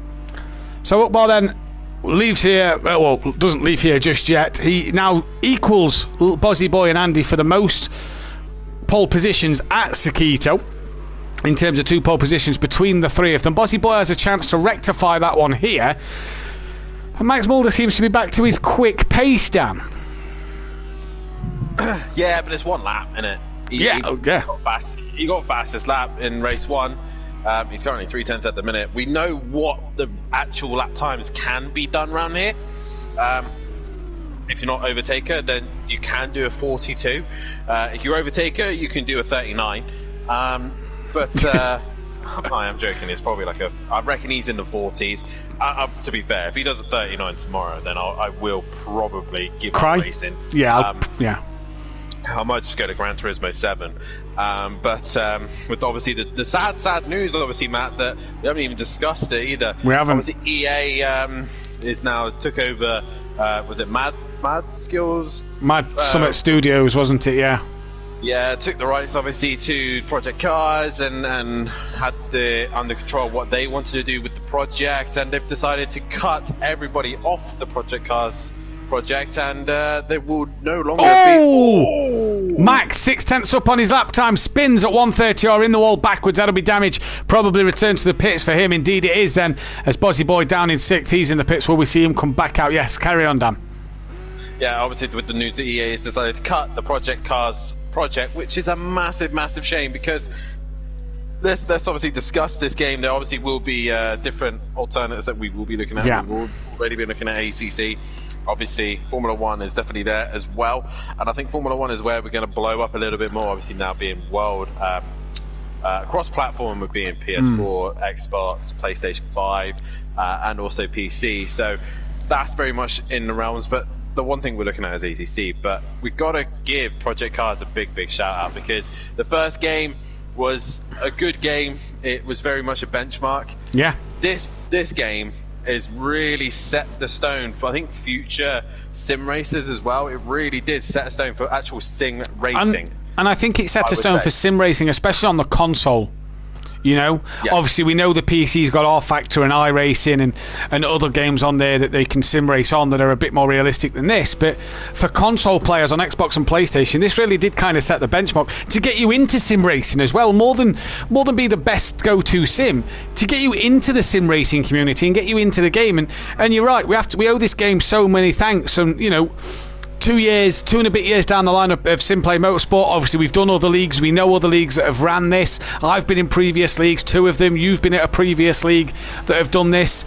So Ukbar then leaves here, well, doesn't leave here just yet. He now equals Bozzy Boy and Andy for the most pole positions at Sakito, in terms of 2 pole positions between the 3 of them. Bozzy Boy has a chance to rectify that one here. And Max Mulder seems to be back to his quick pace, Dan. Yeah, but it's 1 lap, isn't it? He got fastest lap in race 1. He's currently 3/10 at the minute. We know what the actual lap times can be done around here. If you're not overtaker, then you can do a 42. If you're overtaker, you can do a 39. But I am joking. It's probably like I reckon he's in the 40s. To be fair, if he does a 39 tomorrow, then I will probably give up racing. Yeah, yeah. I might just go to Gran Turismo 7. But with obviously the sad news, obviously, Matt, that we haven't even discussed it either. We haven't. Obviously, EA is now took over. Was it Mad Skills? Mad Summit Studios, wasn't it? Yeah. Yeah, took the rights obviously to Project Cars and had under control what they wanted to do with the project, and they've decided to cut everybody off the Project Cars project, and they will no longer be. Max 6/10 up on his lap time, spins at 130 or in the wall backwards. That'll be damage. Probably return to the pits for him. Indeed it is then, as Bozzy Boy down in 6th. He's in the pits. Will we see him come back out? Yes, carry on, Dan. Yeah, obviously with the news that EA has decided to cut the Project Cars project, which is a massive shame, because let's obviously discuss this game. There obviously will be different alternatives that we will be looking at. Yeah. We've already been looking at ACC. Obviously, Formula 1 is definitely there as well. And I think Formula 1 is where we're going to blow up a little bit more, obviously now being world cross-platform, with being PS4, Xbox, PlayStation 5, and also PC. So that's very much in the realms. But the one thing we're looking at is ACC. But we've got to give Project Cars a big shout-out, because the first game was a good game. It was very much a benchmark. Yeah. This game is really set the stone for, I think, future sim races as well. It really did set a stone for actual sim racing. And I think it set a stone for sim racing, especially on the console. You know, Yes. obviously we know the PC's got R-Factor and iRacing and other games on there that they can sim race on that are a bit more realistic than this. But for console players on Xbox and PlayStation, this really did kind of set the benchmark to get you into sim racing as well. More than be the best go-to sim, to get you into the sim racing community and get you into the game. And you're right, we owe this game so many thanks. And you know, 2 and a bit years down the line of Simplay Motorsport, obviously we've done other leagues, we know other leagues that have ran this. I've been in previous leagues, 2 of them. You've been at a previous league that have done this.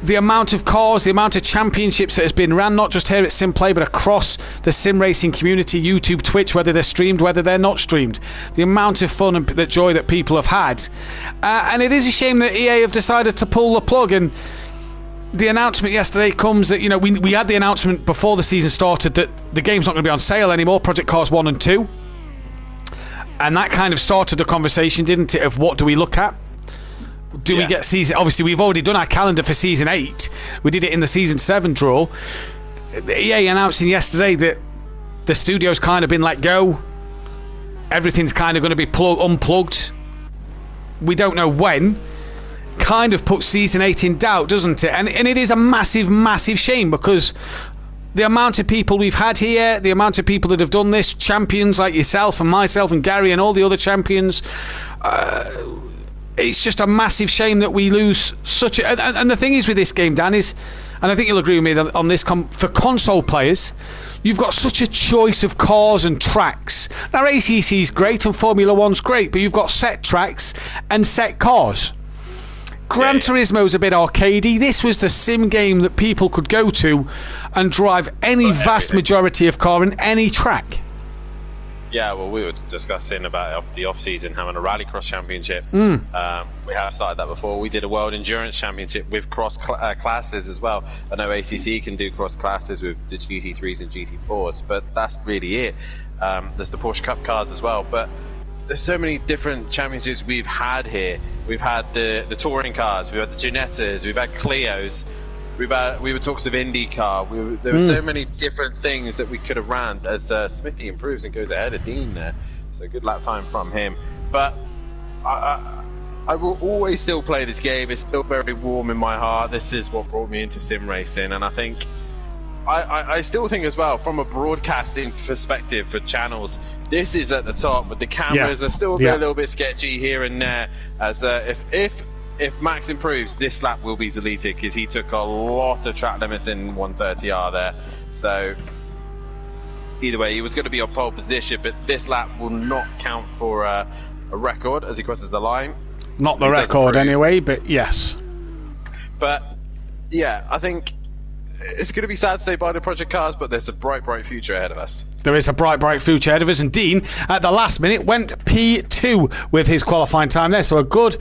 The amount of cars, the amount of championships that has been ran, not just here at Simplay, but across the sim racing community, YouTube, Twitch, whether they're streamed, whether they're not streamed. The amount of fun and the joy that people have had. And it is a shame that EA have decided to pull the plug. And the announcement yesterday comes that, you know, we had the announcement before the season started that the game's not going to be on sale anymore, Project Cars 1 and 2. And that kind of started the conversation, didn't it, of what do we look at? Do we get season... Obviously, we've already done our calendar for Season 8. We did it in the Season 7 draw. The EA announcing yesterday that the studio's kind of been let go. Everything's kind of going to be unplugged. We don't know when. Kind of puts Season 8 in doubt, doesn't it? And it is a massive, massive shame, because the amount of people we've had here, the amount of people that have done this, champions like yourself and myself and Gary and all the other champions, it's just a massive shame that we lose such a... And the thing is with this game, Dan, is, and I think you'll agree with me on this, for console players, you've got such a choice of cars and tracks. Now, ACC's great and Formula 1's great, but you've got set tracks and set cars. Gran Turismo's a bit arcadey. This was the sim game that people could go to and drive any vast majority of car in any track. Yeah, well, we were discussing about the off-season having a Rallycross Championship. We have started that before. We did a World Endurance Championship with cross classes as well. I know ACC can do cross classes with the GT3s and GT4s, but that's really it. There's the Porsche Cup cars as well, but there's so many different championships we've had here. We've had the touring cars, we've had the Ginettas, we've had Clios, we were talks of IndyCar. There were so many different things that we could have ran as Smithy improves and goes ahead of Dean there. So good lap time from him. But I will always still play this game. It's still very warm in my heart. This is what brought me into sim racing, and I think I still think as well, from a broadcasting perspective for channels, this is at the top, but the cameras are still a little bit sketchy here and there. As if Max improves, this lap will be deleted because he took a lot of track limits in 130R there. So either way, he was going to be on pole position, but this lap will not count for a record as he crosses the line. Not the record anyway, but yes. But yeah, I think it's going to be sad to say bye to Project Cars, but there's a bright, bright future ahead of us. There is a bright, bright future ahead of us, and Dean, at the last minute, went P2 with his qualifying time there, so a good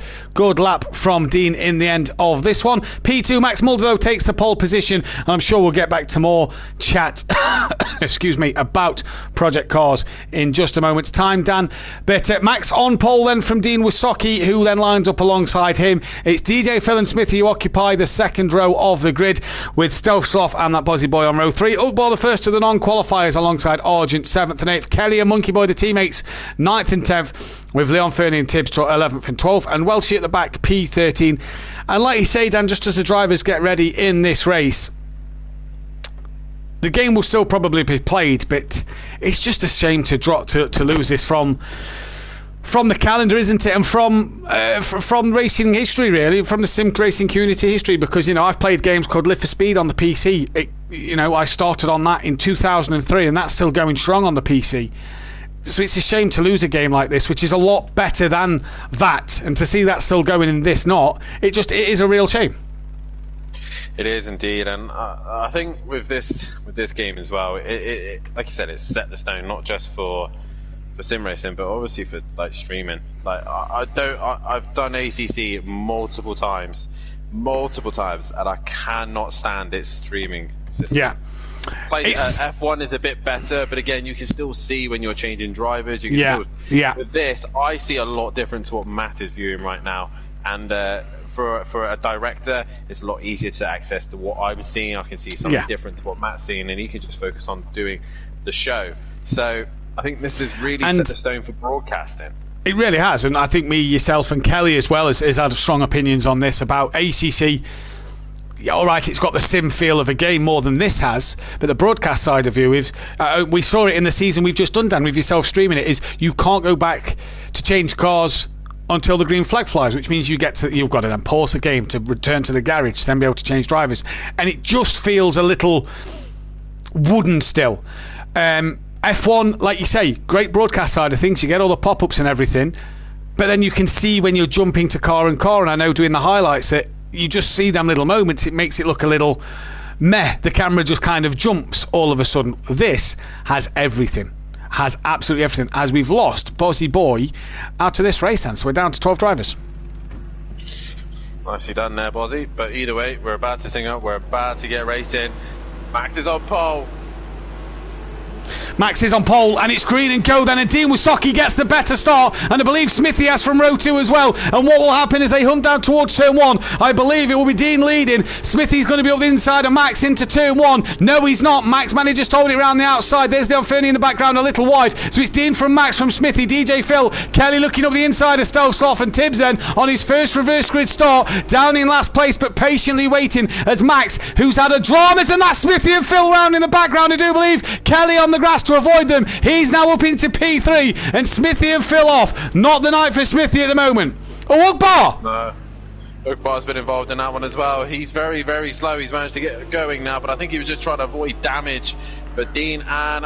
lap from Dean in the end of this one. P2, Max Mulder, though, takes the pole position, and I'm sure we'll get back to more chat excuse me, about Project Cars in just a moment's time, Dan. But Max on pole then from Dean Wysocki, who then lines up alongside him. It's DJ, Phil and Smithy who occupy the second row of the grid, with Stealth Sloth and that Buzzy Boy on row 3. Ugbor the first of the non-qualifiers alongside Argent 7th and 8th. Kelly and Monkey Boy, the teammates, 9th and 10th, with Leon Fernie and Tibbs 11th and 12th, and Welshie at the back, P13. And like you say, Dan, just as the drivers get ready in this race, the game will still probably be played, but it's just a shame to lose this from the calendar, isn't it? And from racing history, really, from the sim racing community history, because, you know, I've played games called Live for Speed on the PC. I started on that in 2003, and that's still going strong on the PC. So it's a shame to lose a game like this, which is a lot better than that, and to see that still going and this not, it is a real shame. It is indeed, and I think with this game as well, it like you said, it's set the stone not just for sim racing, but obviously for like streaming. Like I've done ACC multiple times, and I cannot stand its streaming system. Yeah. Like F1 is a bit better, but again, you can still see when you're changing drivers. You can still. With this, I see a lot different to what Matt is viewing right now, and for a director, it's a lot easier to access to what I'm seeing. I can see something different to what Matt's seeing, and he can just focus on doing the show. So I think this is really set the stone for broadcasting. It really has, and I think me, yourself, and Kelly as well has had strong opinions on this about ACC. Yeah, all right, it's got the sim feel of a game more than this has, but the broadcast side of you is we saw it in the season we've just done, Dan, with yourself streaming it, is you can't go back to change cars until the green flag flies, which means you've got to then pause the game to return to the garage to then be able to change drivers, and it just feels a little wooden still. F1, like you say, great broadcast side of things, you get all the pop-ups and everything, but then you can see when you're jumping to car, and I know doing the highlights that you just see them little moments, it makes it look a little meh, the camera just kind of jumps all of a sudden. This has everything, has absolutely everything, as we've lost Bozzy Boy out of this race, and so we're down to 12 drivers. Nicely done there, Bozzy, but either way, we're about to sing up, we're about to get racing. Max is on pole. Max is on pole, and it's green and go then, and Dean Wysocki gets the better start, and I believe Smithy has from row 2 as well. And what will happen as they hunt down towards turn 1? I believe it will be Dean leading. Smithy's going to be up the inside of Max into turn 1. No, he's not. Max manages to hold it around the outside. There's Leon Fernie in the background a little wide, so it's Dean from Max from Smithy, DJ Phil, Kelly looking up the inside of Stealth Sloth, and Tibbs then on his first reverse grid start, down in last place but patiently waiting as Max, who's had a dramas, and that's Smithy and Phil round in the background. I do believe Kelly on the grass to avoid them. He's now up into P3, and Smithy and Phil off. Not the night for Smithy at the moment. Oh, Ukbar! No. Ukbar's been involved in that one as well. He's very, very slow. He's managed to get going now, but I think he was just trying to avoid damage. But Dean and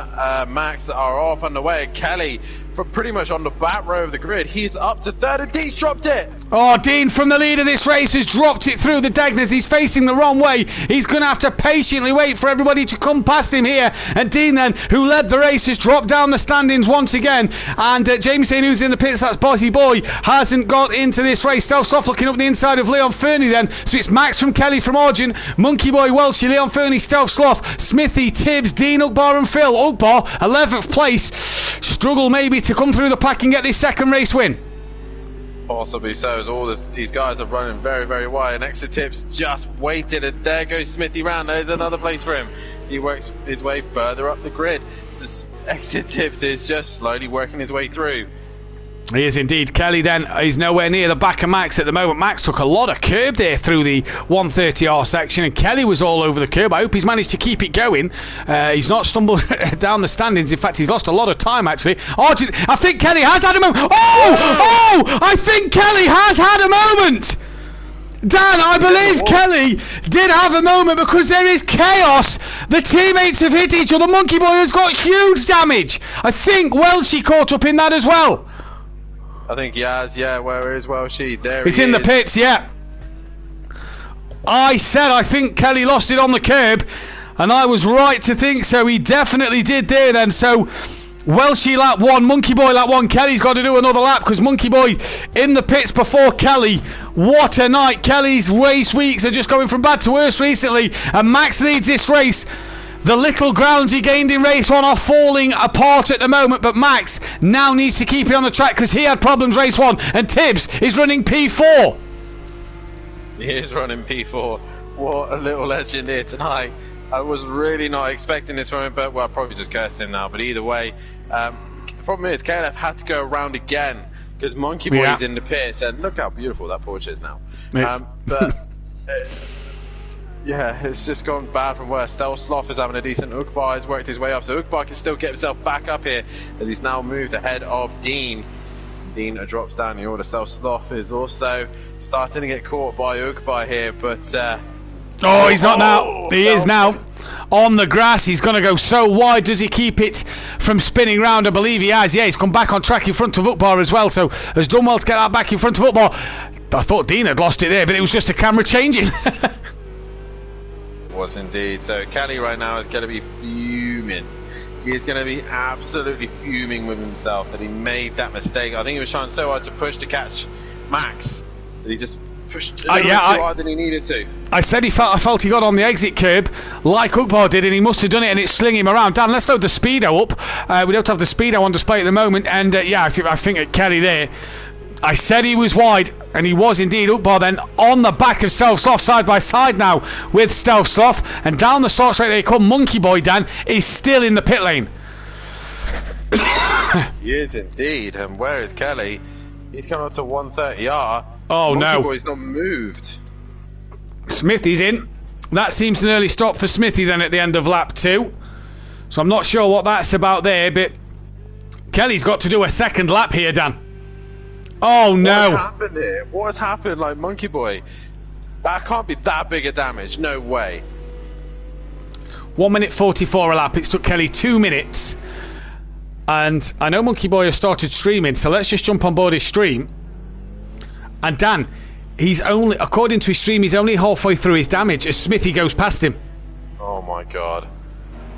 Max are off and away. Kelly, for pretty much on the back row of the grid, he's up to third, and Dean's dropped it. Oh, Dean from the lead of this race has dropped it through the Degners. He's facing the wrong way. He's going to have to patiently wait for everybody to come past him here. And Dean then, who led the race, has dropped down the standings once again. And Jamie Sain, who's in the pits, that's Bozzy Boy, hasn't got into this race. Stealth Soft looking up the inside of Leon Fernie then. So it's Max from Kelly from Origin, Monkey Boy, Welshie, Leon Fernie, Stealth Sloth, Smithy, Tibbs, Dean, Ukbar and Phil. Ukbar, 11th place. Struggle maybe to come through the pack and get this second race win. Possibly so, as all these guys are running very, very wide. Next to Tips, just waited, and there goes Smithy round. There's another place for him. He works his way further up the grid. So exit Tips is just slowly working his way through. He is indeed. Kelly then is nowhere near the back of Max at the moment. Max took a lot of curb there through the 130R section, and Kelly was all over the curb. I hope he's managed to keep it going. He's not stumbled down the standings. In fact, he's lost a lot of time actually. I think Kelly has had a moment. I think Kelly has had a moment. Dan, I believe Kelly did have a moment, because there is chaos. The teammates have hit each other. Monkey Boy has got huge damage. I think Welshie caught up in that as well. I think he has, yeah. Where is Welshie? There he's he in is. the pits, yeah. I said I think Kelly lost it on the curb, and I was right to think so. He definitely did there then. So Welshie lap 1, Monkey Boy lap 1. Kelly's got to do another lap, because Monkey Boy in the pits before Kelly. What a night. Kelly's race weeks are just going from bad to worse recently, and Max leads this race. The little grounds he gained in race 1 are falling apart at the moment, but Max now needs to keep it on the track, because he had problems race 1, and Tibbs is running P4. He is running P4. What a little legend here tonight. I was really not expecting this from him, but well, I probably just cursed him now. But either way, the problem is KLF had to go around again, because Monkey Boy is in the pits, and look how beautiful that Porsche is now. Yeah, it's just gone bad from worse. Stealth Sloth is having a decent. Ukbar has worked his way up, so Ukbar can still get himself back up here, as he's now moved ahead of Dean. Dean drops down the order. Stealth Sloth is also starting to get caught by Ukbar here, but he's not now. He is now on the grass. He's going to go so wide. Does he keep it from spinning round? I believe he has. Yeah, he's come back on track in front of Ukbar as well, so has done well to get that back in front of Ukbar. I thought Dean had lost it there, but it was just a camera changing. Was indeed. So Kelly right now is going to be fuming. He is going to be absolutely fuming with himself that he made that mistake. I think he was trying so hard to push to catch Max that he just pushed a little bit too hard than he needed to. I said I felt he got on the exit curb like Ukbar did, and he must have done it, and it's slinging him around. Dan, let's load the speedo up. We don't have the speedo on display at the moment, and I think at Kelly there, I said he was wide, and he was indeed. Ukbar then on the back of Stealth Sloth, side by side now with Stealth Sloth, and down the start straight they come. Monkey Boy, Dan, is still in the pit lane. He is indeed. And where is Kelly? He's come up to 130R. Oh, Monkey no. Boy's not moved. Smithy's in. That seems an early stop for Smithy then at the end of lap 2. So I'm not sure what that's about there, but Kelly's got to do a second lap here, Dan. Oh, no. What's happened here? What has happened? Like, Monkey Boy, that can't be that big a damage. No way. 1 minute 44 a lap. It's took Kelly 2 minutes. And I know Monkey Boy has started streaming, so let's just jump on board his stream. And Dan, he's only, according to his stream, he's only halfway through his damage as Smithy goes past him. Oh my god.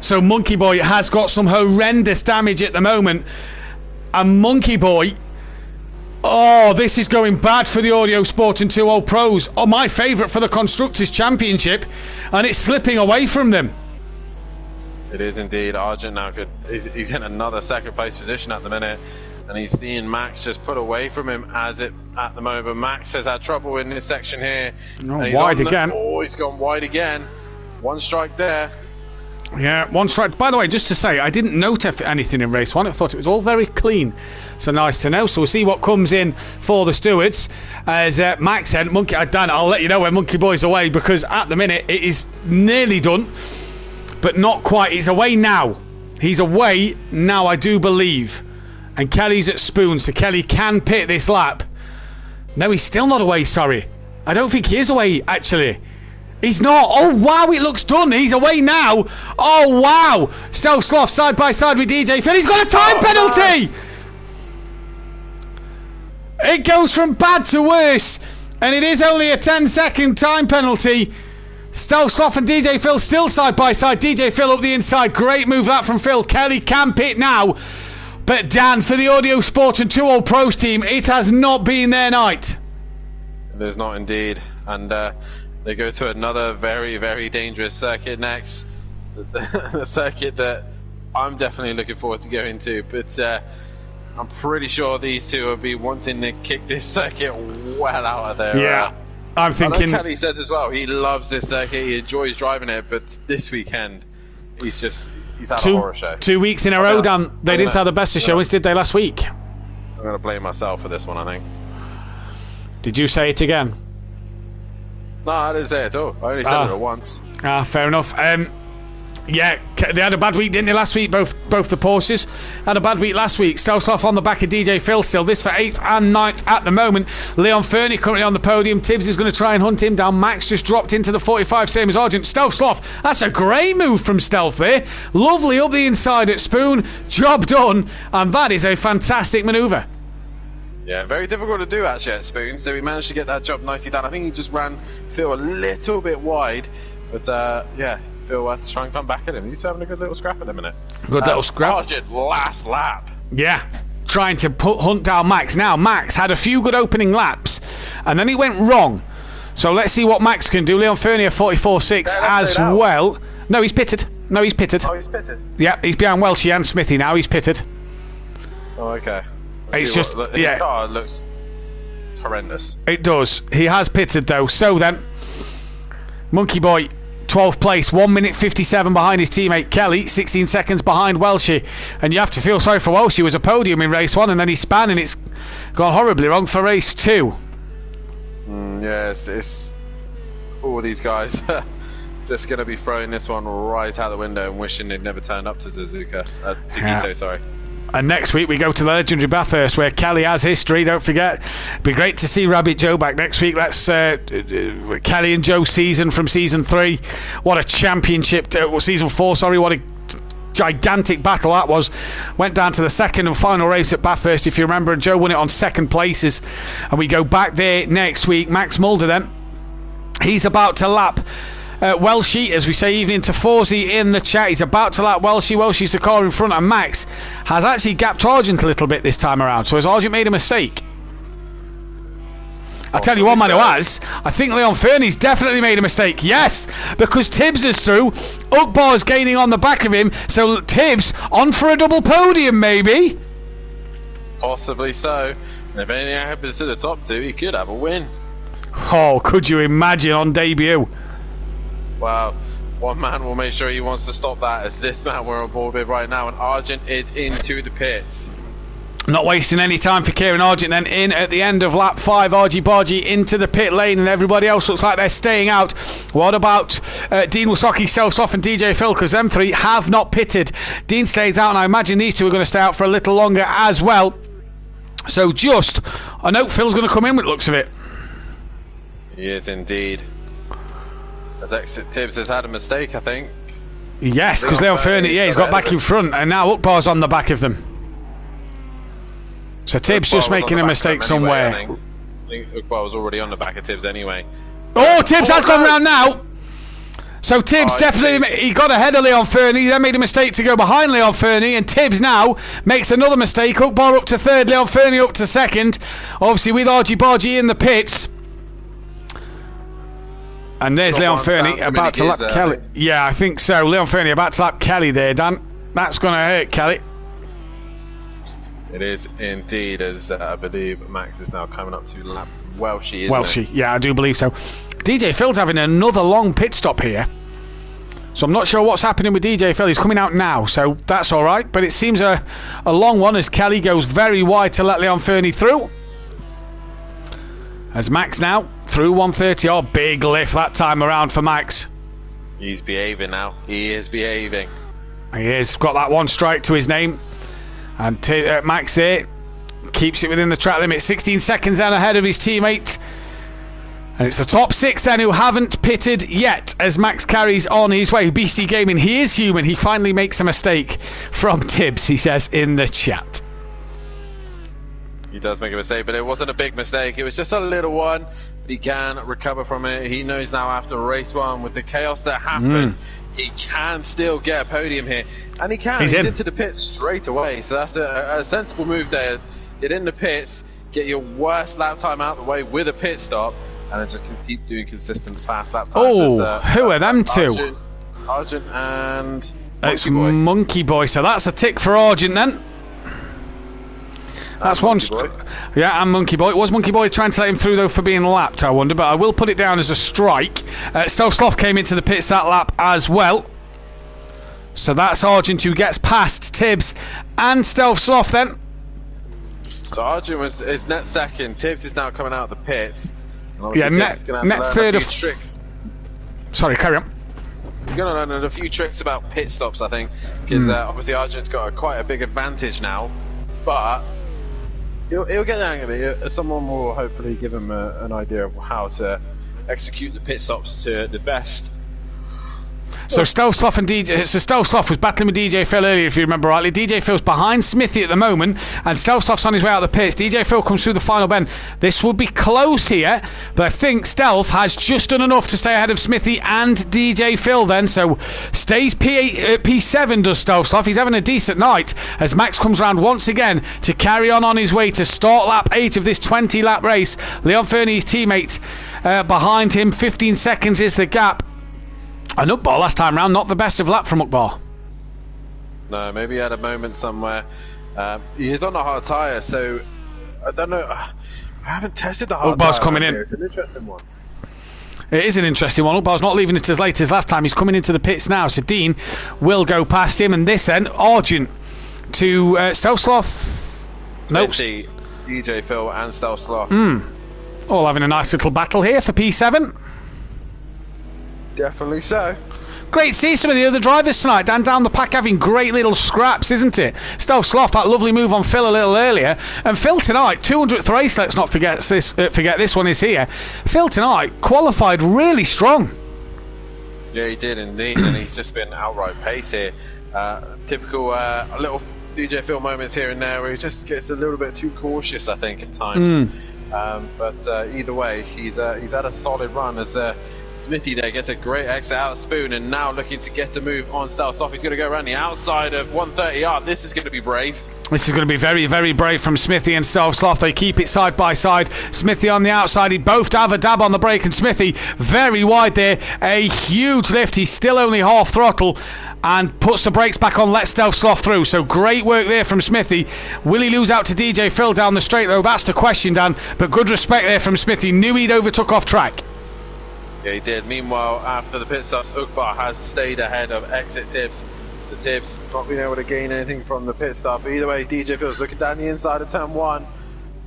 So Monkey Boy has got some horrendous damage at the moment. And Monkey Boy... Oh, this is going bad for the Audio Sport and 2.0 Pros. Oh, my favourite for the Constructors' Championship. And it's slipping away from them. It is indeed. Argent now he's in another second place position at the minute, and he's seeing Max just put away from him at the moment. But Max has had trouble in this section here. Oh, wide again. Oh, he's gone wide again. One strike there. Yeah, one strike. By the way, just to say, I didn't note anything in race 1. I thought it was all very clean. So nice to know. So we'll see what comes in for the stewards. As Max said, Dan, I'll let you know when Monkey Boy's away, because at the minute it is nearly done. But not quite. He's away now. He's away now, I do believe. And Kelly's at Spoon, so Kelly can pit this lap. No, he's still not away, sorry. I don't think he is away, actually. He's not. Oh, wow, it looks done. He's away now. Oh, wow. Stealth Sloth side by side with DJ Phil. He's got a time penalty. No. It goes from bad to worse. And it is only a 10-second time penalty. Stealth Sloth and DJ Phil still side by side. DJ Phil up the inside. Great move that from Phil. Kelly can pit now. But Dan, for the Audio Sport and 2.0 Pros team, it has not been their night. There's not indeed. And they go to another very, very dangerous circuit next. The circuit that I'm definitely looking forward to going to. But I'm pretty sure these two will be wanting to kick this circuit well out of there. Yeah. I'm thinking. I know Kelly says as well, he loves this circuit, he enjoys driving it, but this weekend he's had a horror show. 2 weeks in a row, Dan. They didn't have the best of showings, did they, last week? I'm going to blame myself for this one, I think. Did you say it again? No, I didn't say it at all. I only said it once. Fair enough. Yeah, they had a bad week, didn't they, last week? Both the Porsches had a bad week last week. Stealth off on the back of DJ Phil still. This for 8th and 9th at the moment. Leon Fernie currently on the podium. Tibbs is going to try and hunt him down. Max just dropped into the 45, same as Argent. Stealth Sloth. That's a great move from Stealth there. Lovely up the inside at Spoon. Job done. And that is a fantastic manoeuvre. Yeah, very difficult to do actually at Spoon. So he managed to get that job nicely done. I think he just ran Phil a little bit wide. But yeah. Phil had to try and come back at him. He's having a good little scrap at the minute. Good little scrap. Argent last lap. Yeah, trying to hunt down Max. Now, Max had a few good opening laps, and then he went wrong. So let's see what Max can do. Leon Fernie 44.6 as well. No, he's pitted. Oh, he's pitted? Yeah, he's behind Welshie and Smithy now. He's pitted. Oh, okay. It's just, his car looks horrendous. It does. He has pitted, though. So then, Monkey Boy... 12th place, 1 minute 57 behind his teammate Kelly, 16 seconds behind Welshie. And you have to feel sorry for Welshie. He was a podium in race 1 and then he span and it's gone horribly wrong for race 2. Yes, it's all these guys just going to be throwing this one right out the window and wishing they'd never turned up to Sugito, sorry. And next week we go to the legendary Bathurst where Kelly has history, don't forget. Be great to see Rabbit Joe back next week. That's Kelly and Joe season from season 3. What a championship, season 4, sorry, what a gigantic battle that was. Went down to the second and final race at Bathurst, if you remember, and Joe won it on second places. And we go back there next week. Max Mulder then, he's about to lap Welshie, as we say, evening to Forzy in the chat. He's about to lap Welshie. Welshie's the car in front, and Max has actually gapped Argent a little bit this time around. So has Argent made a mistake? I'll tell you one man who has. I think Leon Fernie's definitely made a mistake. Yes, because Tibbs is through. Ukbar's gaining on the back of him. So Tibbs on for a double podium, maybe. Possibly so. And if anything happens to the top two, he could have a win. Oh, could you imagine on debut? Well, one man will make sure he wants to stop that, as this man we're on board with right now, and Argent is into the pits. Not wasting any time for Kieran Argent then in at the end of lap 5. Argy Bargy into the pit lane and everybody else looks like they're staying out. What about Dean Wysocki, Stelzloff and DJ Phil, because them three have not pitted. Dean stays out and I imagine these two are going to stay out for a little longer as well. So just, I know Phil's going to come in with looks of it. He is indeed. As Exit Tibbs has had a mistake, I think. Yes, because Leon Fernie, he's got back in front and now Ukbar's on the back of them. So Tibbs just making a mistake somewhere. I think Ukbar was already on the back of Tibbs anyway. Oh, Tibbs has gone round now. So Tibbs definitely, he got ahead of Leon Fernie, he then made a mistake to go behind Leon Fernie, and Tibbs now makes another mistake. Ukbar up to third, Leon Fernie up to second. Obviously with Argy Bargy in the pits. And there's Leon Fernie about to lap Kelly. Yeah, I think so. Leon Fernie about to lap Kelly there, Dan. That's going to hurt Kelly. It is indeed, as I believe Max is now coming up to lap Welshie, isn't Welshie, yeah, I do believe so. DJ Phil's having another long pit stop here. So I'm not sure what's happening with DJ Phil. He's coming out now, so that's all right. But it seems a long one as Kelly goes very wide to let Leon Fernie through. As Max now through 130. Oh, big lift that time around for Max. He's behaving now. He is behaving. He is. Got that one strike to his name. And Max there keeps it within the track limit. 16 seconds down ahead of his teammate. And it's the top 6 then who haven't pitted yet as Max carries on his way. Beastie Gaming, he is human. He finally makes a mistake from Tibbs, he says in the chat. He does make a mistake, but it wasn't a big mistake. It was just a little one. But he can recover from it. He knows now after race 1, with the chaos that happened, he can still get a podium here. And he can. He's into the pits straight away. So that's a sensible move there. Get in the pits, get your worst lap time out of the way with a pit stop, and then just keep doing consistent fast lap times. Oh, who are them two? Argent and it's Monkey Boy. So that's a tick for Argent then. That's one. Yeah, and Monkey Boy. Was Monkey Boy trying to let him through though for being lapped, I wonder, but I will put it down as a strike. Stelzloff came into the pits that lap as well. So that's Argent who gets past Tibbs and Stelzloff then. So Argent is net second. Tibbs is now coming out of the pits. Yeah, net third of tricks. Sorry, carry on. He's going to learn a few tricks about pit stops, I think, because obviously Argent's got quite a big advantage now, but he'll get the hang of it. Someone will hopefully give him an idea of how to execute the pit stops to the best. So Stelzloff and Stelzloff was battling with DJ Phil earlier, if you remember rightly. DJ Phil's behind Smithy at the moment, and Stelzloff's on his way out of the pits. DJ Phil comes through the final bend. This would be close here, but I think Stelz has just done enough to stay ahead of Smithy and DJ Phil then. So stays P7 does Stelzloff. He's having a decent night as Max comes round once again to carry on his way to start lap 8 of this 20-lap race. Leon Fernie's teammate behind him. 15 seconds is the gap. And Ukbar last time round, not the best of lap from Ukbar. No, maybe he had a moment somewhere. He is on a hard tyre, so I don't know. I haven't tested the hard tyre. Ukbar's coming in. It's an interesting one. It is an interesting one. Ukbar's not leaving it as late as last time. He's coming into the pits now, so Dean will go past him. And this then, Argent to Stelzloff. Nope. DJ Phil and Stelzloff. All having a nice little battle here for P7. Definitely so. Great to see some of the other drivers tonight, Dan, down the pack having great little scraps, isn't it? Stelzloff, that lovely move on Phil a little earlier. And Phil tonight, 200th race, let's not forget this one is here. Phil tonight qualified really strong. Yeah, he did indeed, and he's just been outright pace here. Typical little DJ Phil moments here and there where he just gets a little bit too cautious, I think, at times. But either way, he's had a solid run as Smithy there gets a great exit out of Spoon, and now looking to get a move on Stelzloff. He's going to go around the outside of 130. This is going to be brave. This is going to be very, very brave from Smithy and Stelzloff. They keep it side by side. Smithy on the outside. He both have a dab on the brake, and Smithy very wide there. A huge lift. He's still only half throttle and puts the brakes back on, lets Stelzloff through. So great work there from Smithy. Will he lose out to DJ Phil down the straight though? That's the question, Dan. But good respect there from Smithy. Knew he'd overtook off track. Yeah, he did. Meanwhile, after the pit stops, Ukbar has stayed ahead of Exit Tibbs. So Tibbs not being able to gain anything from the pit stop. But either way, DJ Phil's looking down the inside of turn 1.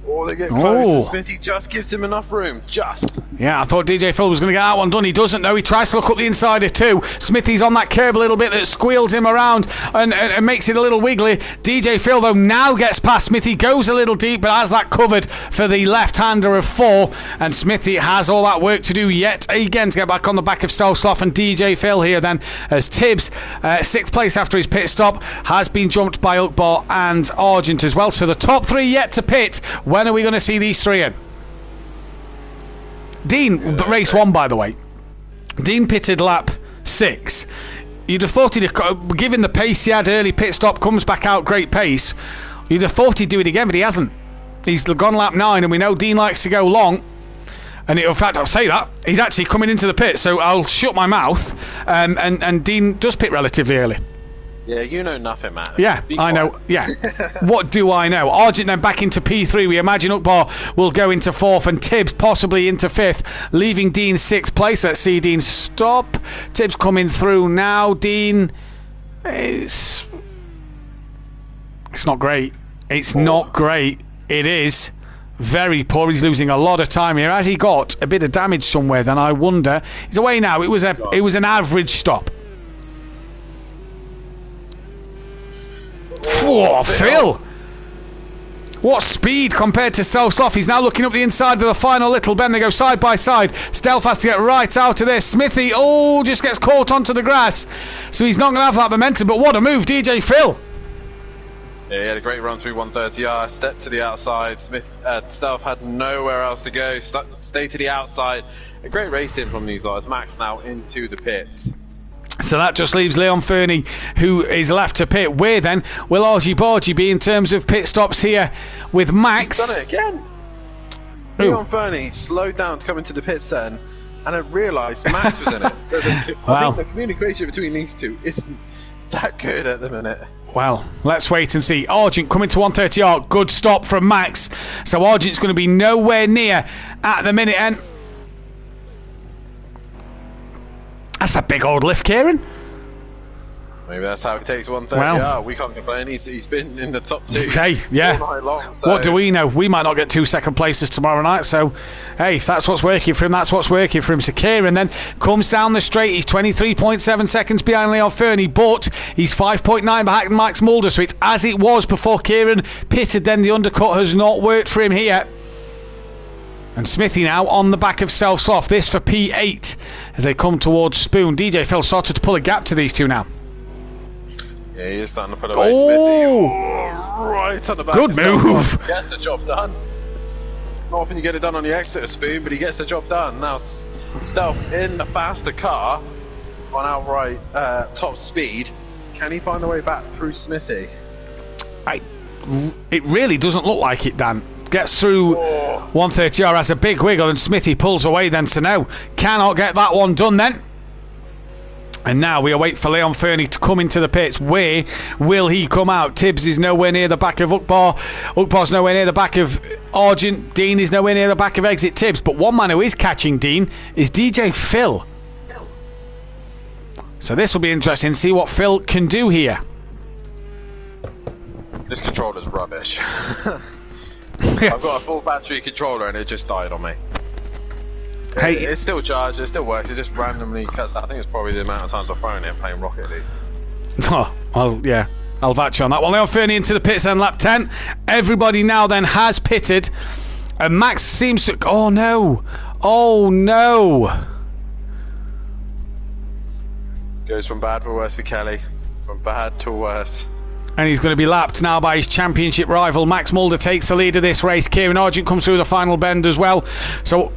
Oh, they get close. Oh. Smithy just gives him enough room. Just. Yeah, I thought DJ Phil was going to get that one done. He doesn't, though. He tries to look up the insider too. Smithy's on that curb a little bit that squeals him around and makes it a little wiggly. DJ Phil, though, now gets past Smithy, goes a little deep, but has that covered for the left-hander of 4. And Smithy has all that work to do yet again to get back on the back of Stelsloff and DJ Phil here then, as Tibbs, 6th place after his pit stop, has been jumped by Ukbar and Argent as well. So the top 3 yet to pit. When are we going to see these 3 in? Dean, race 1, by the way. Dean pitted lap 6. You'd have thought he'd have, given the pace he had early pit stop, comes back out great pace. You'd have thought he'd do it again, but he hasn't. He's gone lap 9, and we know Dean likes to go long. And in fact, I'll say that he's actually coming into the pit, so I'll shut my mouth. And Dean does pit relatively early. Yeah, you know nothing, man. Yeah, I know. Yeah. What do I know? Argent then back into P3. We imagine Ukbar will go into 4th and Tibbs possibly into 5th, leaving Dean 6th place. Let's see Dean stop. Tibbs coming through now. Dean is... It's not great. It's not great. It is very poor. He's losing a lot of time here. Has he got a bit of damage somewhere? Then I wonder. He's away now. It was an average stop. Oh, Phil! What speed compared to Stelsloff. He's now looking up the inside of the final little bend. They go side by side. Stelf has to get right out of this. Smithy, just gets caught onto the grass. So he's not going to have that momentum. But what a move, DJ Phil. Yeah, he had a great run through 130R. Stepped to the outside. Stelf had nowhere else to go. Stay to the outside. A great racing from these guys. Max now into the pits. So that just leaves Leon Fernie, who is left to pit. Where then will Argy Bargy be in terms of pit stops here with Max? He's done it again. Leon Fernie slowed down to come into the pits then, and I realised Max was in it. So I think the communication between these two isn't that good at the minute. Well, let's wait and see. Argent coming to 130R. Good stop from Max. So Argent's going to be nowhere near at the minute end. That's a big old lift, Kieran. Maybe that's how it takes 130. Well, we can't complain. He's been in the top 2 okay, yeah. all night long. So. What do we know? We might not get 2 second places tomorrow night. So, hey, if that's what's working for him, that's what's working for him. So Kieran then comes down the straight. He's 23.7 seconds behind Leon Fernie, but he's 5.9 behind Max Mulder. So it's as it was before Kieran pitted. Then the undercut has not worked for him here. And Smithy now on the back of Stelsloff. This for P8 as they come towards Spoon. DJ Phil started to pull a gap to these two now. Yeah, he is starting to put away Smithy. Right on the back. Good move. Gets the job done. Not often you get it done on the exit of Spoon, but he gets the job done. Now Stelf in the faster car on outright top speed. Can he find the way back through Smithy? It really doesn't look like it, Dan. Gets through 130R, has a big wiggle, and Smithy pulls away then. So now cannot get that one done then. And now we await for Leon Fernie to come into the pits. Where will he come out? Tibbs is nowhere near the back of Ukbar. Ukbar's nowhere near the back of Argent. Dean is nowhere near the back of Exit Tibbs. But one man who is catching Dean is DJ Phil. So this will be interesting to see what Phil can do here. This controller's rubbish. I've got a full battery controller and it just died on me. Hey, it's still charged, it still works, it just randomly cuts out. I think it's probably the amount of times I've thrown it playing Rocket League. Oh, well, yeah, I'll vouch on that. Well, Leon Fernie into the pits then, lap 10. Everybody now then has pitted. And Max seems to... Oh, no. Oh, no. Goes from bad to worse for Kelly. From bad to worse. And he's going to be lapped now by his championship rival. Max Mulder takes the lead of this race. Kieran Argent comes through the final bend as well. So,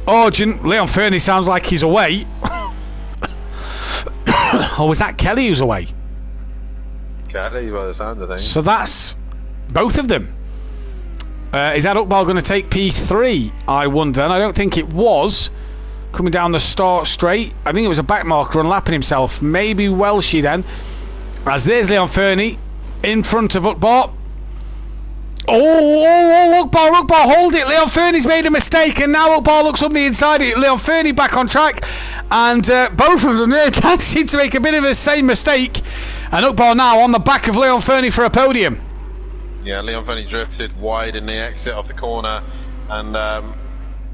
Argent, Leon Fernie sounds like he's away. Or was that Kelly who's away? Kelly, by the sound of things. So that's both of them. Is that Ukbar going to take P3? I wonder. And I don't think it was. Coming down the start straight. I think it was a backmarker unlapping himself. Maybe Welshie then. As there's Leon Fernie in front of Ukbar. Ukbar, hold it. Leon Fernie's made a mistake, and now Ukbar looks up the inside. Leon Fernie back on track, and both of them there seem to make a bit of the same mistake. And Ukbar now on the back of Leon Fernie for a podium. Yeah, Leon Fernie drifted wide in the exit of the corner, and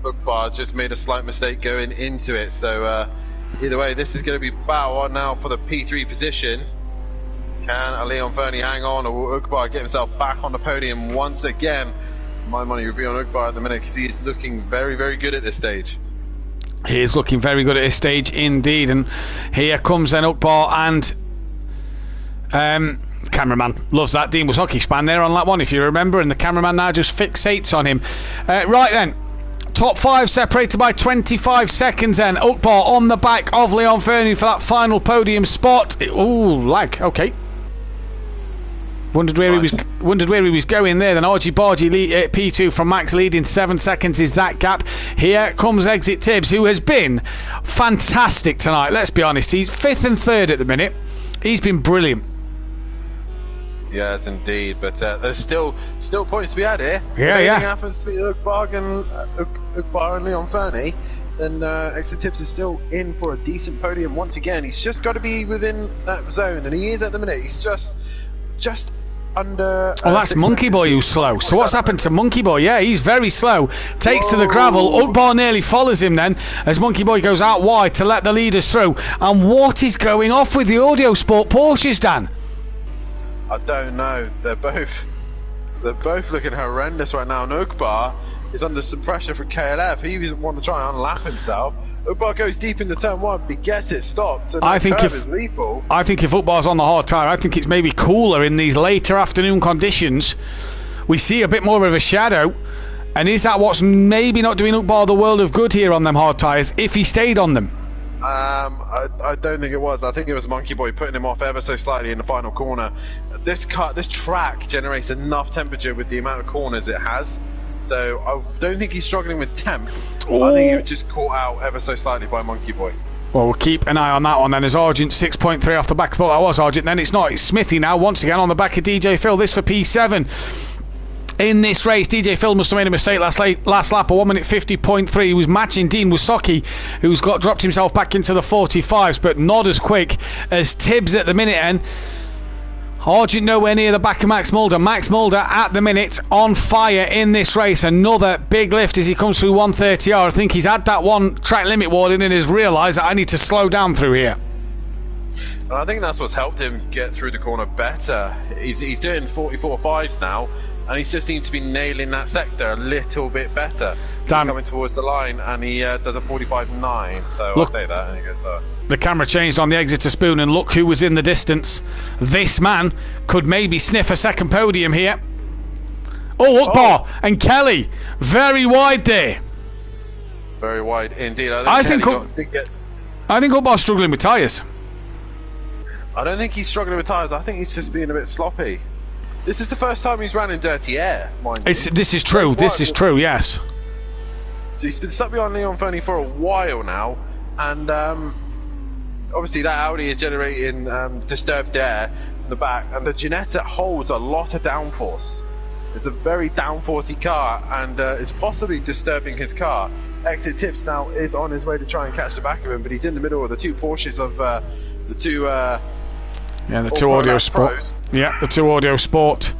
Ukbar just made a slight mistake going into it. So either way, this is going to be battle on now for the P3 position. Can Leon Fernie hang on, or will Ukbar get himself back on the podium once again? My money would be on Ukbar at the minute because he's looking very, very good at this stage. He is looking very good at this stage indeed. And here comes then Ukbar and cameraman loves that. Dean Wysocki span there on lap 1, if you remember, and the cameraman now just fixates on him. Right then, top 5 separated by 25 seconds then. Ukbar on the back of Leon Fernie for that final podium spot. Ooh, lag, okay. Wondered where he was going there. Then Argy Bargy P2 from Max leading 7 seconds is that gap. Here comes Exit Tibbs, who has been fantastic tonight. Let's be honest, he's 5th and 3rd at the minute. He's been brilliant. Yes, indeed. But there's still points to be had here. Yeah, if anything yeah. happens to Ukbar and Leon Fernie, then Exit Tibbs is still in for a decent podium once again. He's just got to be within that zone, and he is at the minute. He's just under. Oh, that's Monkey Boy who's slow. So what's happened to Monkey Boy? Yeah, he's very slow. Takes to the gravel. Ukbar nearly follows him then as Monkey Boy goes out wide to let the leaders through. And what is going off with the Audio Sport Porsches, Dan? I don't know. They're both looking horrendous right now. And Ukbar is under some pressure from KLF. He doesn't want to try and unlap himself. Ukbar goes deep into turn 1, but he gets it stopped. And the curve is lethal. I think if Ukbar's on the hard tyre, I think it's maybe cooler in these later afternoon conditions. We see a bit more of a shadow. And is that what's maybe not doing Ukbar the world of good here on them hard tyres, if he stayed on them? I don't think it was. I think it was Monkey Boy putting him off ever so slightly in the final corner. This track generates enough temperature with the amount of corners it has. So I don't think he's struggling with temp. Ooh. I think he was just caught out ever so slightly by Monkey Boy. Well, we'll keep an eye on that one then. As Argent 6.3 off the back. I thought that was Argent, then it's not. It's Smithy now once again on the back of DJ Phil. This for P7. In this race, DJ Phil must have made a mistake last lap, a 1 minute 50.3. He was matching Dean Wysocki, who's dropped himself back into the 45s, but not as quick as Tibbs at the minute. And Argent nowhere near the back of Max Mulder. Max Mulder at the minute on fire in this race. Another big lift as he comes through 130R. I think he's had that one track limit warning and has realised that I need to slow down through here. And I think that's what's helped him get through the corner better. He's doing 44.5s now, and he just seems to be nailing that sector a little bit better. He's coming towards the line, and he does a 45.9, so I'll say that, and he goes, the camera changed on the Exeter Spoon, and look who was in the distance. This man could maybe sniff a second podium here. Oh, Ukbar and Kelly, very wide there. Very wide indeed. I think Ukbar's struggling with tyres. I don't think he's struggling with tyres. I think he's just being a bit sloppy. This is the first time he's ran in dirty air, mind you. This is true. This is true, yes. So he's been stuck behind Leon Fernie for a while now, and obviously that Audi is generating disturbed air from the back, and the Ginetta holds a lot of downforce. It's a very downforcey car, and it's possibly disturbing his car. Exit Tibbs now is on his way to try and catch the back of him, but he's in the middle of the two Porsches of the two Audio Sport. Pros. Yeah, the two Audio Sport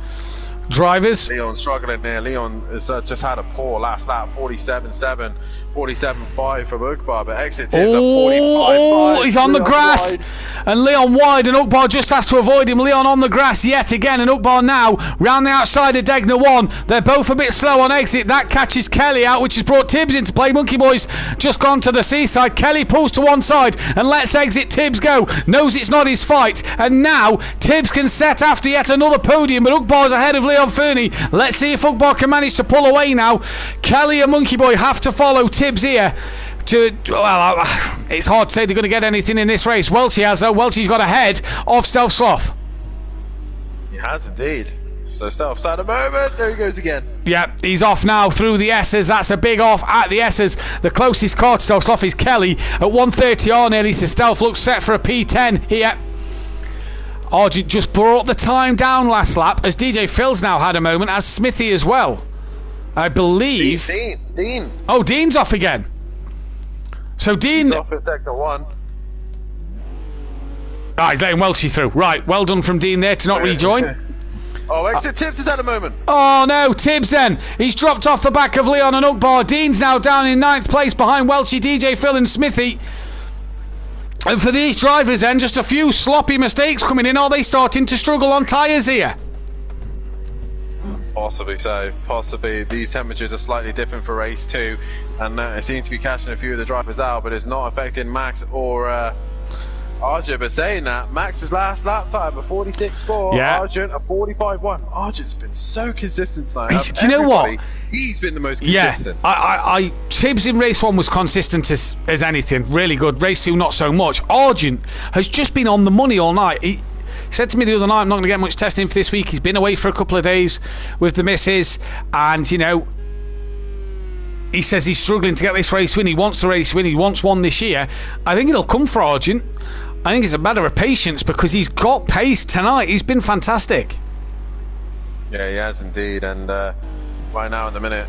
drivers. Leon struggling there. Leon has just had a poor last lap, 47.7, 47.5 from Ukbar, but Exit Tibbs at 45.5. He's on the grass. Wide. And Leon wide, and Ukbar just has to avoid him. Leon on the grass yet again, and Ukbar now round the outside of Degner 1. They're both a bit slow on exit. That catches Kelly out, which has brought Tibbs into play. Monkey Boy's just gone to the seaside. Kelly pulls to one side and lets Exit Tibbs go. Knows it's not his fight, and now Tibbs can set after yet another podium, but Ukbar's ahead of Leon Fernie. Let's see if Ukbar can manage to pull away now. Kelly and Monkey Boy have to follow Tibbs here. It's hard to say they're going to get anything in this race. Welchie has though. Welchie's got ahead of Stealth Sloth. He has indeed. So Stealth's at the moment. There he goes again. Yeah, he's off now through the S's. That's a big off at the S's. The closest car to Stealth Sloth is Kelly at 130R nearly. So Stealth looks set for a P10 here. Argent just brought the time down last lap as DJ Phil's now had a moment, as Smithy as well. I believe. Dean. Oh, Dean's off again. So Dean. He's off at Degner 1. Ah, he's letting Welshie through. Right, well done from Dean there to not rejoin. Oh, exit Tibbs is at the moment. Oh no, Tibbs then. He's dropped off the back of Leon and Ukbar. Dean's now down in 9th place behind Welshie, DJ Phil and Smithy. And for these drivers then, just a few sloppy mistakes coming in. Are they starting to struggle on tyres here? Possibly so. Possibly. These temperatures are slightly different for race 2, and it seems to be catching a few of the drivers out, but it's not affecting Max or Arjun. But saying that, Max's last lap time a 46.4, Arjun a 45.1. Arjun's been so consistent tonight. Do you know what? He's been the most consistent. Yeah, Tibbs in race 1 was consistent as anything, really good. Race 2 not so much. Arjun has just been on the money all night. He said to me the other night, I'm not going to get much testing for this week. He's been away for a couple of days with the missus, and you know, he says he's struggling to get this race win. He wants the race win. He wants one this year. I think it'll come for Arjun. I think it's a matter of patience because he's got pace tonight. He's been fantastic. Yeah, he has indeed. And right now, in the minute,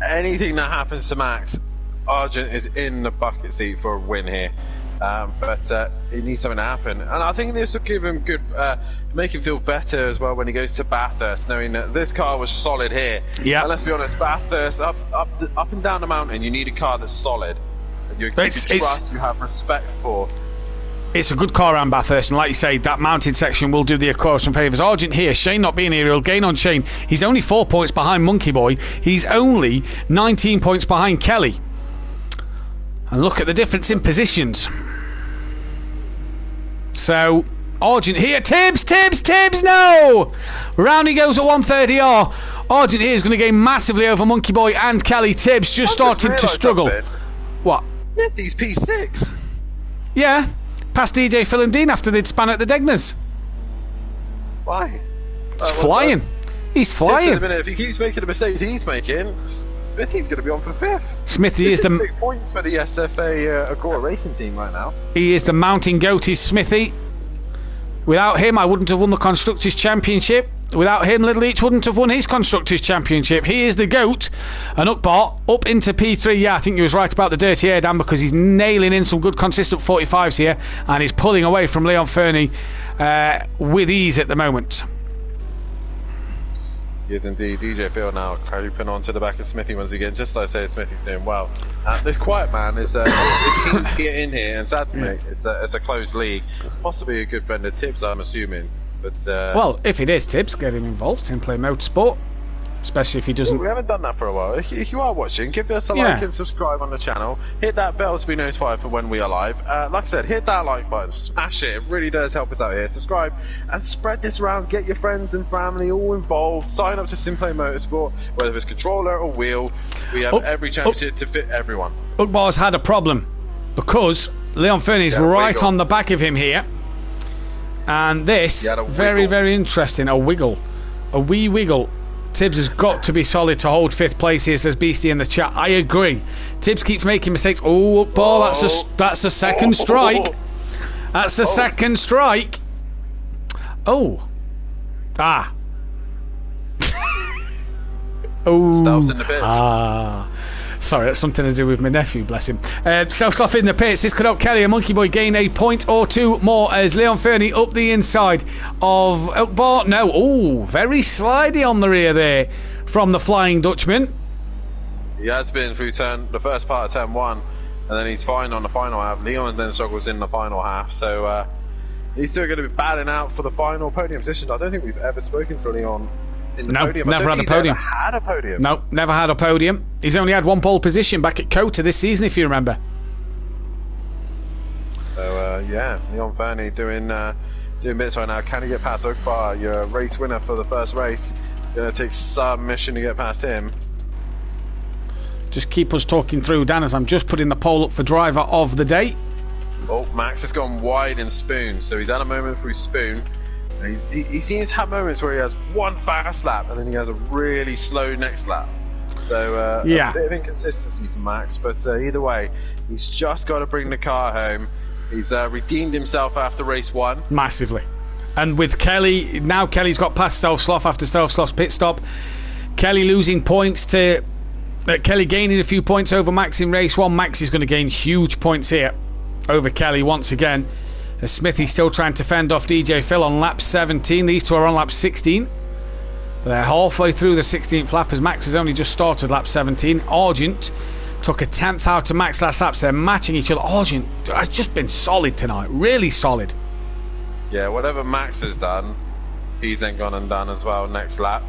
anything that happens to Max, Arjun is in the bucket seat for a win here. But it needs something to happen, and I think this will give him good, make him feel better as well when he goes to Bathurst, knowing that this car was solid here. Yeah. And let's be honest, Bathurst up and down the mountain, you need a car that's solid, that you can trust, you have respect for. It's a good car around Bathurst, and like you say, that mounted section will do the car some favours. Argent here, Shane not being here, he'll gain on Shane. He's only 4 points behind Monkey Boy. He's only 19 points behind Kelly. And look at the difference in positions. So, Argent here, Tibbs, no! Round he goes at 130R. Argent here is going to gain massively over Monkey Boy and Kelly. Tibbs just starting to struggle. What? Nifty's P6. Yeah, past DJ Phil and Dean after they'd span at the Degners. Why? He's flying. He's flying. In a minute, if he keeps making the mistakes he's making, Smithy's going to be on for 5th. Smithy is the big points for the SFA Agora racing team right now. He is the mountain goat, is Smithy. Without him, I wouldn't have won the Constructors' Championship. Without him, Little Each wouldn't have won his Constructors' Championship. He is the goat. And Ukbar up into P3. Yeah, I think you was right about the dirty air, Dan, because he's nailing in some good consistent 45s here, and he's pulling away from Leon Fernie with ease at the moment. Yes, indeed. DJ Phil now creeping onto the back of Smithy once again. Just like I say, Smithy's doing well. This quiet man is keen to get in here, and sadly, it's a closed league. Possibly a good friend of Tibbs, I'm assuming. But well, if it is Tibbs, get him involved in Play Motorsport. Especially if he doesn't... We haven't done that for a while. If you are watching, give us a like and subscribe on the channel. Hit that bell to be notified for when we are live. Like I said, hit that like button, smash it. It really does help us out here. Subscribe and spread this around. Get your friends and family all involved. Sign up to SimPlay Motorsport, whether it's controller or wheel. We have every championship to fit everyone. Ukbar's had a problem because Leon Fernie's right on the back of him here. And this, very, very interesting. A wiggle. A wee wiggle. Tibbs has got to be solid to hold 5th place here, says Beastie in the chat. I agree. Tibbs keeps making mistakes. Oh, Ukbar, that's a second strike. That's a second strike. Oh. Ah. Oh. Stealth's in the pits. Ah. Sorry, that's something to do with my nephew, bless him. Stealth's in the pits. This could help Kelly and Monkey Boy gain a point or two more as Leon Fernie up the inside of Ukbar. No, oh, very slidey on the rear there from the Flying Dutchman. He has been through the first part of turn 1, and then he's fine on the final half. Leon then struggles in the final half, so he's still going to be battling out for the final podium position. I don't think we've ever spoken to Leon. No, never had a podium. Had a podium. No, never had a podium. He's only had one pole position back at Kota this season, if you remember. So yeah, Leon Fernie doing bits right now. Can he get past Ukbar? You're a race winner for the first race. It's going to take some mission to get past him. Just keep us talking through, Dan, as I'm just putting the poll up for driver of the day. Oh, Max has gone wide in Spoon, so he's had a moment through Spoon. He seems to have moments where he has one fast lap and then he has a really slow next lap. So a bit of inconsistency for Max, but either way, he's just got to bring the car home. He's redeemed himself after race 1. Massively. And with Kelly, now Kelly's got past Stealth Sloth after Stealth Sloth's pit stop. Kelly losing points to... Kelly gaining a few points over Max in race 1. Max is going to gain huge points here over Kelly once again. As Smithy still trying to fend off DJ Phil on lap 17. These two are on lap 16. But they're halfway through the 16th lap as Max has only just started lap 17. Argent took a 10th out to Max last lap, so they're matching each other. Argent has just been solid tonight, really solid. Yeah, whatever Max has done, he's then gone and done as well next lap.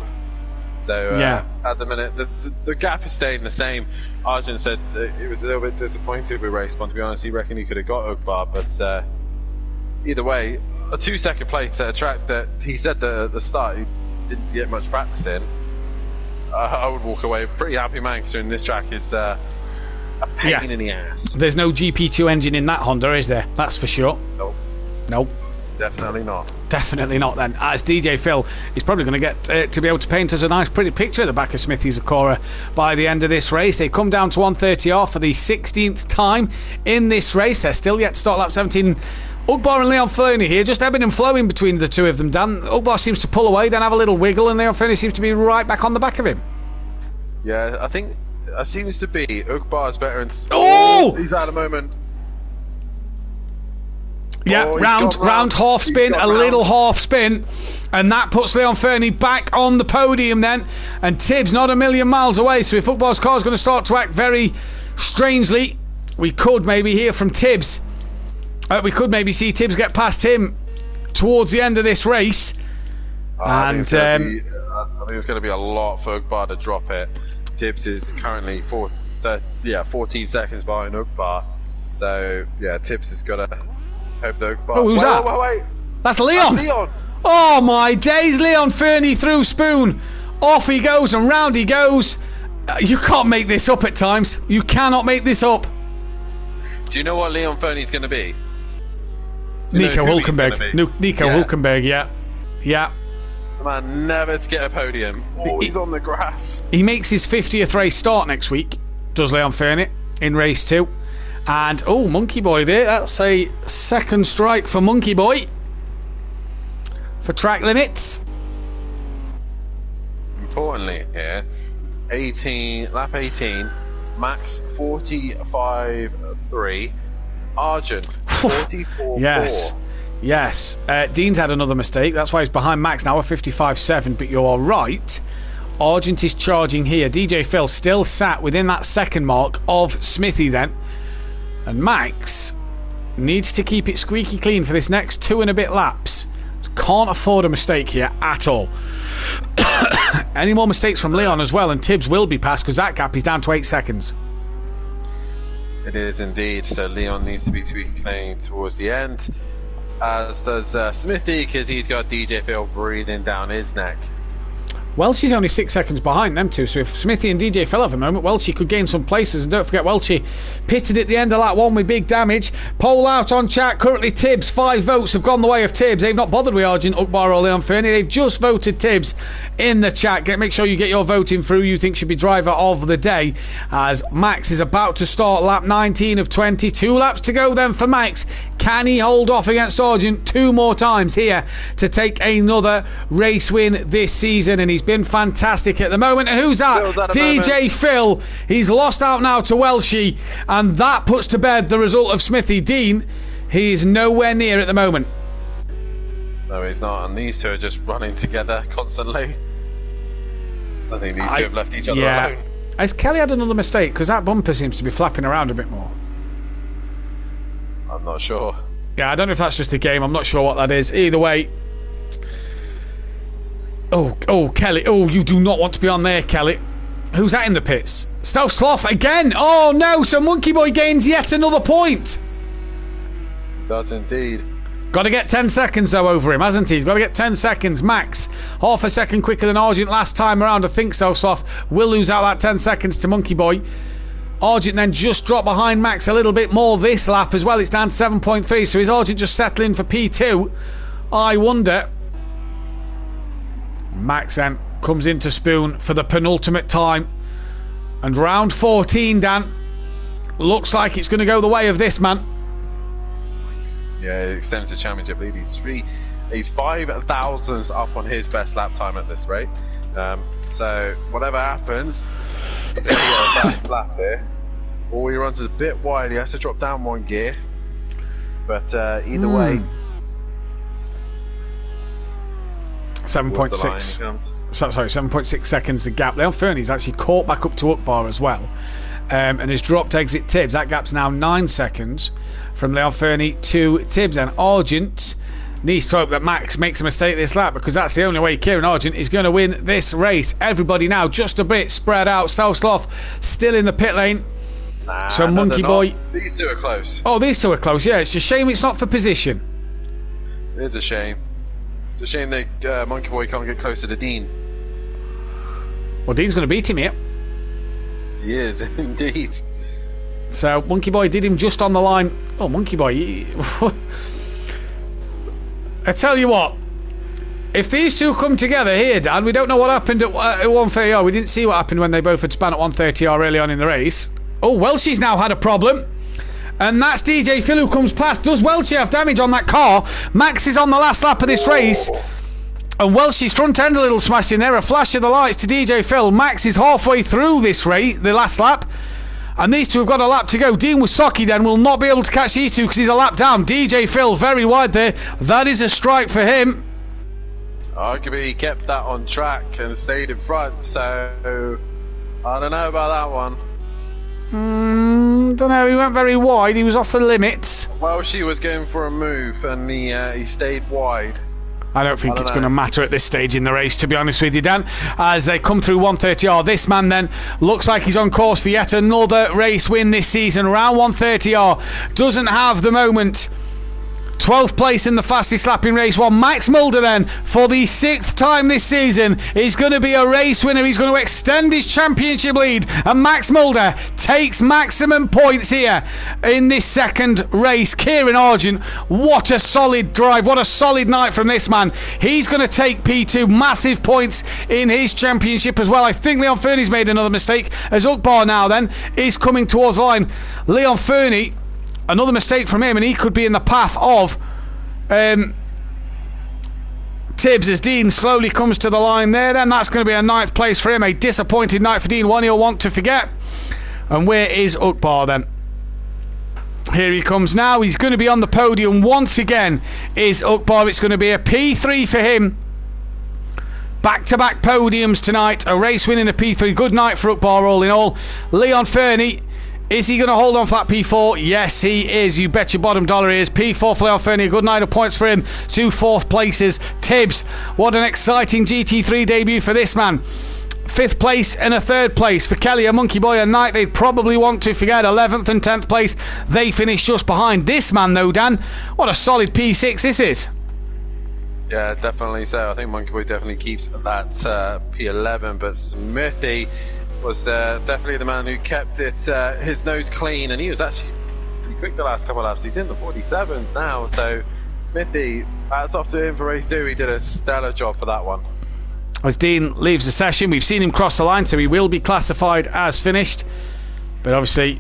So at the minute, the gap is staying the same. Argent said that he was a little bit disappointed with race one, to be honest. He reckoned he could have got Ugbar, but either way, a 2-second place at a track that he said that at the start he didn't get much practice in. I would walk away pretty happy man, considering this track is a pain in the ass. There's no GP2 engine in that Honda, is there? That's for sure. Nope. Definitely not. Definitely not then. As DJ Phil is probably going to get to be able to paint us a nice pretty picture at the back of Smithy's Acura by the end of this race. They come down to 130R for the 16th time in this race. They're still yet to start lap 17. Ugbar and Leon Fernie here, just ebbing and flowing between the two of them, Dan. Ugbar seems to pull away, then have a little wiggle, and Leon Fernie seems to be right back on the back of him. Yeah, I think that seems to be Ugbar's better. He's at a moment. Yeah, round half spin, little half spin, and that puts Leon Fernie back on the podium then, and Tibbs not a million miles away, so if Ugbar's car is going to start to act very strangely, we could maybe hear from Tibbs. We could maybe see Tibbs get past him towards the end of this race. I think it's going to be a lot for Ugbar to drop it. Tibbs is currently 14 seconds behind Ugbar, so yeah, Tibbs has got to hope that Ugbar... Oh, who's that? Wait. That's Leon. Oh my days, Leon Fernie through Spoon. Off he goes and round he goes. You can't make this up at times. You cannot make this up. Do you know what Leon Fernie's going to be? Nico Hulkenberg. Nico Hulkenberg, yeah. The man never to get a podium. He's on the grass. He makes his 50th race start next week, does Leon Fernie, in race 2. And, Monkey Boy there. That's a second strike for Monkey Boy. For track limits. Importantly here, lap 18, Max 45.3, Argent 44.4. Yes. Dean's had another mistake. That's why he's behind Max now at 55.7. But you're right. Argent is charging here. DJ Phil still sat within that second mark of Smithy then. And Max needs to keep it squeaky clean for this next 2 and a bit laps. Can't afford a mistake here at all. Any more mistakes from Leon as well, and Tibbs will be passed because that gap is down to 8 seconds. It is indeed. So Leon needs to be tweaking towards the end, as does Smithy, because he's got DJ Phil breathing down his neck. Welchie's only 6 seconds behind them two, so if Smithy and DJ Phil have a moment, Welchie could gain some places. And don't forget, Welchie pitted at the end of lap 1 with big damage. Poll out on chat. Currently Tibbs. 5 votes have gone the way of Tibbs. They've not bothered with Argent, Ugbar or Leon Fernie. They've just voted Tibbs in the chat. Make sure you get your voting through. You think should be driver of the day, as Max is about to start lap 19 of 20. 2 laps to go then for Max. Can he hold off against Argent 2 more times here to take another race win this season? And he's been fantastic at the moment. And who's that? DJ Phil. He's lost out now to Welshie, and that puts to bed the result of Smithy. Dean, he's nowhere near at the moment. No, he's not, and these two are just running together constantly. I think these two have left each other alone. Has Kelly had another mistake? Because that bumper seems to be flapping around a bit more. I'm not sure. Yeah, I don't know if that's just a game. I'm not sure what that is. Either way. Oh, Kelly. Oh, you do not want to be on there, Kelly. Who's that in the pits? Stealth Sloth again. Oh, no. So Monkey Boy gains yet another point. Does indeed. Got to get 10 seconds, though, over him, hasn't he? He's got to get 10 seconds. Max, half a second quicker than Argent last time around. I think Stealth Sloth will lose out that 10 seconds to Monkey Boy. Argent then just dropped behind Max a little bit more this lap as well. It's down to 7.3. So is Argent just settling for P2? I wonder. Max then comes into Spoon for the penultimate time. And round 14, Dan, looks like it's going to go the way of this man. Yeah, it extends the championship lead. He's 5 thousandths up on his best lap time at this rate. So whatever happens, he's going to get a fast lap here. All he runs is a bit wide. He has to drop down 1 gear. But either way, 7.6. Sorry, 7.6 seconds the gap. Leon Fernie's actually caught back up to Ukbar as well, and has dropped exit Tibbs. That gap's now 9 seconds from Leon Fernie to Tibbs. And Argent needs to hope that Max makes a mistake this lap, because that's the only way Kieran Argent is going to win this race. Everybody now just a bit spread out. Selsloff still in the pit lane. So Monkey Boy. These two are close. Oh, these two are close. Yeah, it's a shame it's not for position. It is a shame. It's a shame that Monkey Boy can't get closer to Dean. Well, Dean's going to beat him here. He is, indeed. So Monkey Boy did him just on the line. Oh, Monkey Boy. I tell you what. If these two come together here, Dan, we don't know what happened at 130R. We didn't see what happened when they both had span at 130R early on in the race. Oh, Welshie's now had a problem. And that's DJ Phil who comes past. Does Welshie have damage on that car? Max is on the last lap of this race. And Welshie's front end a little smashed in there. A flash of the lights to DJ Phil. Max is halfway through this race, the last lap. And these two have got a lap to go. Dean Wasocki then will not be able to catch these two because he's a lap down. DJ Phil very wide there. That is a strike for him. Arguably he kept that on track and stayed in front. So I don't know about that one. Don't know, he went very wide, he was off the limits. Well, she was going for a move and he stayed wide. I don't think it's going to matter at this stage in the race, to be honest with you, Dan. As they come through 130R, this man then looks like he's on course for yet another race win this season. Around 130R, doesn't have the moment. 12th place in the fastest lap in race 1. Max Mulder then, for the 6th time this season, is going to be a race winner. He's going to extend his championship lead, and Max Mulder takes maximum points here in this second race. Kieran Argent, what a solid drive, what a solid night from this man. He's going to take P2, massive points in his championship as well. I think Leon Fernie's made another mistake, as Ukbar now then is coming towards the line. Leon Fernie, another mistake from him, and he could be in the path of Tibbs as Dean slowly comes to the line there. Then that's going to be a 9th place for him. A disappointed night for Dean, one he'll want to forget. And where is Ukbar then? Here he comes now. He's going to be on the podium once again, is Ukbar. It's going to be a P3 for him. Back-to-back podiums tonight. A race win in a P3. Good night for Ukbar all in all. Leon Fernie, is he going to hold on for that P4? Yes, he is. You bet your bottom dollar he is. P4 for Leon Fernie. A good night of points for him. 2 4th places. Tibbs, what an exciting GT3 debut for this man. 5th place and a 3rd place for Kelly and Monkey Boy. A night they'd probably want to forget. 11th and 10th place. They finished just behind this man though, Dan. What a solid P6 this is. Yeah, definitely so. I think Monkey Boy definitely keeps that P11, but Smithy was definitely the man who kept it his nose clean, and he was actually pretty quick the last couple of laps. He's in the 47th now, so Smithy, that's off to him for race 2. He did a stellar job for that one. As Dean leaves the session, we've seen him cross the line, so he will be classified as finished, but obviously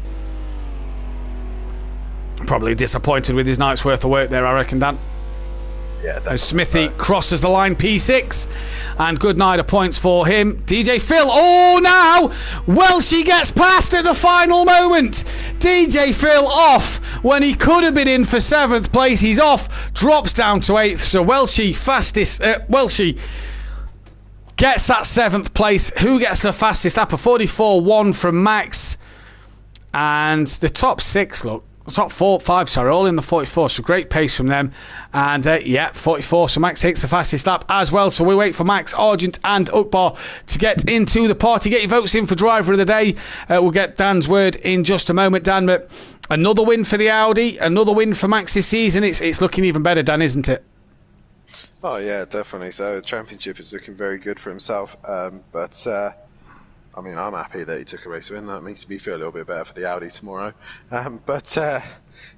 probably disappointed with his night's worth of work there, I reckon, Dan. Yeah, as Smithy crosses the line, P6, and good night of points for him. DJ Phil, oh now Welshie gets past at the final moment. DJ Phil off when he could have been in for 7th place. He's off, drops down to 8th, so Welshie gets that 7th place. Who gets the fastest lap? A 44.1 from Max, and the top 6, look, top 5, sorry, all in the 44, so great pace from them. And yeah, 44, so Max takes the fastest lap as well. So we wait for Max, Argent and Ukbar to get into the party. Get your votes in for driver of the day. We'll get Dan's word in just a moment, Dan. But another win for the Audi, another win for Max this season. It's looking even better, Dan, isn't it? Oh yeah, definitely. So the championship is looking very good for himself. But I mean, I'm happy that he took a race win. That makes me feel a little bit better for the Audi tomorrow.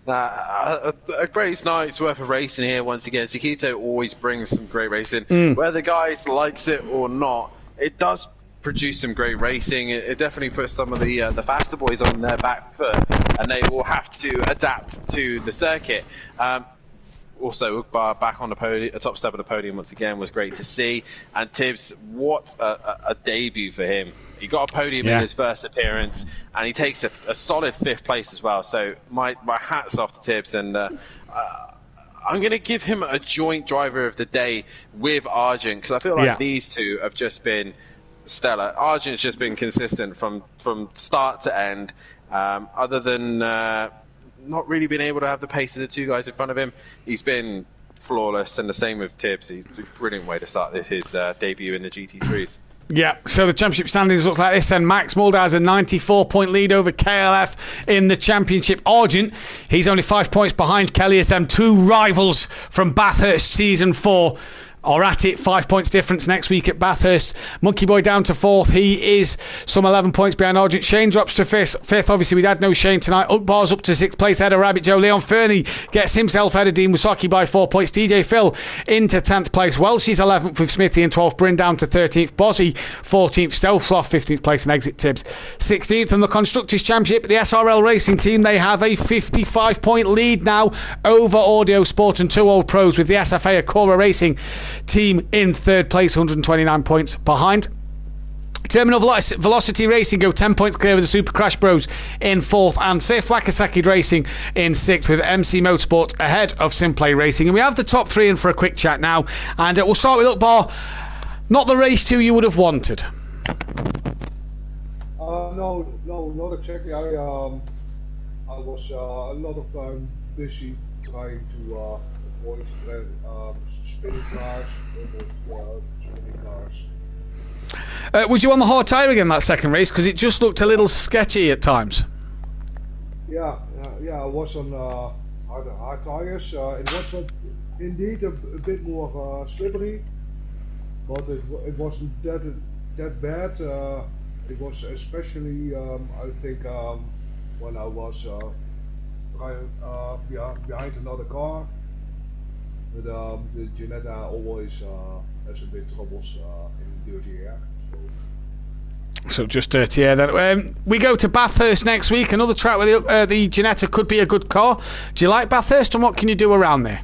A great night's worth of racing here once again. Sakito always brings some great racing. Whether the guys likes it or not, it does produce some great racing. It definitely puts some of the faster boys on their back foot, and they will have to adapt to the circuit. Also, Ukbar back on the podium, top step of the podium once again was great to see. And Tibbs, what a debut for him. He got a podium in his first appearance, and he takes a solid 5th place as well. So my hat's off to Tibbs, and I'm going to give him a joint driver of the day with Argent, because I feel like these two have just been stellar. Argent's just been consistent from start to end, other than not really been able to have the pace of the two guys in front of him. He's been flawless, and the same with Tibbs. He's a brilliant way to start his debut in the GT3s. Yeah, so the championship standings look like this, and Max Mulder has a 94-point lead over KLF in the championship. Argent, he's only 5 points behind Kelly, as them two rivals from Bathurst Season 4 are at it. 5 points difference next week at Bathurst. Monkey Boy down to 4th. He is some 11 points behind Argent. Shane drops to 5th. Obviously, we'd had no Shane tonight. Ukbar's up to 6th place ahead of Rabbit Joe. Leon Fernie gets himself ahead of Dean Musaki by 4 points. DJ Phil into 10th place. Welsh's 11th with Smithy in 12th. Bryn down to 13th. Bozzy 14th. Stealth Sloth 15th place and Exit Tibbs 16th. And the Constructors Championship, the SRL Racing team, they have a 55-point lead now over Audio Sport and 2 Old Pros, with the SFA Acora Racing team in 3rd place, 129 points behind. Terminal Velocity Racing go 10 points clear with the Super Crash Bros in 4th and 5th. Wakasaki Racing in 6th, with MC Motorsports ahead of Simplay Racing. And we have the top 3 in for a quick chat now, and we'll start with Ukbar. Not the race 2 you would have wanted. No, not exactly. I was a lot of time busy trying to avoid spinning cars, spinning cars. Was you on the hard tyre again that second race? Because it just looked a little sketchy at times. Yeah, I was on hard tires. It was indeed a bit more slippery, but it wasn't that bad. It was especially, I think, when I was behind another car. But the Ginetta always has a bit troubles in dirty air. So just dirty air then. We go to Bathurst next week, another track where the Ginetta could be a good car. Do you like Bathurst, and what can you do around there?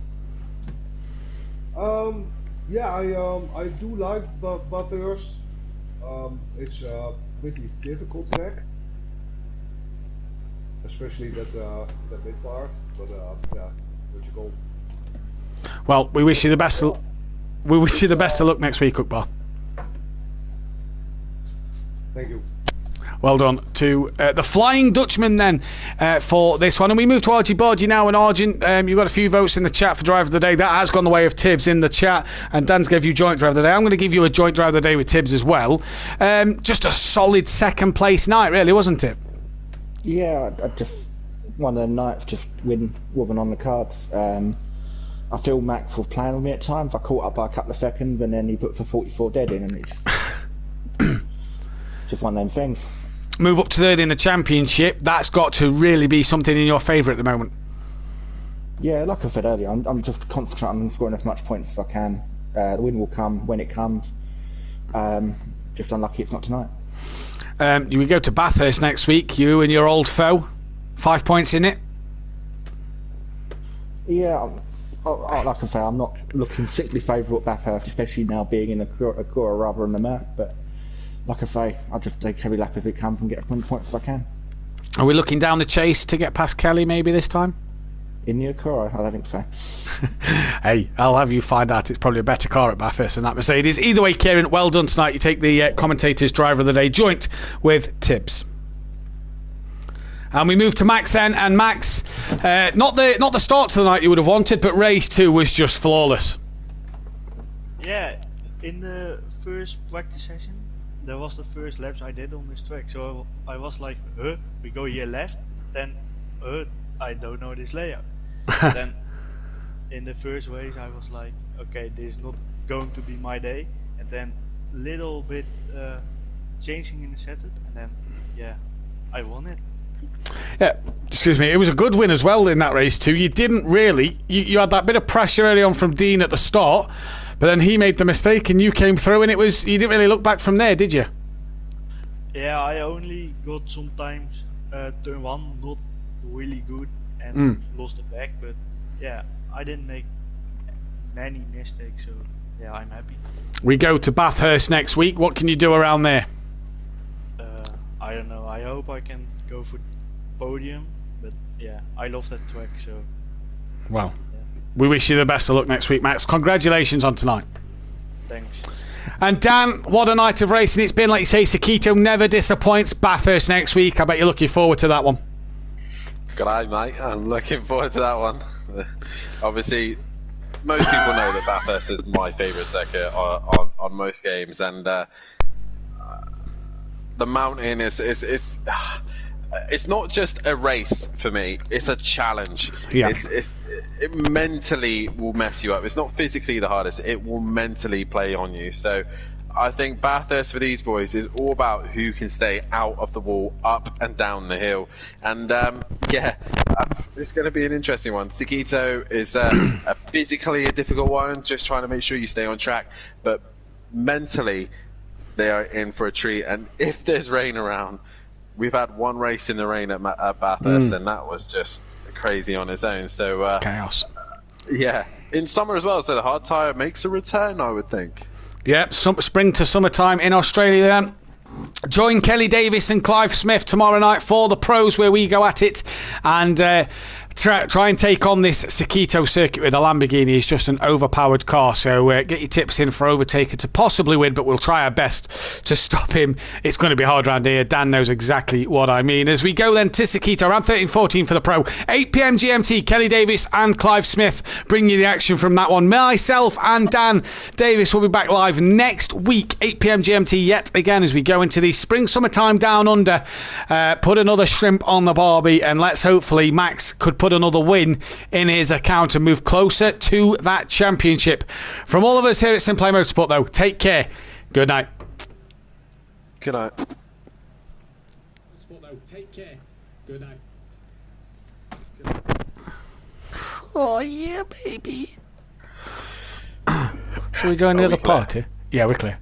Yeah, I do like Bathurst. It's a pretty difficult track, especially that mid part. But yeah, what you call. Well, we wish you the best. We wish you the best of luck next week, Ukbar. Thank you. Well done to the Flying Dutchman then for this one. And we move to RG Bargy now. And Argent, you've got a few votes in the chat for Driver of the Day. That has gone the way of Tibbs in the chat. And Dan's gave you joint Driver of the Day. I'm going to give you a joint Driver of the Day with Tibbs as well. Just a solid second place night, really, wasn't it? Yeah, I just one of the nights just wasn't on the cards. I feel Max was playing with me at times. I caught up by a couple of seconds, and then he put for 44 dead in, and it just one of them things. Move up to 3rd in the championship. That's got to really be something in your favour at the moment. Yeah, like I said earlier, I'm just concentrating on scoring as much points as I can. The win will come when it comes. Just unlucky it's not tonight. We go to Bathurst next week. You and your old foe. 5 points in it. Yeah. Like I say, I'm not looking particularly favourable at Bathurst, especially now being in a Acura rather than the Merc, but like I say, I'll just take every lap if it comes and get as many points as I can. Are we looking down the chase to get past Kelly maybe this time? In the Acura? I don't think so. Hey, I'll have you find out. It's probably a better car at Bathurst than that Mercedes. Either way, Kieran, well done tonight. You take the commentator's Driver of the Day joint with Tibbs. And we move to Max then, and Max, not the start to the night you would have wanted, but race 2 was just flawless. Yeah, in the first practice session, that was the first laps I did on this track, so I was like, we go here left, then, I don't know this layout. Then, in the first race, I was like, okay, this is not going to be my day, and then little bit changing in the setup, and then, yeah, I won it. Yeah, excuse me. It was a good win as well in that race too. You didn't really. You had that bit of pressure early on from Dean at the start, but then he made the mistake and you came through, and it was. You didn't really look back from there, did you? Yeah, I only got sometimes turn 1 not really good and lost the back, but yeah, I didn't make many mistakes, so yeah, I'm happy. We go to Bathurst next week. What can you do around there? I don't know. I hope I can go for podium, but yeah, I love that track, so. Well, We wish you the best of luck next week, Max. Congratulations on tonight. Thanks. And Dan, what a night of racing it's been. Like you say, Sakito never disappoints. Bathurst next week. I bet you're looking forward to that one. Good eye, mate. I'm looking forward to that one. Obviously, most people know that Bathurst is my favourite circuit on most games, and the mountain is it's not just a race for me, it's a challenge. Yeah. It mentally will mess you up. It's not physically the hardest, it will mentally play on you. So I think Bathurst for these boys is all about who can stay out of the wall, up and down the hill. And it's going to be an interesting one. Sakito is physically a difficult one, just trying to make sure you stay on track, but mentally they are in for a treat. And if there's rain around, we've had one race in the rain at Bathurst, and that was just crazy on its own. So chaos. Yeah, in summer as well. So the hard tyre makes a return, I would think. Yep, spring to summertime in Australia then. Join Kelly Davis and Clive Smith tomorrow night for the pros, where we go at it and try and take on this Sakito circuit with a Lamborghini. It's just an overpowered car, so get your tips in for Overtaker to possibly win, but we'll try our best to stop him. It's going to be hard around here. Dan knows exactly what I mean. As we go then to Sakito, around 13:14 for the pro, 8 p.m. GMT, Kelly Davis and Clive Smith bring you the action from that one. Myself and Dan Davis will be back live next week, 8 p.m. GMT yet again, as we go into the spring summertime down under. Put another shrimp on the barbie, and let's hopefully Max could put another win in his account and move closer to that championship. From all of us here at Simply Motorsport, though, take care. Good night. Good night. Take care. Good night. Oh yeah, baby. Shall we join the other party? Yeah, we're clear.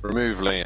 Remove Liam.